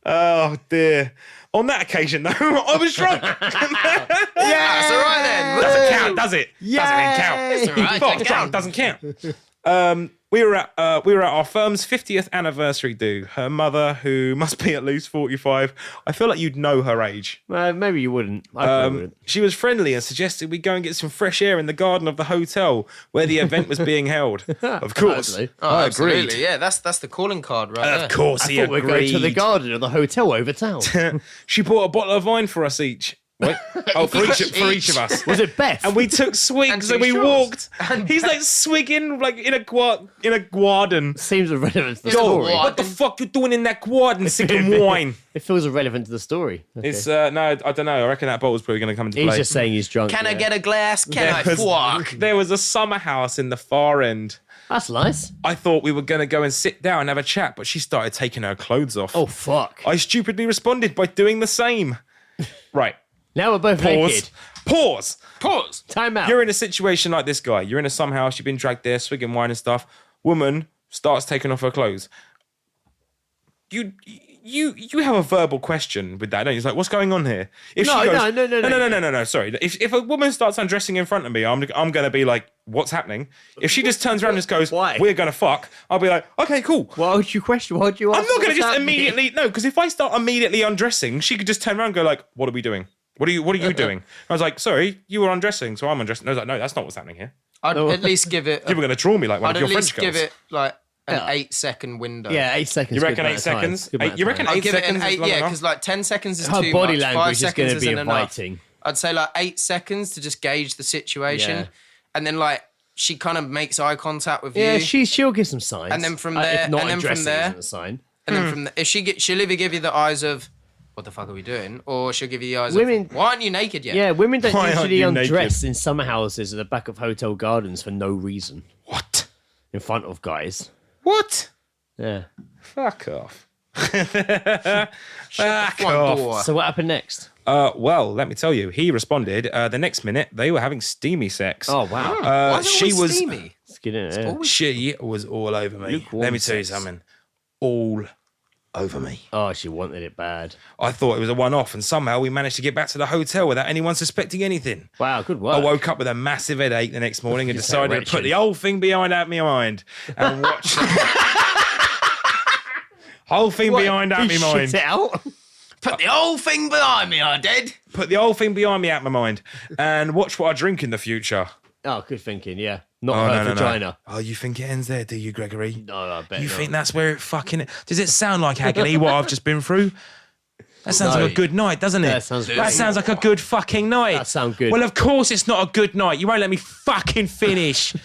Oh dear. On that occasion though, I was drunk. That's all right then. Doesn't count, does it? Yay. Doesn't even count. It's all right, Fuck, don't drunk count. doesn't count. We were at our firm's 50th anniversary do. Her mother, who must be at least 45, I feel like you'd know her age. Maybe you wouldn't. I probably wouldn't. She was friendly and suggested we go and get some fresh air in the garden of the hotel where the event was being held. Of course, Totally. Oh, I absolutely. agreed. Yeah, that's the calling card right there. Of course, I he thought we'd go to the agreed. garden of the hotel over town. She bought a bottle of wine for us each. Wait, for each of us. Was it Beth? And we took swigs And and we two walked. straws. He's like swigging like in a garden. Seems irrelevant to the It's a story. what? What the fuck you doing in that garden sipping wine? It feels irrelevant to the story. Okay. It's no, I don't know. I reckon that bottle's probably going to come into He's play. just saying he's drunk. Can I yeah. get a glass? Can I fuck? There was a summer house in the far end. That's nice. I thought we were going to go and sit down and have a chat, but she started taking her clothes off. Oh, fuck. I stupidly responded by doing the same. Right. Now we're both naked. Pause. Time out. You're in a situation like this guy. You're in a some house. You've been dragged there, swigging wine and stuff. Woman starts taking off her clothes. You you have a verbal question with that, don't you? It's like, what's going on here? If No. Sorry. If a woman starts undressing in front of me, I'm going to be like, what's happening? If she just turns around and just goes, Why? we're going to fuck, I'll be like, okay, cool. Why would you question? Why would you ask? I'm not going to what's just happening? immediately no, because if I start immediately undressing, she could just turn around and go like, what are we doing? What are you doing? I was like, sorry, you were undressing, so I'm undressing. I was like, no, that's not what's happening here. I'd at least give it. You were going to draw me like one I'd of at your least French girls. give it like an 8-second window. Yeah, 8 seconds. You reckon good 8 amount of time. seconds? Good amount of You reckon time. I'd 8 give it an seconds is 8, long yeah, enough? because like 10 seconds is Her too body much. 5 language is going seconds to be isn't enough. inviting. I'd say like 8 seconds to just gauge the situation, Yeah. and then like she kind of makes eye contact with you. Yeah, she'll give some signs. And then from there- if not and then from undressing there- isn't a sign. And then from the, if she'll either give you the eyes of what the fuck are we doing, or she'll give you the eyes Women- of why aren't you naked yet? Yeah, women don't Why aren't usually you undress in summer houses at the back of hotel gardens for no reason What? in front of guys. What? Yeah. Fuck off. Front Fuck off. door. So what happened next? Well, let me tell you, he responded. The next minute, they were having steamy sex. Oh wow. Why is it she always was steamy? Let's get in it. Yeah. she was all over me. Lukewarm Let me tell you sex. something. All over me. Oh, she wanted it bad. I thought it was a one-off, and somehow we managed to get back to the hotel without anyone suspecting anything. Wow, good work. I woke up with a massive headache the next morning and Just decided to erection. put the whole thing behind out my mind and watch whole thing behind out my Shit mind. it out. Put the whole thing behind me, I did. Put the whole thing behind me out my mind and watch what I drink in the future. Oh, good thinking. Yeah, not Oh, her no. vagina. Oh, you think it ends there, do you, Gregory? No, I bet You not. think that's where it fucking... Does it sound like agony, what I've just been through? That sounds like a good night, doesn't it? That sounds That sounds like a good fucking night. That sounds good. Well, of course it's not a good night. You won't let me fucking finish.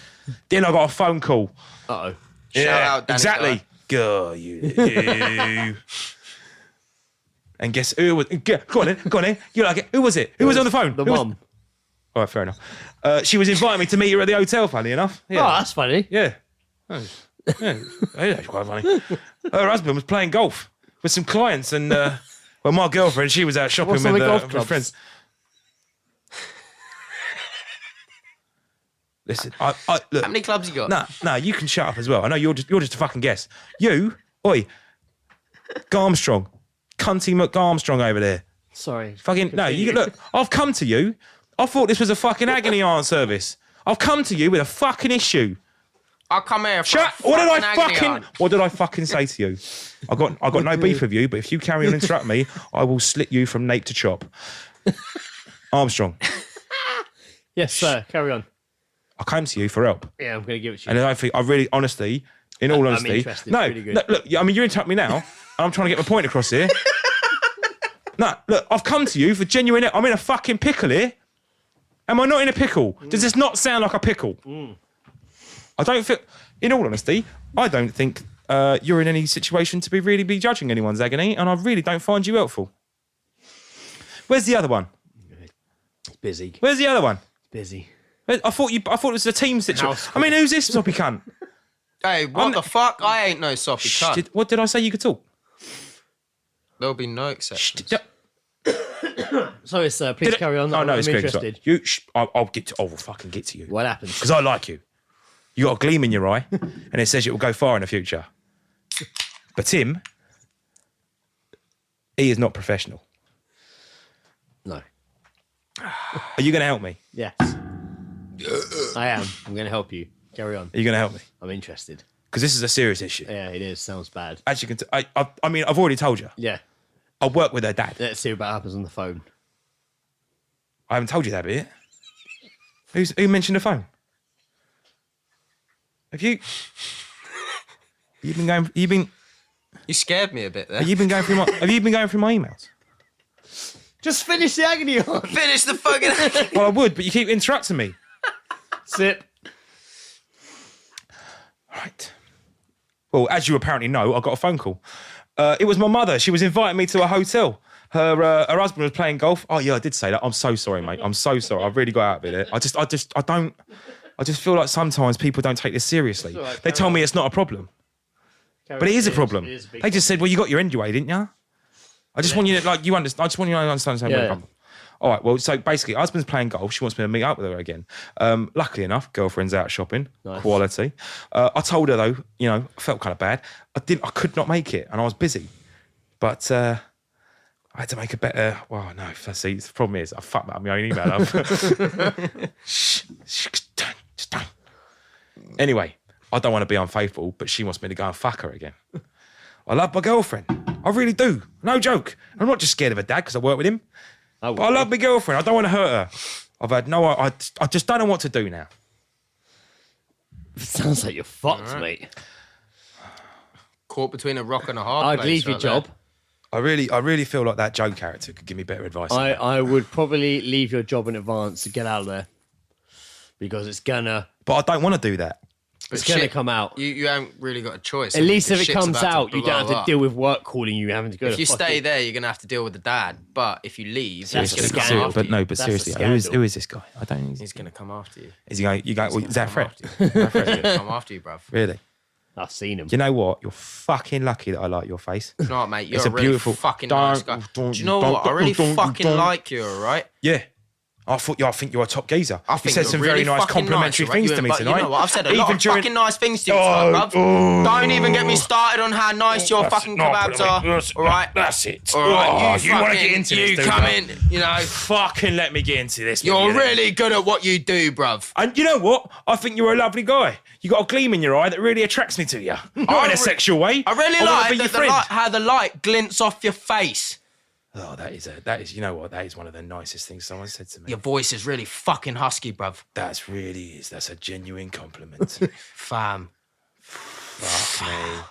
Then I got a phone call. Uh-oh. Shout out Danny exactly. Guy. Go you. And guess who was... Go on then. You like it? Who was it? Who was on the phone? The Who was- mum. All right, fair enough. She was inviting me to meet her at the hotel, funny enough. Oh, Yeah. that's funny. Yeah. Yeah, that's quite funny. Her husband was playing golf with some clients, and well, my girlfriend, she was out shopping What's on with the golf with clubs? friends. Listen, I look. How many clubs you got? No, you can shut up as well. I know you're just a fucking guess. You, oi, Garmstrong, cunty McGarmstrong over there. Sorry. Fucking no, you look. I've come to you. I thought this was a fucking agony aunt service. I've come to you with a fucking issue. I'll come here for Shut. a agony What did I fucking say to you? I got no beef with you, but if you carry on interrupting me, I will slit you from nape to chop. Armstrong, Yes, sir. Carry on. I came to you for help, Yeah, I'm going to give it to you. and I think I really, honestly, in all I'm honesty, interested. no, Really good. no, look, I mean, you're interrupting me now. And I'm trying to get my point across here. No, look, I've come to you for genuine. I'm in a fucking pickle here. Am I not in a pickle? Does this not sound like a pickle? I don't feel. In all honesty, I don't think you're in any situation to really be judging anyone's agony, and I really don't find you helpful. Where's the other one? It's busy. Where's the other one? Busy. I thought it was a team situation. House I mean, who's this soppy cunt? Hey, what the fuck? I ain't no soppy cunt. What did I say you could talk? There'll be no exceptions. Sorry, sir. Please carry on. Oh no, I'm it's good. interested. I'll get to. I will fucking get to you. What happened? Because I like you. You got a gleam in your eye, and it says it will go far in the future. But Tim, he is not professional. No. Are you going to help me? Yes. I am. I'm going to help you. Carry on. Are you going to help me? I'm interested. Because this is a serious issue. Yeah, it is. Sounds bad. As you can, I mean, I've already told you. Yeah. I work with her dad. Let's see what happens on the phone. I haven't told you that bit. Who mentioned the phone? Have you? You've been going. You scared me a bit there. Have you been going through my? Have you been going through my emails? Just finish the agony on. Finish the fucking. Well, I would, but you keep interrupting me. Sip. Right. Well, as you apparently know, I got a phone call. It was my mother. She was inviting me to a hotel. Her husband was playing golf. Oh yeah, I did say that. I'm so sorry, mate. I'm so sorry. I really got out of it. I just feel like sometimes people don't take this seriously. all right, They tell me it's not a problem, but it is a problem. It is a big They just said, "Well, you got your NDA, didn't you?" I just want you to I just want you to understand where Yeah. it comes from. All right. Well, so basically, husband's playing golf. She wants me to meet up with her again. Luckily enough, girlfriend's out shopping. Nice. Quality. I told her though, I felt kind of bad. I could not make it, and I was busy. But I had to make a better. Well, no. See, the problem is I fucked up my own email up. Anyway, I don't want to be unfaithful, but she wants me to go and fuck her again. I love my girlfriend. I really do. No joke. I'm not just scared of her dad because I work with him. But I love my girlfriend. I don't want to hurt her. I've had no. I just don't know what to do now. Sounds like you're fucked, mate. Caught between a rock and a hard I'd place leave your right job. I really feel like that Joe character could give me better advice. I would probably leave your job in advance to get out of there. Because it's gonna But I don't want to do that. it's gonna come out. You haven't really got a choice. At least if it Shit's comes about to out, you don't have blow to up. deal with work calling you having to go If to you fucking- stay there, you're gonna have to deal with the dad. But if you leave, That's he's a gonna come scandal. after But you. no, but That's a seriously, scandal. who is this guy? I don't know. He's gonna come after you. Is he going? You go? Is that a threat? He's gonna come after you, bruv. Really? I've seen him. Do you know what? You're fucking lucky that I like your face. You know what, mate? You're It's a a really beautiful- fucking nice guy. Do you know what? I really fucking like you, all right? Yeah. I think you're a top geezer. I You think said you're some really very nice fucking complimentary nice, all right? things You to me but tonight. You know what? I've said a lot Even of during- fucking nice things to you, Oh, bruv. Don't even get me started on how nice your fucking kebabs are, all right? That's it. All right, you want to get into this, You dude, come bruv? in, you know. Fucking let me get into this. You're with you then. really good at what you do, bruv. And you know what? I think you're a lovely guy. You got a gleam in your eye that really attracts me to you. Not in a sexual way. I really wanna like be your the friend. how the light glints off your face. Oh, that is. You know what? That is one of the nicest things someone said to me. Your voice is really fucking husky, bruv. That's a genuine compliment. Fam. Fuck me.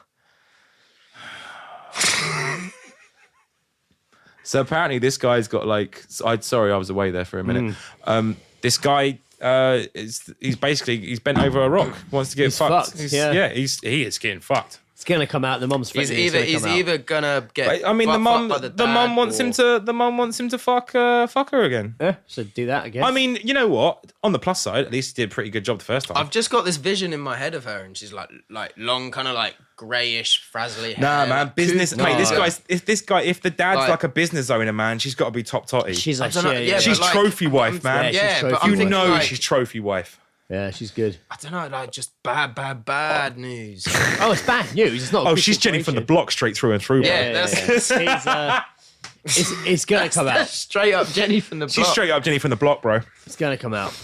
So apparently this guy's got like. Sorry, I was away there for a minute. This guy. He's bent over a rock. Wants to get He's fucked. fucked, He yeah. is getting fucked. It's gonna come out. The mum's He's threatening it's gonna come out. either gonna get. I mean, the fucked mum. by The dad mum wants or- him to. The mum wants him to fuck her again. Yeah, so do that again. I mean, you know what? On the plus side, at least he did a pretty good job the first time. I've just got this vision in my head of her, and she's like long, kind of like greyish, frazzly hair. Nah, man, like, business. cougar. Mate, if the dad's Like- like a business owner, man, she's got to be top totty. she's like, I don't know, yeah, She's but like, trophy wife, man. Yeah, she's but trophy I'm You thinking know like, she's trophy wife. yeah, she's good. I don't know, like just bad news. Oh, it's bad news. It's not. a Oh, good she's Jenny from the situation. block straight through and through. Yeah, bro. that's- It's gonna come out. Straight up Jenny from the block. She's straight up Jenny from the block, bro. It's gonna come out.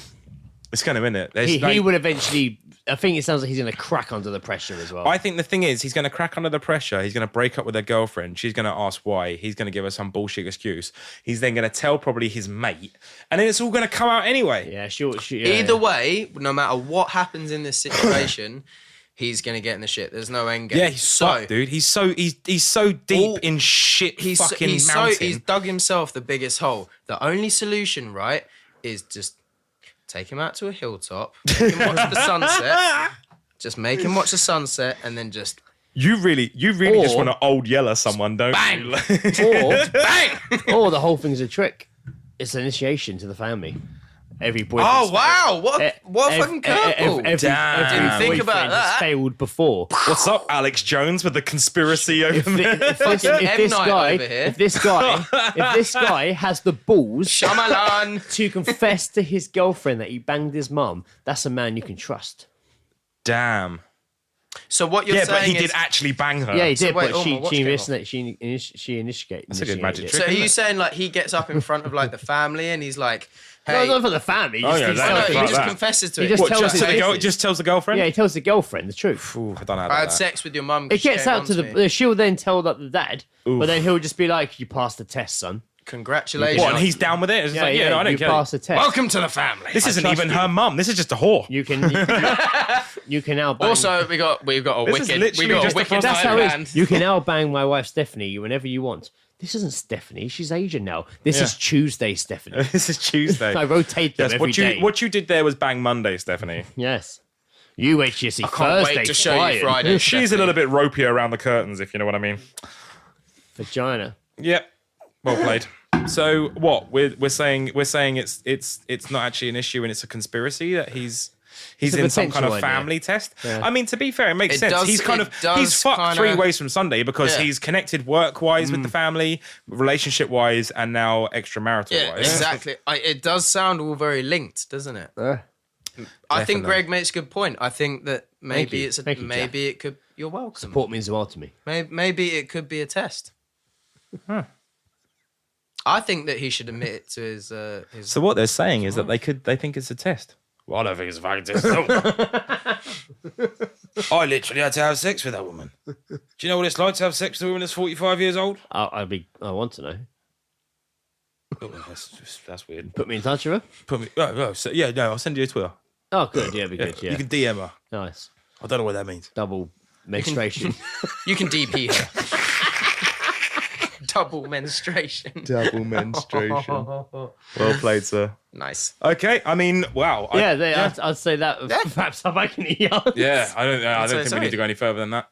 It's kind of in it. He would eventually. I think it sounds like he's gonna crack under the pressure as well. I think the thing is, he's going to crack under the pressure. He's going to break up with her girlfriend. She's going to ask why. He's going to give her some bullshit excuse. He's then going to tell probably his mate, and then it's all going to come out anyway. Yeah, sure. Either way, no matter what happens in this situation, he's gonna get in the shit. There's no end game. Yeah, he's fucked, dude. He's so deep All- in shit. He's fucking mountain. he's dug himself the biggest hole. The only solution, right, is just take him out to a hilltop, make him watch the sunset. Just make him watch the sunset, and then just You really Or- just want to old yeller someone, don't bang, you? or bang. or the whole thing's a trick. It's an initiation to the family. Every boy. Oh wow! What a fucking curveball! Damn. Didn't think about boyfriend has that. failed before. What's up, Alex Jones, with the conspiracy over If, there? if this Night guy, over here. if this guy has the balls Shyamalan. to confess to his girlfriend that he banged his mum, that's a man you can trust. Damn. So what you're Yeah, saying but he is, did actually bang her. Yeah, he did, wait, but Omar, what's going on? she initiated. That's a good magic it. trick. So are isn't you it? saying like he gets up in front of like the family and he's like, No, "Hey," not for the family. Oh, yeah, he that- no, tells he like just that. confesses to He it. just What, tells just, his to the girl, missus. just tells the girlfriend? Yeah, he tells the girlfriend the truth. Ooh, I don't know how I had that. sex with your mum. It 'cause she gets came out on to me. the. She'll then tell the dad, but then he'll just be like, "You passed the test, son." Congratulations. What, and he's down with it? It's just like, no, I don't you care. passed the test. Welcome to the family. This isn't trust even you. her mum. This is just a whore. You can. You can now bang. Also, we've got a This is wicked. literally We got a just a wicked That's night how it planned. is. You can now bang my wife Stephanie whenever you want. This isn't Stephanie. She's Asian now. This is Tuesday, Stephanie. This is Tuesday. I rotate them Yes, every day. what you did there was bang Monday, Stephanie. Yes. You wait till you see I can't Thursday wait to show flying. you Friday. She's a little bit ropier around the curtains, if you know what I mean. Vagina. Yep. Well played. So what we're saying it's not actually an issue and it's a conspiracy that he's It's a in some kind of potential idea. family test. Yeah. I mean, to be fair, it makes It sense. does- He's kind it of does he's fucked kinda- 3 ways from Sunday because Yeah. he's connected work wise with the family, relationship wise, and now extramarital Yeah, wise. exactly. It does sound all very linked, doesn't it? I think Definitely. Greg makes a good point. I think that maybe you. it's Thank you, maybe it could. You're welcome. Support means the world to me. Maybe it could be a test. I think that he should admit it to his. So what they're saying is that they think it's a test. Well, I don't think it's a fucking test. I literally had to have sex with that woman. Do you know what it's like to have sex with a woman that's 45 years old? I want to know. Oh, that's weird. Put me in touch with her. I'll send you a Twitter. Oh, good. Yeah, be good. Yeah, You can DM her. nice. I don't know what that means. Double menstruation. You can DP her. Double menstruation. Double menstruation. Well played, sir. Nice. Okay, I mean, wow. I'd say that perhaps I'm Agony Aunt. Yeah, I don't what think it's we need like. to go any further than that.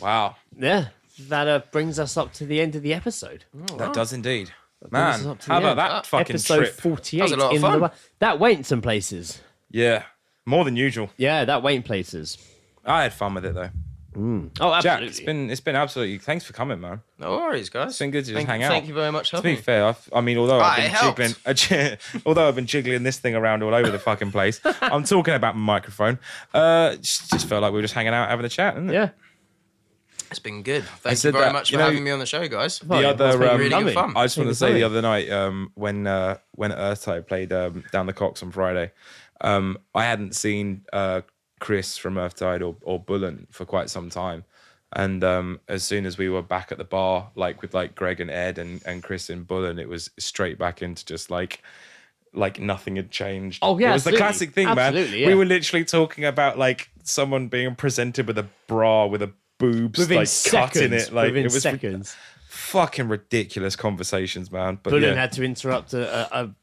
Wow. Yeah, that brings us up to the end of the episode. That does indeed. brings us Man, up to how the about end. that fucking Episode trip? 48. That was a lot of in fun. that went some places. Yeah, more than usual. Yeah, that went places. I had fun with it though. Oh, Jack, absolutely. it's been absolutely. Thanks for coming, man. No worries, guys. It's been good to just hang out. Thank you very much for To be having me. fair, I mean, although I've it been helped. jiggling this thing around all over the fucking place, I'm talking about my microphone. Just felt like we were just hanging out, having a chat, isn't it? Yeah. It's been good. Thank you said very that, much you for know, having me on the show, guys. The other, It's been really good fun. I just want to Thank say you. the other night when Earthtide played Down the Cocks on Friday, I hadn't seen Chris from Earthtide or Bullen for quite some time. And as soon as we were back at the bar, like with like Greg and Ed and Chris and Bullen, it was straight back into just like nothing had changed. Oh, yeah, it was the absolutely. classic thing, man. Absolutely, yeah. We were literally talking about like someone being presented with a bra with a boobs Within like seconds. cut in it. Like within it was seconds. fucking ridiculous conversations, man. But Bullen yeah. had to interrupt a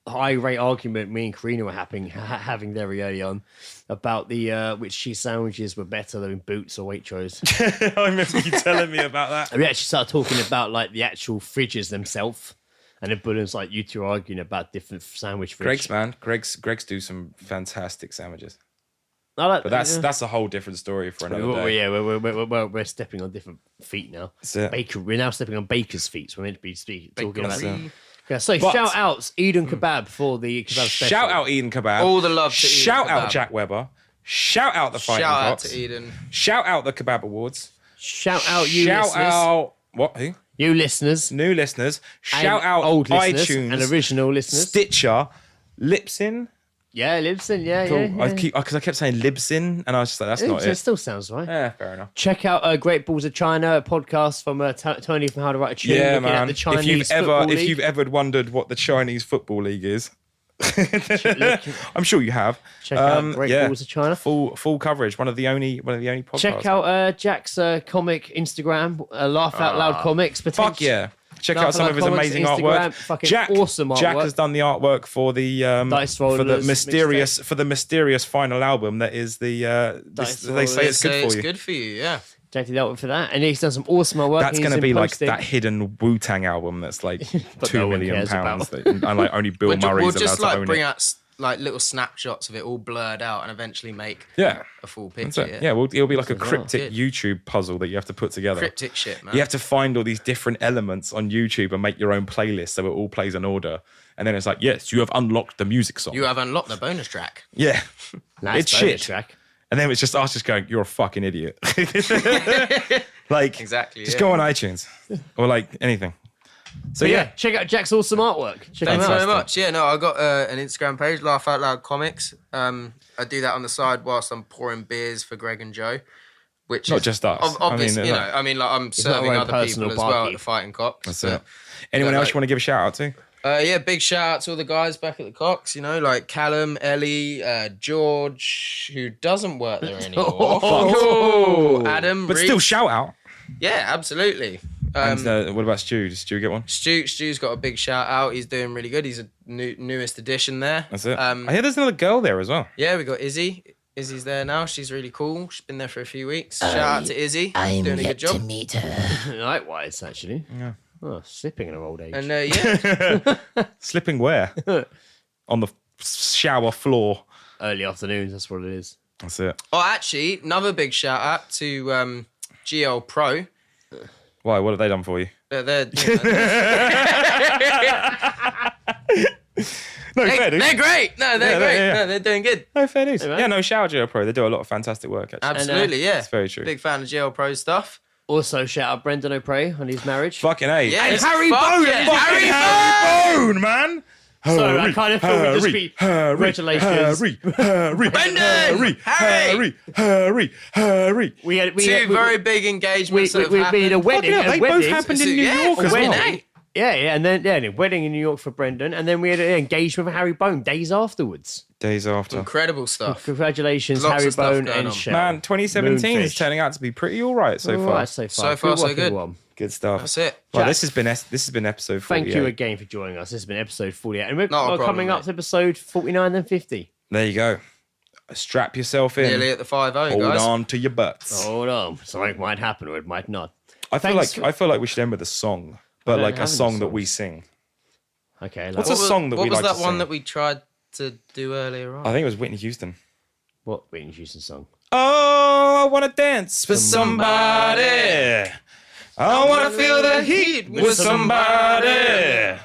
high rate argument me and Karina were having very early on about the which cheese sandwiches were better than Boots or Waitrose. I remember you telling me about that. And we actually started talking about like the actual fridges themselves. And then Bullen's like, you two arguing about different sandwich fridges. Greg's do some fantastic sandwiches. But But that's a whole different story for another day. Yeah, we're stepping on different feet now. it. We're now stepping on baker's feet. So we're meant to be talking about Bakery. that. Yeah, so But- shout outs Eden Kebab for the kebab special. Shout out Eden Kebab. All the love to Eden Shout out Kebab. Jack Webber. Shout out the Fighting Shout out Cocks. to Eden. Shout out the Kebab Awards. Shout out you Shout listeners. out what? Who? You listeners. New listeners. and Shout out old listeners iTunes and original listeners. Stitcher, Lipsin. Yeah, Libsyn. Yeah, Cool. yeah. Because I kept saying Libsyn, and I was just like, that's not It it. still sounds right. Yeah, fair enough. Check out Great Balls of China, a podcast from Tony from How to Write a Tune. Yeah, looking at man. the Chinese If Football League. you've ever wondered what the Chinese Football League is, I'm sure you have. Check out Great Balls of China. Full coverage. One of the only podcasts. Check out Jack's comic Instagram, Laugh Out Loud Comics. Fuck yeah. Check Laugh out some Out of his Comics, amazing Instagram, artwork. fucking Jack, awesome Jack artwork. has done the artwork for the Dice for the Rollers mysterious final album that is the Dice they say it's good for It's you. good for you, yeah. Jack did that one for that, and he's done some awesome artwork. That's going going to to be like that hidden Wu-Tang album that's like But £2 no one million cares pounds, about. and like only Bill We'll Murray's allowed just to like own bring it. out like little snapshots of it all blurred out and eventually make Yeah, a full that's picture. it. Yeah, well, it'll be like a That's cryptic good. YouTube puzzle that you have to put together. Cryptic shit, man. You have to find all these different elements on YouTube and make your own playlist so it all plays in order. And then it's like, yes, you have unlocked the music song. You have unlocked the bonus track. Yeah. Nice It's bonus shit. track. And then it's just us just going, you're a fucking idiot. Like, Exactly, just yeah. go on iTunes or like anything. So But yeah. yeah, check out Jack's awesome artwork. Check Thanks him out. very much. Yeah, no, I got an Instagram page, Laugh Out Loud Comics. I do that on the side whilst I'm pouring beers for Greg and Joe. Which Not is just us. Obviously, I mean, I mean, like I'm not serving our own other personal people as well at barkeep. the Fighting Cocks. That's but- it. Anyone Yeah, else like- you want to give a shout out to? Yeah, big shout out to all the guys back at the Cocks, like Callum, Ellie, George, who doesn't work there anymore. Adam, But Reece. still shout out. Yeah, absolutely. And what about Stu? Does Stu get one? Stu's got a big shout out. He's doing really good. He's a newest addition there. That's it. I hear there's another girl there as well. Yeah, we got Izzy. Izzy's there now. She's really cool. She's been there for a few weeks. Shout out to Izzy. I'm doing a good yet to job. meet her. Likewise, actually. Yeah. Oh, sipping in our old age. And yeah, Slipping where? On the shower floor. Early afternoons, that's what it is. That's it. oh, actually, another big shout out to GL Pro. Why? What have they done for you? They're No, fair dues. they're great. No, they're Yeah, great. yeah. No, they're doing good. No, fair dues. man. Yeah, no, shout out to Pro. They do a lot of fantastic work, actually. Absolutely, yeah. It's very true. Big fan of GL Pro stuff. Also, shout out Brendan O'Prey on his marriage. Fucking A. Yeah, And Harry Bone, yeah, fucking Harry Bone, man. So I kind of thought we'd just be congratulations. Harry. We had Two very big engagements that have we had happened. a wedding. They both happened in New York as well. wedding. Yeah, and then a wedding in New York for Brendan, and then we had an engagement with Harry Bone days afterwards. Days after. Incredible stuff. Congratulations, Lots Harry of stuff Bone going and on. Shell. Man, 2017 is Moonfish. turning out to be pretty all right so far. Alright, so far. So far, so work, good. everyone. Good stuff. That's it. Well, Jack, this has been episode 48. Thank you again for joining us. This has been episode 48, and we're Not a problem, coming up mate. to episode 49 and 50. There you go. Strap yourself in. Nearly at the 5-0, Hold guys. on to your butts. Hold on, something might happen or it might not. I feel Thanks like we should end with a song, but don't like a have any song that songs. we sing. Okay, What's a like, song that we What was like that to one sing? that we tried to do earlier on? I think it was Whitney Houston. what Whitney Houston song? Oh, I wanna dance with somebody. I wanna feel the heat with somebody.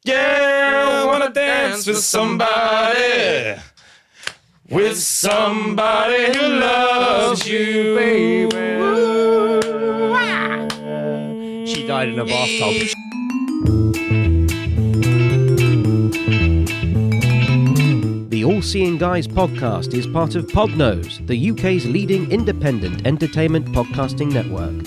Yeah, I wanna dance with somebody. With somebody who loves you, baby. She died in a bathtub. The All Seeing Guys podcast is part of Podnose, the UK's leading independent entertainment podcasting network.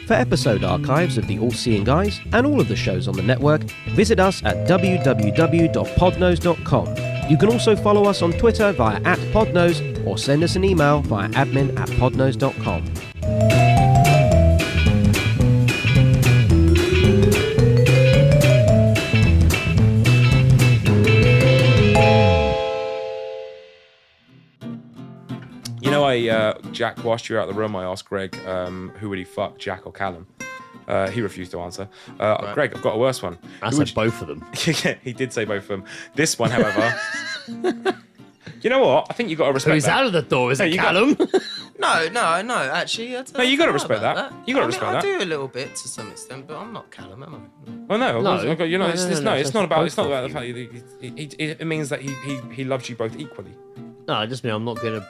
For episode archives of the All Seeing Guys and all of the shows on the network, visit us at www.podnose.com. You can also follow us on Twitter via @Podnose or send us an email via admin@podnose.com. You know, Jack, whilst you were out of the room, I asked Greg who would he fuck, Jack or Callum? He refused to answer. Greg, I've got a worse one. I Who would said both of them. Yeah, he did say both of them. This one, however, you know what? I think you got to respect Who's that. out of the door? Is Hey, it you got- Callum? No, actually. No, you gotta I don't know respect about that. You gotta respect I that. do a little bit to some extent, but I'm not Callum, am I? Well, no, No. you know, No, it's no, no, it's it's not about both it's not of about the you. fact that it means that he loves you both equally. No, I just mean I'm not gonna.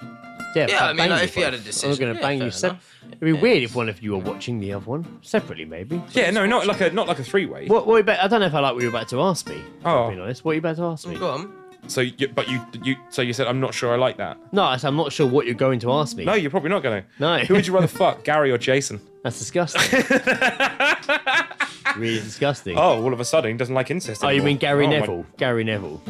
Yeah, I mean, bang like, you if you had a both. decision, I'm not gonna yeah, bang fair you separately. enough. It'd be weird if one of you were watching the other one separately, maybe. Yeah, no, not like a three-way. What you about? I don't know if I like what you were about to ask me. Oh. To be honest, what are you about to ask me? Go on. So, you said I'm not sure I like that. No, I said I'm not sure what you're going to ask me. No, you're probably not going to. No. Who would you rather fuck, Gary or Jason? That's disgusting. Really disgusting. Oh, all of a sudden he doesn't like incest Oh, anymore. you mean Gary Oh, my- Neville? Gary Neville.